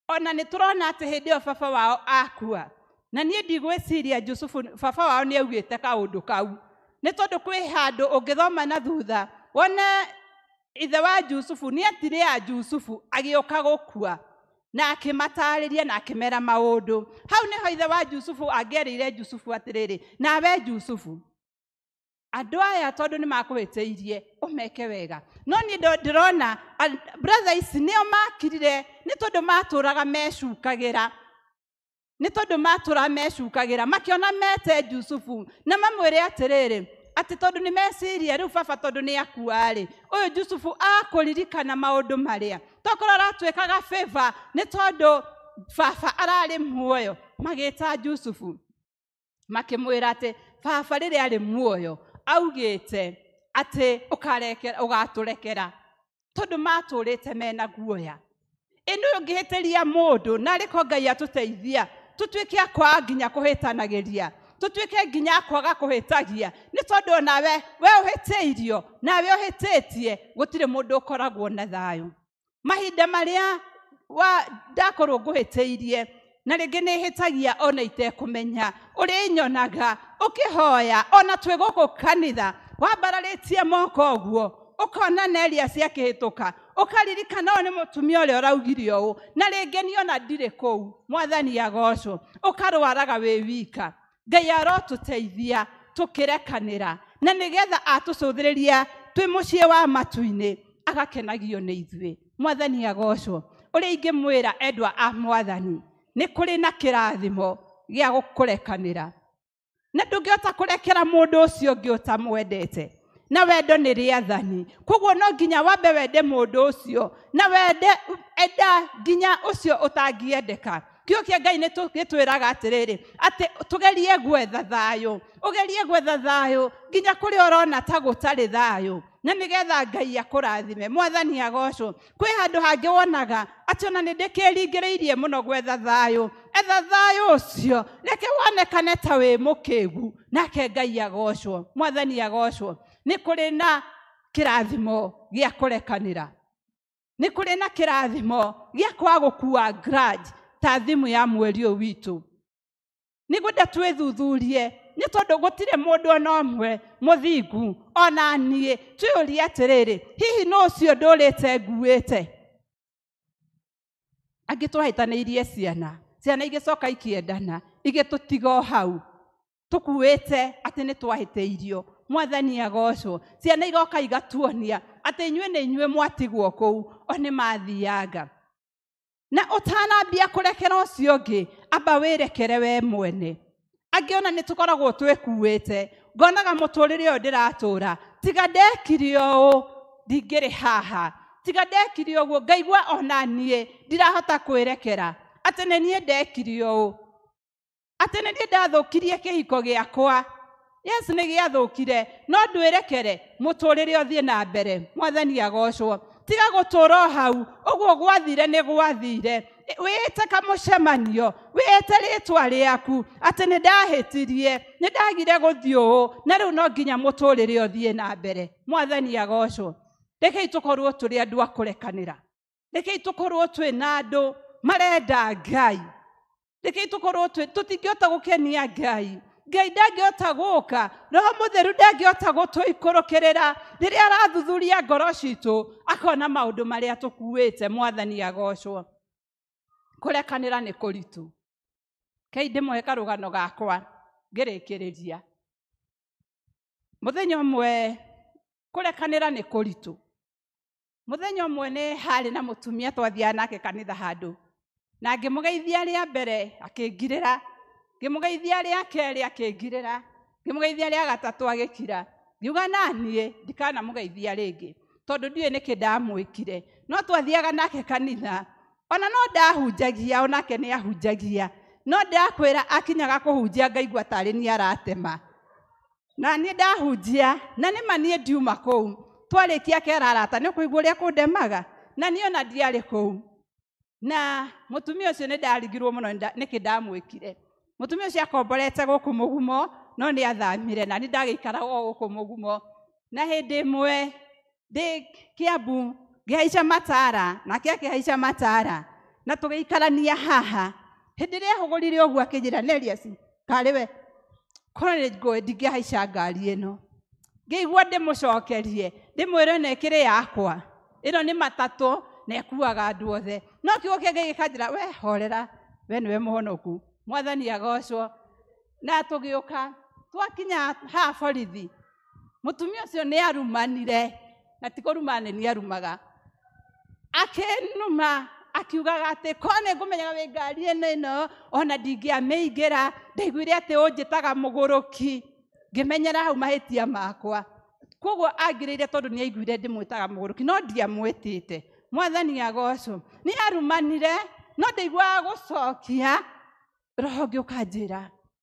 Ona nĩ tũrona atĩ hĩndĩ ĩyo baba wao akua na niĩ ndigwĩciria Jusufu baba wao nĩ augĩte kaũndũ kau nĩ tondũ kwĩ handũ ũngĩthoma na thutha wone ithe wa Jusufu nĩ etire ya Jusufu agĩũka gũkua na akĩmatarĩria na akĩmera maũndũ. Hau nĩho ithe wa Jusufu angĩerĩire Jusufu atĩrĩrĩ nawe Jusufu andũ aya tondũ nĩ makũhĩtĩirie ũmeke wega. No niĩ ndĩrona brother ici nĩo makirire nĩ tondũ matũũraga mecukagĩra. Nĩ tondũ matũũraga mecukagĩra makĩona mete Jusufu na mamwĩre atĩrĩrĩ atĩ tondũ nĩ meciria rĩu baba tondũ nĩ akua-rĩ ũyũ Jusufu akũririkana maũndũ marĩa tokorwo aratuĩkaga favor nĩ tondũ baba ararĩ muoyo. Magĩta Jusufu makĩmwĩra atĩ baba rĩrĩa arĩ muoyo augĩte atĩ ũgatũrekera tondũ matũũrĩte mena guoya. Ĩno ũngĩhĩtĩria mũndũ na arĩko Ngai atũteithia tũtuĩke akwaga nginya kũhĩtanagĩria tũtuĩke nginya akwaga kũhĩtagia nĩ tondũ nawe we ũhĩtĩirio nawe ũhĩtĩtie gũtirĩ mũndũ ũkoragwo na thayũ. Mahinda marĩa ndakorwo ngũhĩtĩirie na rĩngĩ nĩ hĩtagia ona itekũmenya ũrĩa nyonaga ũkĩhoya ona twĩ gũkũ kanitha wambararĩtie moko ũguo ũkona Nelia ciakĩhĩtũka ũkaririkana ũyũ nĩ mũtumia ũrĩa ũraugire ũũ na rĩngĩ niĩ ona ndirĩ kũu. Mwathani agocwo. Ũkarwaraga wĩ wika. Ngai arotũteithia tũkĩrekanĩra na nĩgetha atũcũthĩrĩria twĩ mũciĩ wa matu-inĩ agakenagio nĩ ithuĩ. Mwathani agocwo. Ũrĩa ingĩmwĩra endwa a Mwathani nĩ kũrĩ na kĩrathimo gĩa gũkũrekanĩra na ndũngĩhota kũrekera mũndũ ũcio ũngĩ ũtamwendete na wendo nĩ rĩathani. Koguo no nginya wambe wende mũndũ ũcio na wende enda nginya ũcio ũtangĩendeka. Kĩo kĩa Ngai nĩ gĩtwĩraga atĩrĩrĩ atĩ tũgerie gwetha thayũ. Ũgerie gwetha thayũ nginya kũrĩa ũrona ta gũtarĩ thayũ na nĩgetha Ngai akũrathime. Mwathani agocwo. Kwĩ handũ hangĩ wonaga atĩ ona nĩ ndĩkĩringĩrĩirie mũno gwetha thayũ. Etha thayũ ũcio reke wonekane ta wĩ mũkĩgu nake Ngai agocwo. Mwathani agocwo. Nĩ kũrĩ na kĩrathimo gĩa kũrekanĩra. Nĩ kũrĩ na kĩrathimo gĩa kwaga gũkua grudge ta thimũ ya mweri ũyũ witũ. nĩngwenda twĩthuthurie nĩ tondũ gũtirĩ mũndũ ona ũmwe mũthingu ona niĩ twĩyũrie atĩrĩrĩ, hihi no ũcio ndũrĩte nguĩte. Angĩ tũhaitanĩirie ciana igĩcoka ikĩendana igĩtũtiga hau tũkuĩte atĩ nĩ twahĩtĩirio. Mwathani agocwo. Ciana igoka igatuonia atĩ inyuĩ nĩ inyuĩ mwatigwo kũu o nĩ mathianga. Na ũtanambia kũrekera ũcio ũngĩ, amba wĩrekere we mwene. Angĩ ona nĩ tũkoragwo twĩkuĩte, ngonaga mũtũrĩre ũyũ ndĩratũra, tiga ndekire ũũ ndingĩrĩ haha, tiga ndekire ũguo ngaigua ona niĩ ndirahota kwĩrekera atĩ nĩ niĩ ndekire ũũ, atĩ nĩ niĩ ndathũkirie kĩhiko gĩakwa. Yes, nĩ gĩathũkire, no ndwĩrekere mũtũrĩre ũthiĩ na mbere. Mwathani agocwo. Tiga gũtũra hau ũguo gwathire nĩ gwathire. Wĩĩte kamũcemanio, wĩĩte rĩtwa rĩaku atĩ nĩ ndahĩtirie, nĩ ndagire gũthiĩ ũũ, na rĩu no nginya mũtũrĩre ũthiĩ na mbere. Mwathani agocwo. Rekei tũkorwo tũrĩ andũ a kũrekanĩra. Rekei tũkorwo twĩna andũ marenda Ngai. Rekei tũkorwo tũtingĩhota gũkenia Ngai. Ngai ndangĩhota gũka, Roho Mũtheru ndangĩhota gũtũikũrũkĩrĩra rĩrĩa arathuthuria ngoro citũ akona maũndũ marĩa tũkuĩte. Mwathani agocwo. Kũrekanĩra nĩ kũritũ. Kei ndĩmũhe karũgano gakwa ngĩrĩkĩrĩria. Mũthenya ũmwe kũrekanĩra nĩ kũritũ. Mũthenya ũmwe nĩ harĩ na mũtumia twathiaga nake kanitha handũ, na ngĩmũgeithia rĩa mbere akĩngirĩra, ngĩmũgeithia rĩa kerĩ akĩngirĩra, ngĩmũgeithia rĩa gatatũ agĩkira. Ngiuga na niĩ ndikanamũgeithia rĩngĩ tondũ ndiũĩ nĩkĩ ndamwĩkire. No twathiaga nake kanitha, ona no ndahunjagia, onake nĩ ahunjagia, no ndakwĩra akinyaga kũhunjia ngaigua tarĩ niĩ aratema. Na niĩ ndahunjia, na nĩma niĩ ndiuma kũu. Twarĩkia kera arata nĩ kũigua ũrĩa kũndemaga, na niĩ ona ndiarĩ kũu. Na mũtumia ũcio nĩ ndarigirwo mũno nĩkĩ ndamwĩkire. Mũtumia ũcio akomborete gũkũ Mũgumo, no nĩ athamire, na nĩ ndagĩikara o gũkũ Mũgumo. Na hĩndĩ ĩmwe ndĩ Kiambu ngĩhaica Matara, nake akĩhaica Matara, na tũgĩikarania haha. Hĩndĩ ĩrĩa ahũgũrire ũguo akĩnjĩra, Nelias, karĩ we korwo nĩ ngũĩ ndingĩhaica ngari ĩno. Ngĩigua ndĩmũcokerie, ndĩmwĩre ĩno ĩkĩrĩ yakwa, ĩno nĩ matatũ na ĩkuaga andũ othe. No kiugo kĩngĩ gĩkanjĩra, we horera, we nĩwe mũhonoku. Mwathani agocwo. Na tũgĩũka twakinya ha borithi, mũtumia ũcio nĩ arumanire, na ti kũruma nĩ arumaga. Akĩnuma akiugaga atĩ ko nĩ ngũmenyaga wĩ ngari ĩno ona ndingĩamĩingĩra, ndaiguire atĩ ũnjĩtaga mũgũrũki, ngĩmenyera hau mahĩtia makwa. Koguo angĩrĩire tondũ nĩ aiguire ndĩmwĩtaga mũgũrũki, no ndiamwĩtĩte. Mwathani agocwo. Nĩ arumanire, no ndaiguaga gũcokia. Roho ũngĩ ũkanjĩra,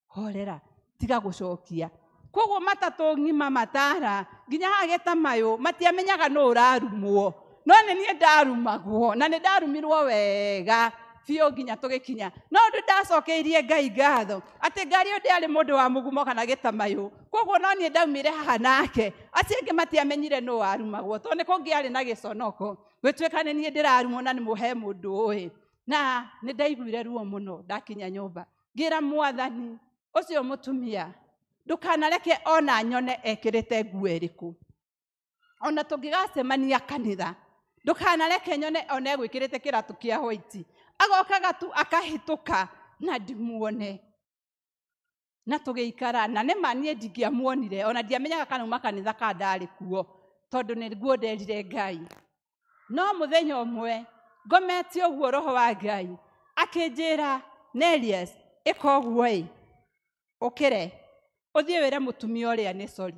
horera, tiga gũcokia. Koguo matatũ ng'ima Matara nginya hageta mayũ matiamenyaga no ũrarumwo, no nĩ niĩ ndarumagwo, na nĩ ndarumirwo wega biũ nginya tũgĩkinya. No ndĩ ndacokeirie Ngai ngatho atĩ ngari ĩyo ndĩarĩ mũndũ wa Mũgumo kana Gĩtamayũ. Koguo no niĩ ndaumire haha nake, acio angĩ matiamenyire no warumagwo tondũ nĩ kũngĩarĩ na gĩconoko, gwĩtuĩka nĩ niĩ ndĩrarumwo na nĩ mũhe mũndũ ũĩ. Na nĩ ndaiguire ruo mũno ndakinya nyũmba. Ngĩra Mwathani, ũcio mũtumia ndũkanareke ona nyone ekĩrĩte nguo ĩrĩkũ. Ona tũngĩgacemania kanitha, ndũkanareke nyone ona egwĩkĩrĩte kĩratũ kĩa white. Agokaga tu akahĩtũka na ndimuone. Na tũgĩikara, na nĩma niĩ ndingĩamuonire, ona ndiamenyaga kana uma kanitha ka ndarĩ kuo tondũ nĩ nguo nderire Ngai. No mũthenya ũmwe ngomete ũguo Roho wa Ngai akĩnjĩra, Nelias, ĩka ũguo ũkĩre ũthiĩ wĩre mũtumia ũrĩa nĩ sorry.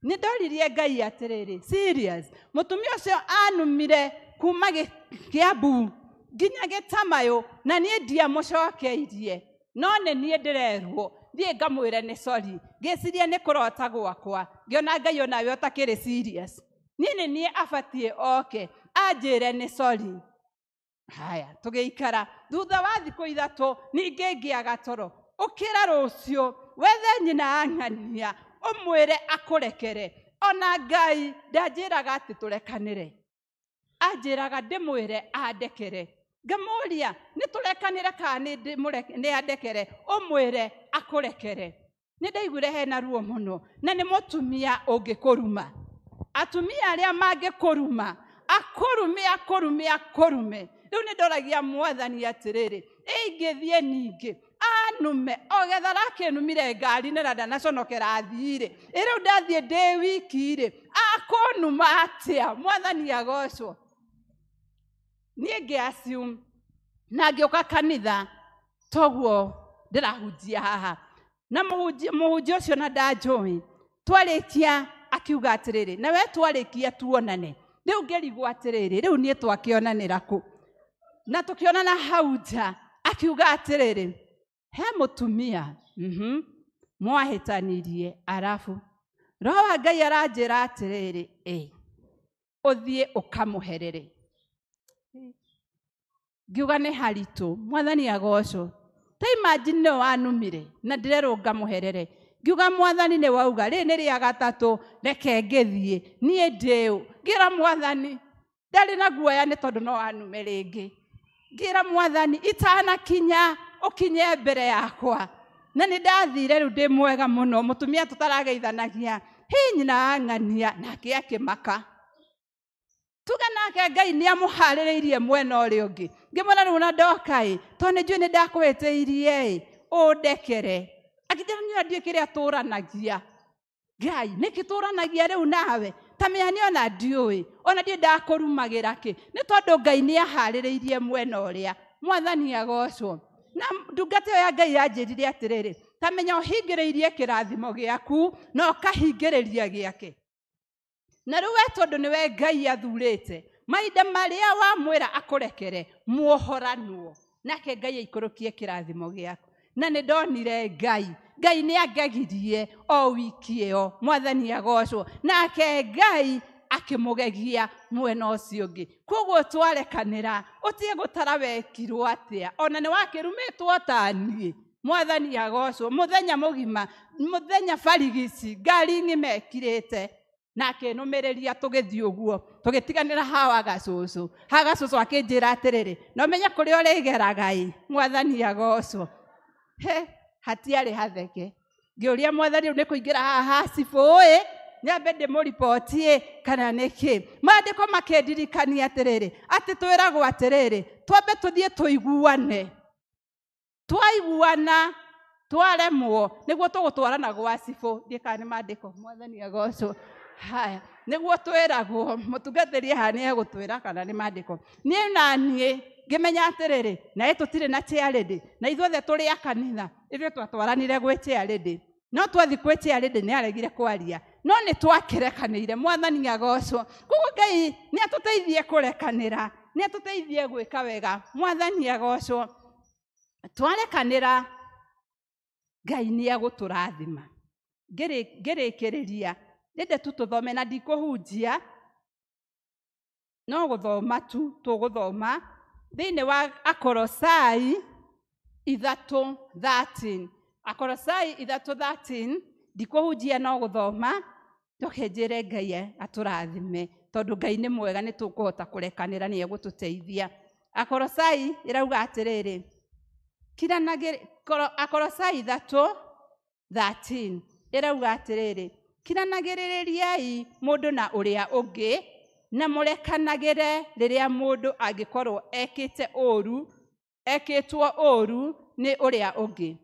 Nĩ ndoririe Ngai atĩrĩrĩ, serious, mũtumia ũcio anumire kuma Kiambu nginya Gĩtamayũ na niĩ ndiamũcokeirie, no nĩ niĩ ndĩrerwo thiĩ ngamwĩre nĩ sorry. Ngĩciria nĩ kũrota gwakwa, ngĩona Ngai onawe ũtakĩrĩ serious, niĩ nĩ niĩ abatiĩ oke anjĩre nĩ sorry. Haya, tũgĩikara. Thutha wa thikũ ithatũ ningĩ ngĩaga toro. Ũkĩra rũciũ wethe nyina ang'ania ũmwĩre akũrekere. Ona Ngai ndanjĩraga atĩ tũrekanĩre, anjĩraga ndĩmwĩre andekere. ngamuria nĩ tũrekanĩre kana nĩ andekere ũmwĩre akũrekere. Nĩ ndaiguire hena ruo mũno na nĩ mũtumia ũngĩkũruma. Atumia arĩa mangĩkũruma akũrume. Rĩu nĩ ndoragia Mwathani atĩrĩrĩ, ingĩthiĩ ningĩ anume ogetha rakĩnumire ngari-inĩ na ndanaconokera athii-rĩ, rĩu ndathiĩ ndĩ wiki-rĩ akũnuma atĩa? Mwathani agocwo. Niĩ ngĩassume na ngĩũka kanitha toguo ndĩrahunjia haha na mũhunjia ũcio na ndanjũĩ. Twarĩkia akiuga atĩrĩrĩ, na we twarĩkia tuonane. Rĩu ngĩrigwo atĩrĩrĩ, rĩu niĩ twakĩonanĩra kũ? Na tũkĩonana hau nja akiuga atĩrĩrĩ, he mũtumia mwahĩtanirie arabu Roho wa Ngai aranjĩra atĩrĩrĩ, ũthiĩ ũkamũherere. Ngiuga nĩ haritũ. Mwathani agocwo. Ta imagine nĩ wanumire na ndĩrerwo ngamũherere. Ngiuga Mwathani nĩ wauga rĩ nĩ rĩa gatatũ reke ngĩthiĩ niĩ ndĩũ. Ngĩra Mwathani ndarĩ na guoya nĩ tondũ no anume rĩngĩ. Ngĩra Mwathani itanakinya ũkinye mbere yakwa. Na nĩ ndathire rĩu ndĩ mwega mũno, mũtumia tũtarageithanagia nyina ang'ania nake akĩmaka. Tuga nake Ngai nĩ amũharĩrĩirie mwena ũrĩa ũngĩ. Ngĩmwĩra rĩu na ndoka to nĩ njũĩ nĩ ndakwĩtĩirie ũndekere. Akĩnjĩra ndiĩ kĩrĩa tũranagia. Ngai nĩkĩ tũranagia rĩu nawe? Ta mĩanya ona ndiũĩ, ona ndiĩ ndakũrumagĩra kĩ, nĩ tondũ Ngai nĩ aharĩrĩirie mwena ũrĩa. Mwathani agocwo. Na ndungata ĩyo ya Ngai yanjĩrire atĩrĩrĩ, ta menya ũhingĩrĩirie kĩrathimo gĩaku na ũkahingĩrĩria gĩake. Na rĩu we tondũ nĩwe Ngai athurĩte, mahinda marĩa wamwĩra akũrekere muohoranwo, nake Ngai aikũrũkie kĩrathimo gĩaku. Na nĩ ndonire Ngai nĩ angegirie o wiki ĩyo. Mwathani agocwo. Nake Ngai akĩmũgegia mwena ũcio ũngĩ. Koguo twarekanĩra ũtige gũtara wekirwo atĩa, ona nĩ wakĩrumĩtwo ta niĩ. Mwathani agocwo. Mũthenya mũgima, mũthenya barigici ngari mekirĩte na akĩnũmĩrĩria tũgĩthiĩ ũguo tũgĩtiganĩra hawa gacũcũ. Ha gacũcũ akĩnjĩra atĩrĩrĩ, no menya kũrĩa ũrĩgeraga. Mwathani agocwo. Hatiarĩ hatheke. Ngĩũria Mwathani rĩu nĩ kũingĩra haha cibũ nyambe ndĩmũripoti kana nĩkĩ. Maandĩko makĩndirikania atĩrĩrĩ, atĩ twĩragwo atĩrĩrĩ, twambe tũthiĩ tũiguane. Twaiguana twaremwo nĩguo tũgũtwarana gwa cibũ. Ndiĩ kana nĩ maandĩko. Mwathani agocwo. Haya nĩguo twĩragwo, mũtungatĩri haha nĩ egũtwĩra kana nĩ maandĩko. Niĩ na niĩ ngĩmenya atĩrĩrĩ, naĩ tũtirĩ na chairlady na ithuothe tũrĩ a kanitha, ithuĩ twatwaranire gwĩ chairlady. No twathi kwĩ chairlady nĩ aregire kwaria, no nĩ twakĩrekanĩire. Mwathani agocwo. Koguo Ngai nĩ atũteithie kũrekanĩra, nĩ atũteithie gwĩka wega. Mwathani agocwo. Twarekanĩra Ngai nĩ agũtũrathima. Ngĩrĩkĩrĩria ndende tu tũthome na ndikũhunjia, no gũthoma tu tũgũthoma thĩinĩ wa Akolosai 3:13. Akolosai 3:13 ndikũhunjia no gũthoma. Njoke njĩre Ngai atũrathime tondũ Ngai nĩ mwega, nĩ tũkũhota kũrekanĩra, nĩ egũtũteithia. Akolosai ĩrauga atĩrĩrĩ, Akolosai 3:13 ĩrauga atĩrĩrĩ, kiranagĩrĩriai mũndũ na ũrĩa ũngĩ na mũrekanagĩre rĩrĩa mũndũ angĩkorwo ekĩtwo ũru nĩ ũrĩa ũngĩ.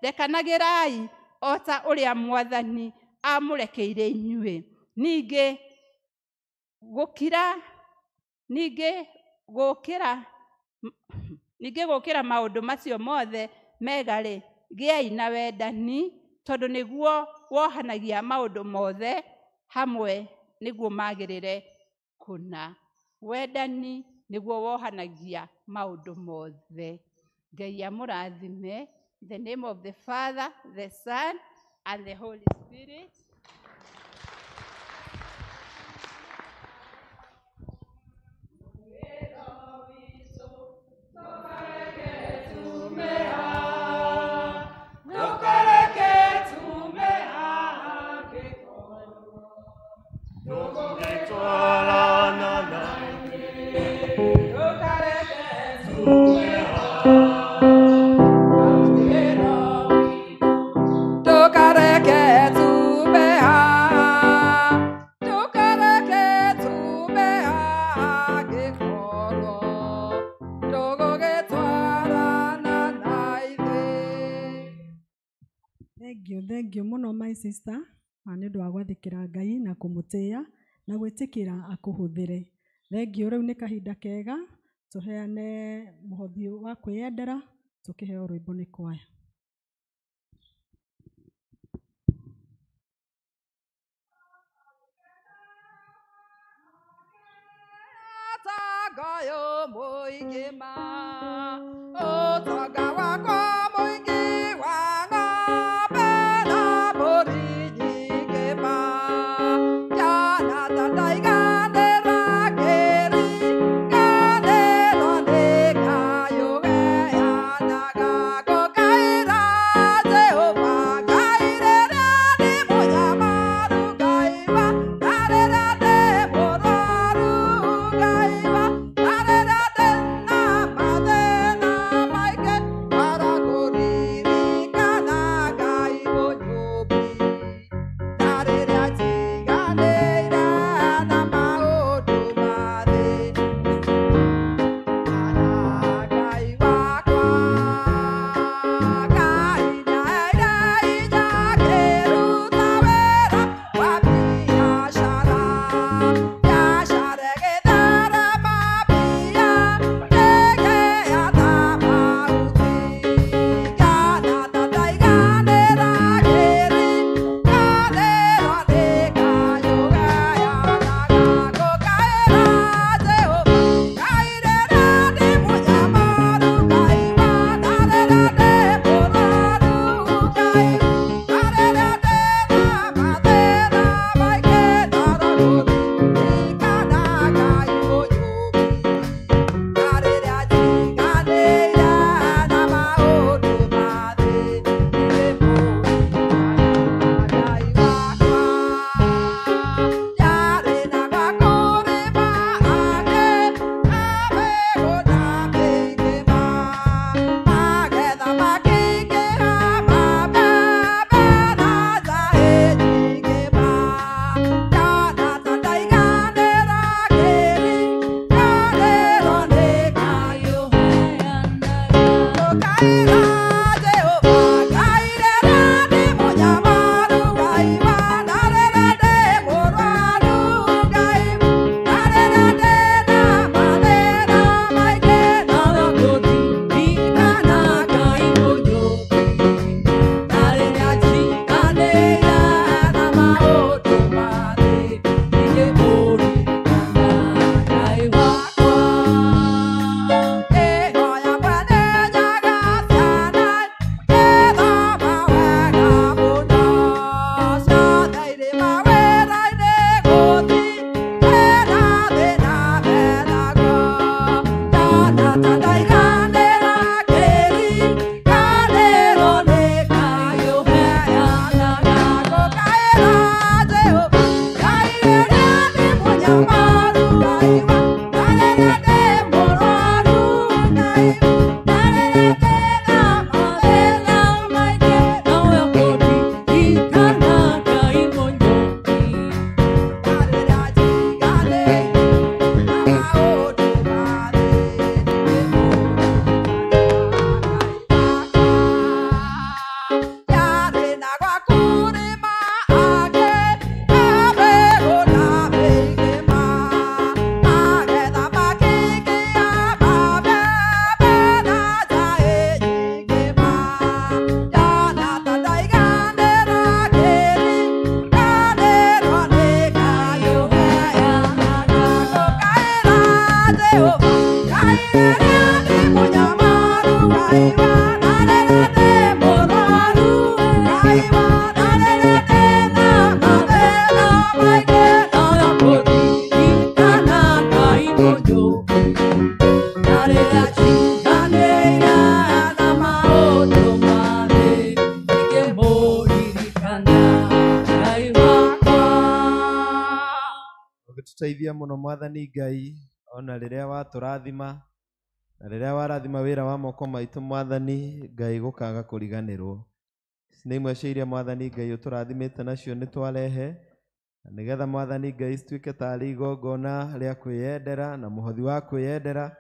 Rekanagĩrai o ta ũrĩa Mwathani amũrekeire inyuĩ. Ningĩ gũkĩra maũndũ macio mothe megarĩ, gĩai na wendani, tondũ nĩguo wohanagia maũndũ mothe hamwe nĩguo magĩrĩre kũna. Wendani nĩguo wohanagia maũndũ mothe. Ngai amũrathime. In the name of the Father, the Son, and the Holy Spirit. Nunca Thank you muno my sister nĩ ũndũ wa gwathĩkĩra Ngai na kũmũtĩĩa na gwĩtĩkĩra akũhũthĩre. Thank you. Rĩu nĩ kahinda kega tũheane mũhothi wa kwĩyendera tũkĩheo rwĩmbo nĩ kwaya. Gayo moingi ma otaga wakwa moingi wa ng'ombe na mbũri nyingĩ ma jana tataiganĩra ngĩri ganĩrwo nĩ Kayo geanaga ngũkaĩra Jehova Ngai rĩrĩa ndĩ mũnyamaru Ngai wa ngarĩra ndĩ mũrwaru Ngai wa ngarĩra ndĩ na mathĩna maingĩ arakuririkana Ngai mũnyũmbi ngarĩra njiganĩire na maũndũ ma thĩ Ngai wakwa Ngai nyaire inya ngĩruta wĩra wa biacara biacara ĩgĩtherema mbia ndĩgĩa na mahuti ngĩana tataiganĩra ngĩri nganĩrwo nĩ Kayo geanaga ngũkaĩra Jehova Ngai rĩrĩa ndĩ mũnyamaru Ngai wa ngarĩra ndĩ mũrwaru Ngai ngarĩra ndĩ na mathĩna maingĩ ndarakuririkana Ngai mũnyũmbi ngarĩra njiganĩire na maũndũ ma thĩ Ngai wakwa yarĩ na gakũrĩma ake amĩgũnda mĩingĩ ma magetha makĩingĩha mambembe na njahĩ nyingĩ ma jana tataiganĩra ngĩri nganĩrwo nĩ Kayo ngũkaĩra Jehova Ngai rĩrĩa ndĩ mũnyamaru Ngai wa ngarĩra ndĩ mũrwaru Ngai ngarĩra ndĩ na mathĩna maingĩ ndarakuririkana Ngai mũnyũmbi ngarĩra njiganĩire na maũndũ ma thĩ ngĩmũririkana Ngai wakwa ĩhoya mwene nyaga ciana ĩthoma wega mũno ciothe irĩ mawĩra-inĩ gũthi ĩna thĩna methago jana tataiganĩra ngĩri nganĩrwo nĩ Kayo geanaga ngũkaĩra Jehova Ngai rĩrĩa ndĩ mũnyamaru Ngai wa ngarĩra ndĩ mũrwaru Ngai ngarĩra ndĩ na mathĩna maingĩ ndarakuririkana Ngai mũnyũmbi ngarĩra njiganĩire na maũndũ ma thĩ yarĩ na gakũrĩma ake amĩgũnda mĩingĩ ma magetha makĩingĩha mambembe na njahĩ nyingĩ ma jana tataiganĩra ngĩri nganĩrwo nĩ Kayo geanaga ngũkaĩra Jehova Ngai rĩrĩa ndĩ mũnyamaru Ngai wa ngarĩra ndĩ mũrwaru Ngai wa ngarĩra ndĩ na mathĩna maingĩ ndarakuririkana Ngai mũnyũmbi ngarĩra njiganĩire na maũndũ ma thĩ ngĩmũririkana Ngai wakwa. ũgĩtũteithia mũno mwathani Ngai ona rĩrĩa watũrathima na rĩrĩa warathima wĩra wa moko maitũ Mwathani Ngai gũkaga kũriganĩrwo. Ici nĩ imwe cia iria Mwathani Ngai ũtũrathimĩte nacio nĩ twarehe, na nĩgetha Mwathani Ngai cituĩke tarĩ igongona rĩa kwĩyendera na mũhothi wa kwĩyendera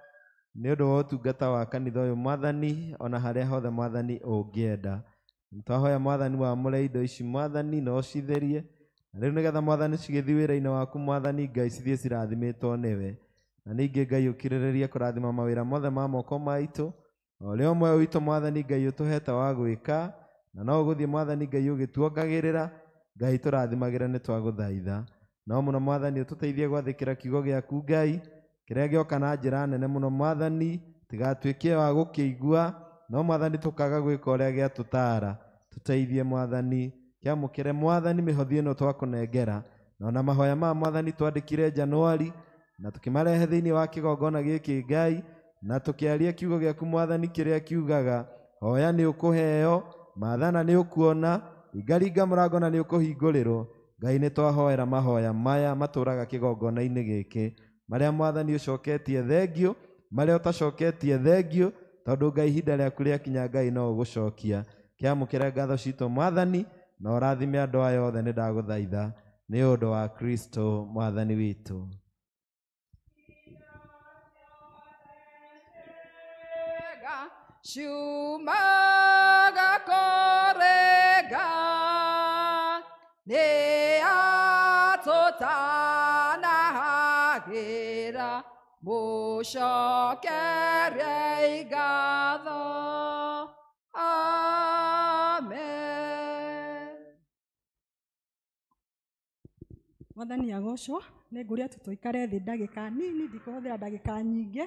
nĩ ũndũ wa ũtungata wa kanitha ũyũ Mwathani, ona harĩa hothe Mwathani ũngĩenda. Nĩtwahoya Mwathani wamũre indo ici Mwathani na ũcitherie, na rĩu nĩgetha Mwathani cigĩthiĩ wĩra-inĩ waku Mwathani Ngai cithiĩ cirathimĩtwo nĩwe. Na ningĩ Ngai ũkirĩrĩrie kũrathima mawĩra mothe ma moko maitũ, o ũrĩa ũmwe witũ Mwathani Ngai ũtũhete wa gwĩka, na no ũgũthiĩ Mwathani Ngai ũgĩtuongagĩrĩra. Ngai tũrathimagĩra nĩ twagũthaitha, no mũno Mwathani ũtũteithie gwathĩkĩra kiugo gĩaku Ngai, kĩrĩa gĩoka na njĩra nene mũno Mwathani, tigatuĩke wa gũkĩigua, no Mwathani tũkaga gwĩka ũrĩa gĩatũtara. Tũteithie Mwathani, kĩamũkĩre Mwathani mĩhothi ĩno twakũnengera, na ona mahoya ma Mwathani twandĩkire Januari, na tũkĩmarehe thĩinĩ wa kĩgongona gĩkĩ Ngai, na tũkĩaria kiugo gĩaku Mwathani kĩrĩa kiugaga, hoya nĩ ũkũheo, maathana nĩ ũkuona, ringaringa mũrango na nĩ ũkũhingũrĩrwo. Ngai nĩ twahoera mahoya maya matũraga kĩgongona-inĩ gĩkĩ, marĩa Mwathani ũcoketie thengio, marĩa ũtacoketie thengio, tondũ Ngai ihinda rĩaku rĩakinya Ngai no ũgũcokia. Kĩamũkĩre ngatho citũ Mwathani, na ũrathime andũ aya othe nĩ ndagũthaitha nĩ ũndũ wa Kristo Mwathani witũ. Shumaga korega ne atotana hagira mushokere igatho. Amen. Mwathani agocwo. Nĩ ngũria tũikare thĩ ndagĩka nini, ndikũhũthĩra ndagĩka nyingĩ.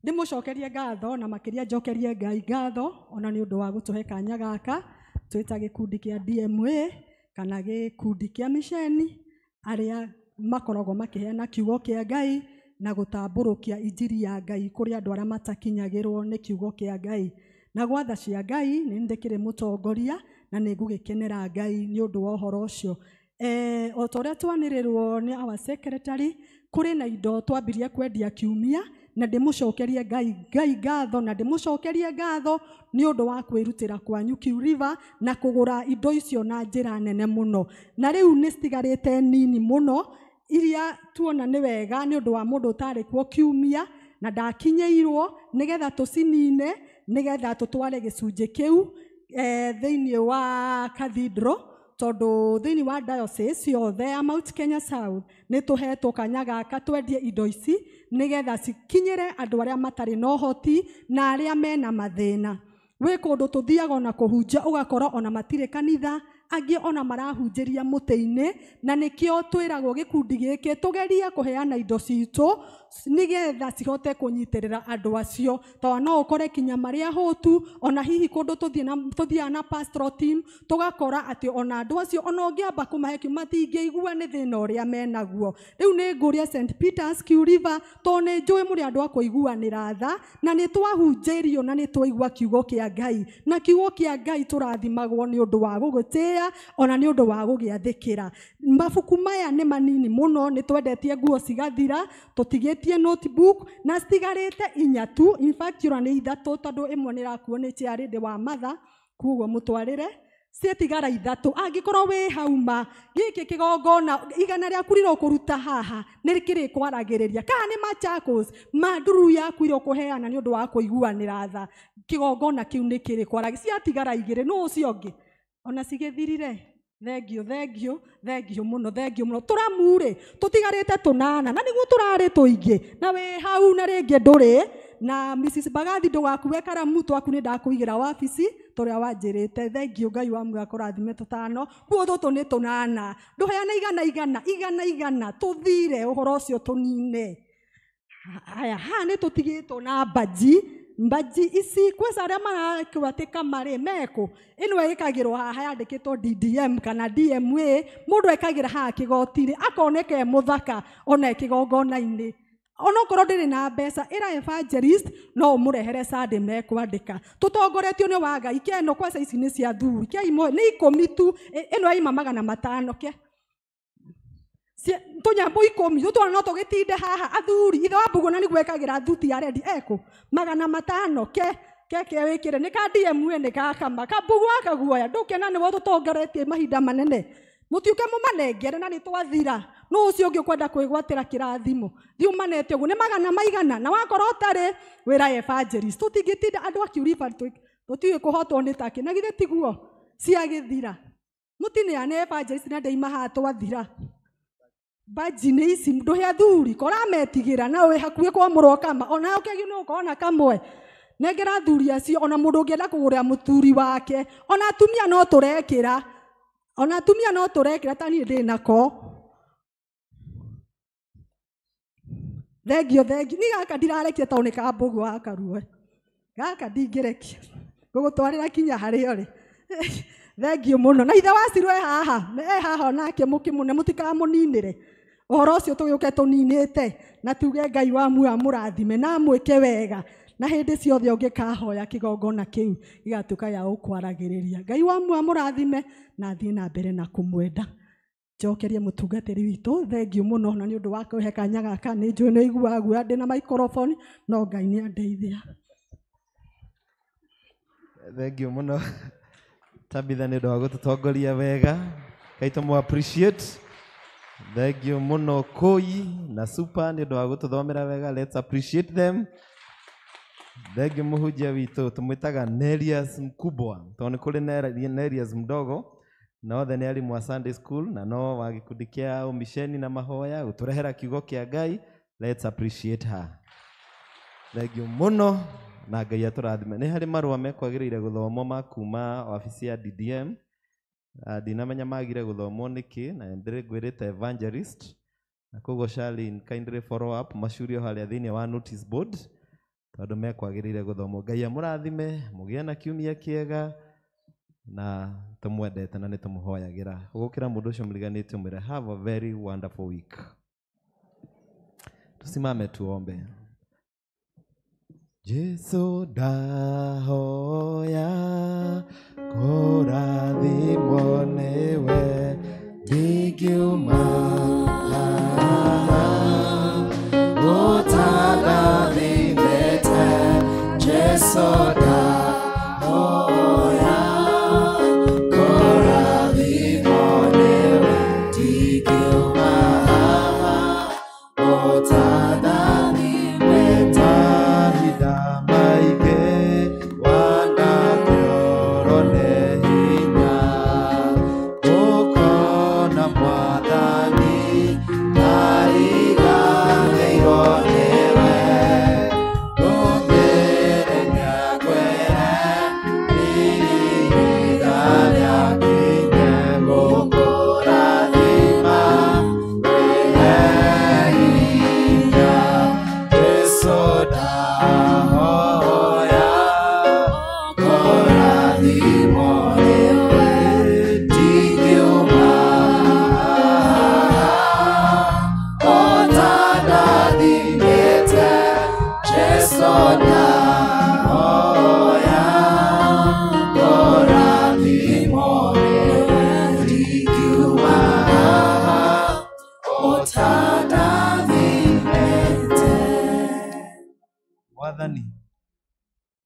Ndĩmũcokerie ngatho na makĩria njokerie Ngai ngatho ona nĩ ũndũ wa gũtũhe kanya gaka twĩta gĩkundi kĩa DMA kana gĩkundi kĩa misheni arĩa makoragwo makĩheana kiugo kĩa Ngai na gũtambũrũkia injiri ya Ngai kũrĩ andũ arĩa matakinyagĩrwo nĩ kiugo kĩa Ngai. Na gwatha cia Ngai nĩ ndĩkĩrĩ mũtongoria na nĩ ngũgĩkenera Ngai nĩ ũndũ wa ũhoro ũcio. O ta ũrĩa twanĩrĩrwo nĩ our secretary, kũrĩ na indo twambirie kwendia kiumia, na ndĩmũcokerie Ngai ngatho na ndĩmũcokerie ngatho nĩ ũndũ wa kwĩrutĩra kwanyu Kiu River na kũgũra indo icio na njĩra nene mũno. Na rĩu nĩ citigarĩte nini mũno iria tuona nĩ wega nĩ ũndũ wa mũndũ ũtarĩ kuo kiumia na ndakinyĩirwo nĩgetha tũcinine, nĩgetha tũtware gĩcunjĩ kĩu thĩinĩ wa cathedral, tondũ thĩinĩ wa diocese yothe ya Mount Kenya South nĩ tũhetwo kanya gaka twendie indo ici nĩgetha cikinyĩre andũ arĩa matarĩ na ũhoti na arĩa mena mathĩna. Gwĩ kũndũ tũthiaga ona kũhunjia ũgakora ona matirĩ kanitha, angĩ ona marahunjĩria mũtĩ-inĩ, na nĩkĩo twĩragwo gĩkundi gĩkĩ tũgerie kũheana indo citũ nĩgetha cihote kũnyitĩrĩra andũ acio. Tondũ no ũkore kinya marĩa hũtu, ona hihi kũndũ tũthiaga na pastoral team tũgakora atĩ ona andũ acio ona ũngĩamba kũmahe kiu matingĩigua nĩ thĩna ũrĩa menaguo. Rĩu nĩ ngũria St. Peter's Kiu River, tondũ nĩ njũĩ mũrĩ andũ a kũiguanĩra tha na nĩ twahunjĩrio na nĩ twaigua kiugo kĩa Ngai, na kiugo kĩa Ngai tũrathimagwo nĩ ũndũ wa gũgũtĩĩa ona nĩ ũndũ wa gũgĩathĩkĩra. Mabuku maya nĩ manini mũno, nĩ twendetie nguo cigathira, tũtigĩtie notebook na citigarĩte 4 tu, in fact ona nĩ 3 tondũ ĩmwe nĩ ĩrakuo nĩ Charity wa Matha, kuoguo mũtwarĩre ciatigara 3. Angĩkorwo wĩ hauma gĩkĩ kĩgongona 100 rĩaku rĩrokũruta haha nĩ rĩkĩrĩ kwaragĩrĩria kana nĩ Machakos manduru yaku irokũheana nĩ ũndũ wa kũiguanĩra tha, kĩgongona kĩu nĩ kĩrĩ kwaragĩrĩria. Ciatigara 2 nũ ũcio ũngĩ ona cigĩthirire. Thengio mũno, thengio mũno. Tũramurĩ tũtigarĩte 8 na nĩguo tũrarĩ tũingĩ na wĩ hau na rĩngĩ ndũrĩ. Na Mrs. Bagathi ndũgakue karamu twaku nĩ ndakũigĩra wabici tũrĩa wanjĩrĩte. Thengio, Ngai wa muoyo akũrathime 5 kuo tũtũ nĩ 8. Ndũheana 100 tũthire ũhoro ũcio tũnine. Haya nĩ tũtigĩtwo na mbaji ici kwesa arĩa marakĩwatĩka marĩ meko ĩno ĩkagĩrwo haha yandĩkĩtwo DDM kana DMA, mũndũ ekagĩra haha kĩgoti-inĩ akoneke mũthaka ona kĩgongona-inĩ. Ona okorwo ndĩrĩ na mbeca ĩra evangelist no ũmũrehere Sunday mekwandĩka. Tũtongoretio nĩ wa Ngai. Kĩeno kwesa ici nĩ cia thuri nĩ 10 tu, ĩno yaima 500 ke Tunyambo 10 tutwana no tugitinde haha athuri ithe wa Mbuguna ni gwekagira thuti ya rendi eko 500 ke wikire ni ka DMU ni ka kama ka Mbugu akaguoya ndukena ni wo tutongeretie mahinda manene mutiuke mumanengere na ni twathira no ucio ungi kwenda kwigwatira kirathimo thiumanete ugu ni 100 na wakorwo tari wira evangelist tutingitinda andu akiuriba tutiwe kuhotwo ni taki na githe tiguo ciagithira mutini ya evangelist na ndeima ha twathira bajine ici nduhe athuri kora metigira na we hakuye kwa murokama ona ukegi no kona kamwe negera athuri acio ona mundu ngienda kugura muturi wake ona atumia no turekira tani ndinako thengio ni gaka ndirarekia to ni ka Mbugu akaruwe gaka ndingirekia gugutwarira kinya hario ri thengio muno na ithe wacirwe haha nake mukimune mutikamuninire ohoro ucio tugiuke tuninite na tuge Ngai wa muoyo amurathime na amwike wega na hindi ciothe ungikahoya kigongona kiu igatuka ya ukwaragiriria Ngai wa muoyo amurathime na athie na mbere na kumwenda njokerie mutungatiri witu thengio muno na ni undu wa kuhe kanya gaka ni njui ni iguagu ndi na microphone no Ngai ni andeithia thengio muno Tabitha ni undu wa gututongoria wega Ngai tumu appreciate thengio muno Koi na Super ni undu wa gututhomera wega let's appreciate them thengio muhunjia witu tumwitaga Nerias mkubwa toni kuri Nerias mdogo na othe ni alimu wa Sunday school na no wa gikundi kia umisheni na mahoya uturehera kiugo kia Ngai let's appreciate her thengio muno na Ngai aturathime ni hari marua mekwagiriire guthomwo makuma ofisi ya DDM dinamenya magire guthomwo niki na ndire gwirite evangelist na koguo Charlene kindly follow up mashurio haria thiini wa notice board tondu mekwagiriire guthomwo Ngai amurathime mugie na kiumia kiega na tumwendete na nitumuhoyagira ugukira mundu ucio muriganite umire have a very wonderful week tusimame tuombe Jesu dahoya kurathimwo niwe ndingiuma utagathimite Jesu dahoya kurathimwo niwe ndingiuma utagathimite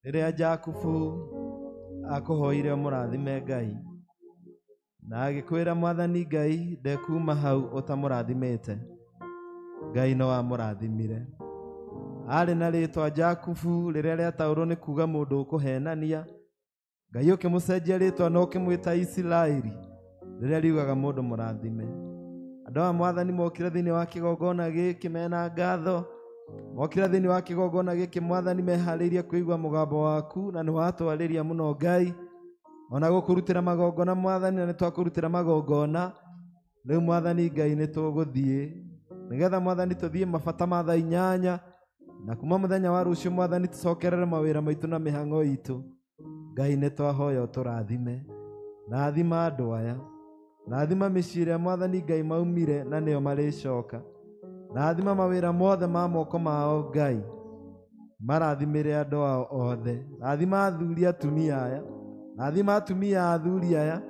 Riria Jakubu akuhoire murathime Ngai na agikwira mwathani Ngai ndekuma hau utamurathimite Ngai no amurathimire ari na ritwa Jakubu riria riataurwo ni kuga mundu ukuhenania Ngai ukimucenjia ritwa no ukimwita Israeli riria riugaga mundu murathime andu a mwathani mokire thiini wa kigongona giki mena ngatho mokira thiini wa kigongona giki mwathani mehariirie kuigua mugambo waku na ni watwariria muno Ngai ona gukurutira magongona mwathani na nitwakurutira magongona riu mwathani Ngai nituguthie nigetha mwathani tuthie mabata ma thaa 8 na kuma muthenya wa rucio mwathani tucokerere mawira maitu na mihango itu Ngai nitwahoya uturathime na thima andu aya na thima micire mwathani Ngai maumire na nio maricoka na thima mawira mothe ma moko mao Ngai marathimire andu ao othe rathima athuri atumia aya rathima atumia athuri aya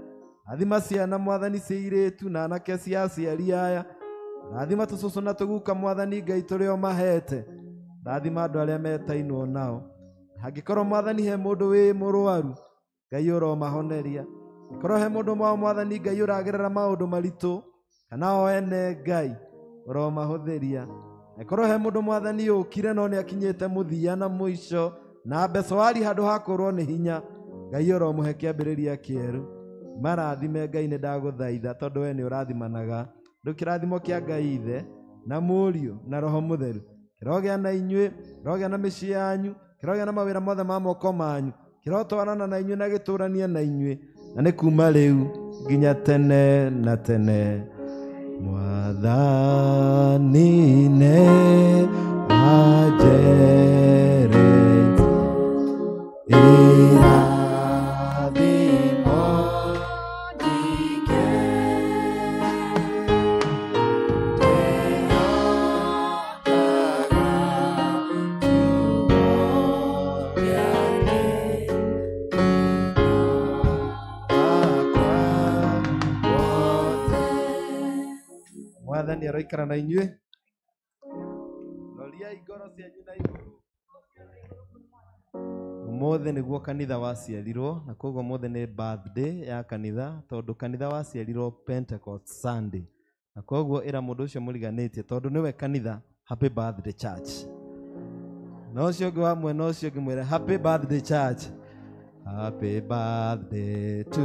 rathima ciana mwathani cia iritu na anake cia aciari aya rathima tũcũcũ na tũguka Mwathani Ngai tũrĩa ũmahete, rathima andũ arĩa metainwo nao. Hangĩkorwo Mwathani he mũndũ wĩ mũrwaru, Ngai ũromahoneria. Korwo he mũndũ wao Mwathani Ngai ũragerera maũndũ maritũ, kana o ene Ngai ũromahũthĩria. Korwo he mũndũ Mwathani ũkire no nĩ akinyĩte mũthia na mũico, na mbeca wari handũ ha kũrwo nĩ hinya, Ngai ũromũhe kĩambĩrĩria kĩerũ. Marathime Ngai nĩ ndagũthaitha, tondũ we nĩ ũrathimanaga. Rĩu kĩrathimo kĩa Ngai Ithe na Mũriũ na Roho Mũtheru kĩrogĩa na inyuĩ, kĩrogĩa na mĩciĩ yanyu, kĩrogĩa na mawĩra mothe ma moko manyu, kĩrotwarana na inyuĩ na gĩtũranie na inyuĩ, na nĩ kuma rĩu nginya tene na tene. Mwathani nĩ anjĩrĩte irathimo nyingĩ, Mwathani aroikara na inyuĩ. Roriai ngoro cianyu na igũrũ. Ũmũthĩ nĩguo kanitha waciarirwo, na koguo ũmũthĩ nĩ birthday ya kanitha, tondũ kanitha waciarirwo Pentecost Sunday. Na koguo ĩra mũndũ ũcio mũriganĩtie, tondũ nĩwe kanitha, happy birthday church. Na ũcio ũngĩ wa mwena ũcio ũngĩ mwĩre happy birthday church. Happy birthday to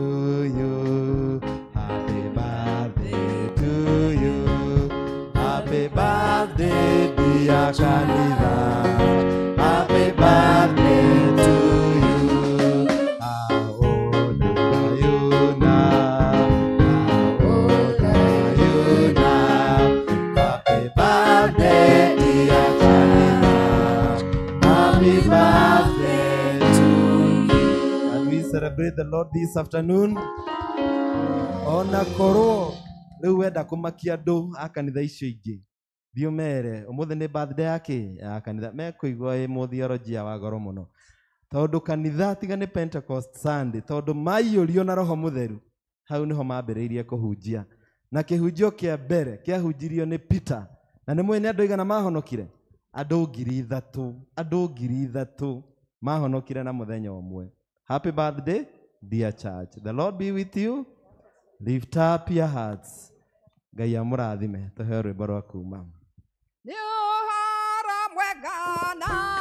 you. Happy birthday to you. Happy birthday dear kanitha. Happy birthday to you. Aona yuna. Aona yuna. Happy birthday dear kanitha. Happy birthday to you. Can we celebrate the Lord this afternoon? Ona korwo rĩu wenda kũmakia andũ a kanitha icio ingĩ, thiĩ ũmere ũmũthĩ nĩ birthday yake ya kanitha, mekũigua ĩ mũthiorojia wa goro mũno, tondũ kanitha tiga nĩ Pentecost Sunday, tondũ maiyũrio na Roho Mũtheru, hau nĩho mambĩrĩirie kũhunjia, na kĩhunjio kĩa mbere kĩahunjirio nĩ Peter, na nĩ mũĩ nĩ andũ aigana mahonokire? Andũ 3,000, andũ 3,000 mahonokire na mũthenya ũmwe. Happy birthday dear church. The Lord be with you. Lift up your hearts. Ngai amũrathime. Tũheo rwĩmbo rwa kuuma. Nĩ ũhoro mwega na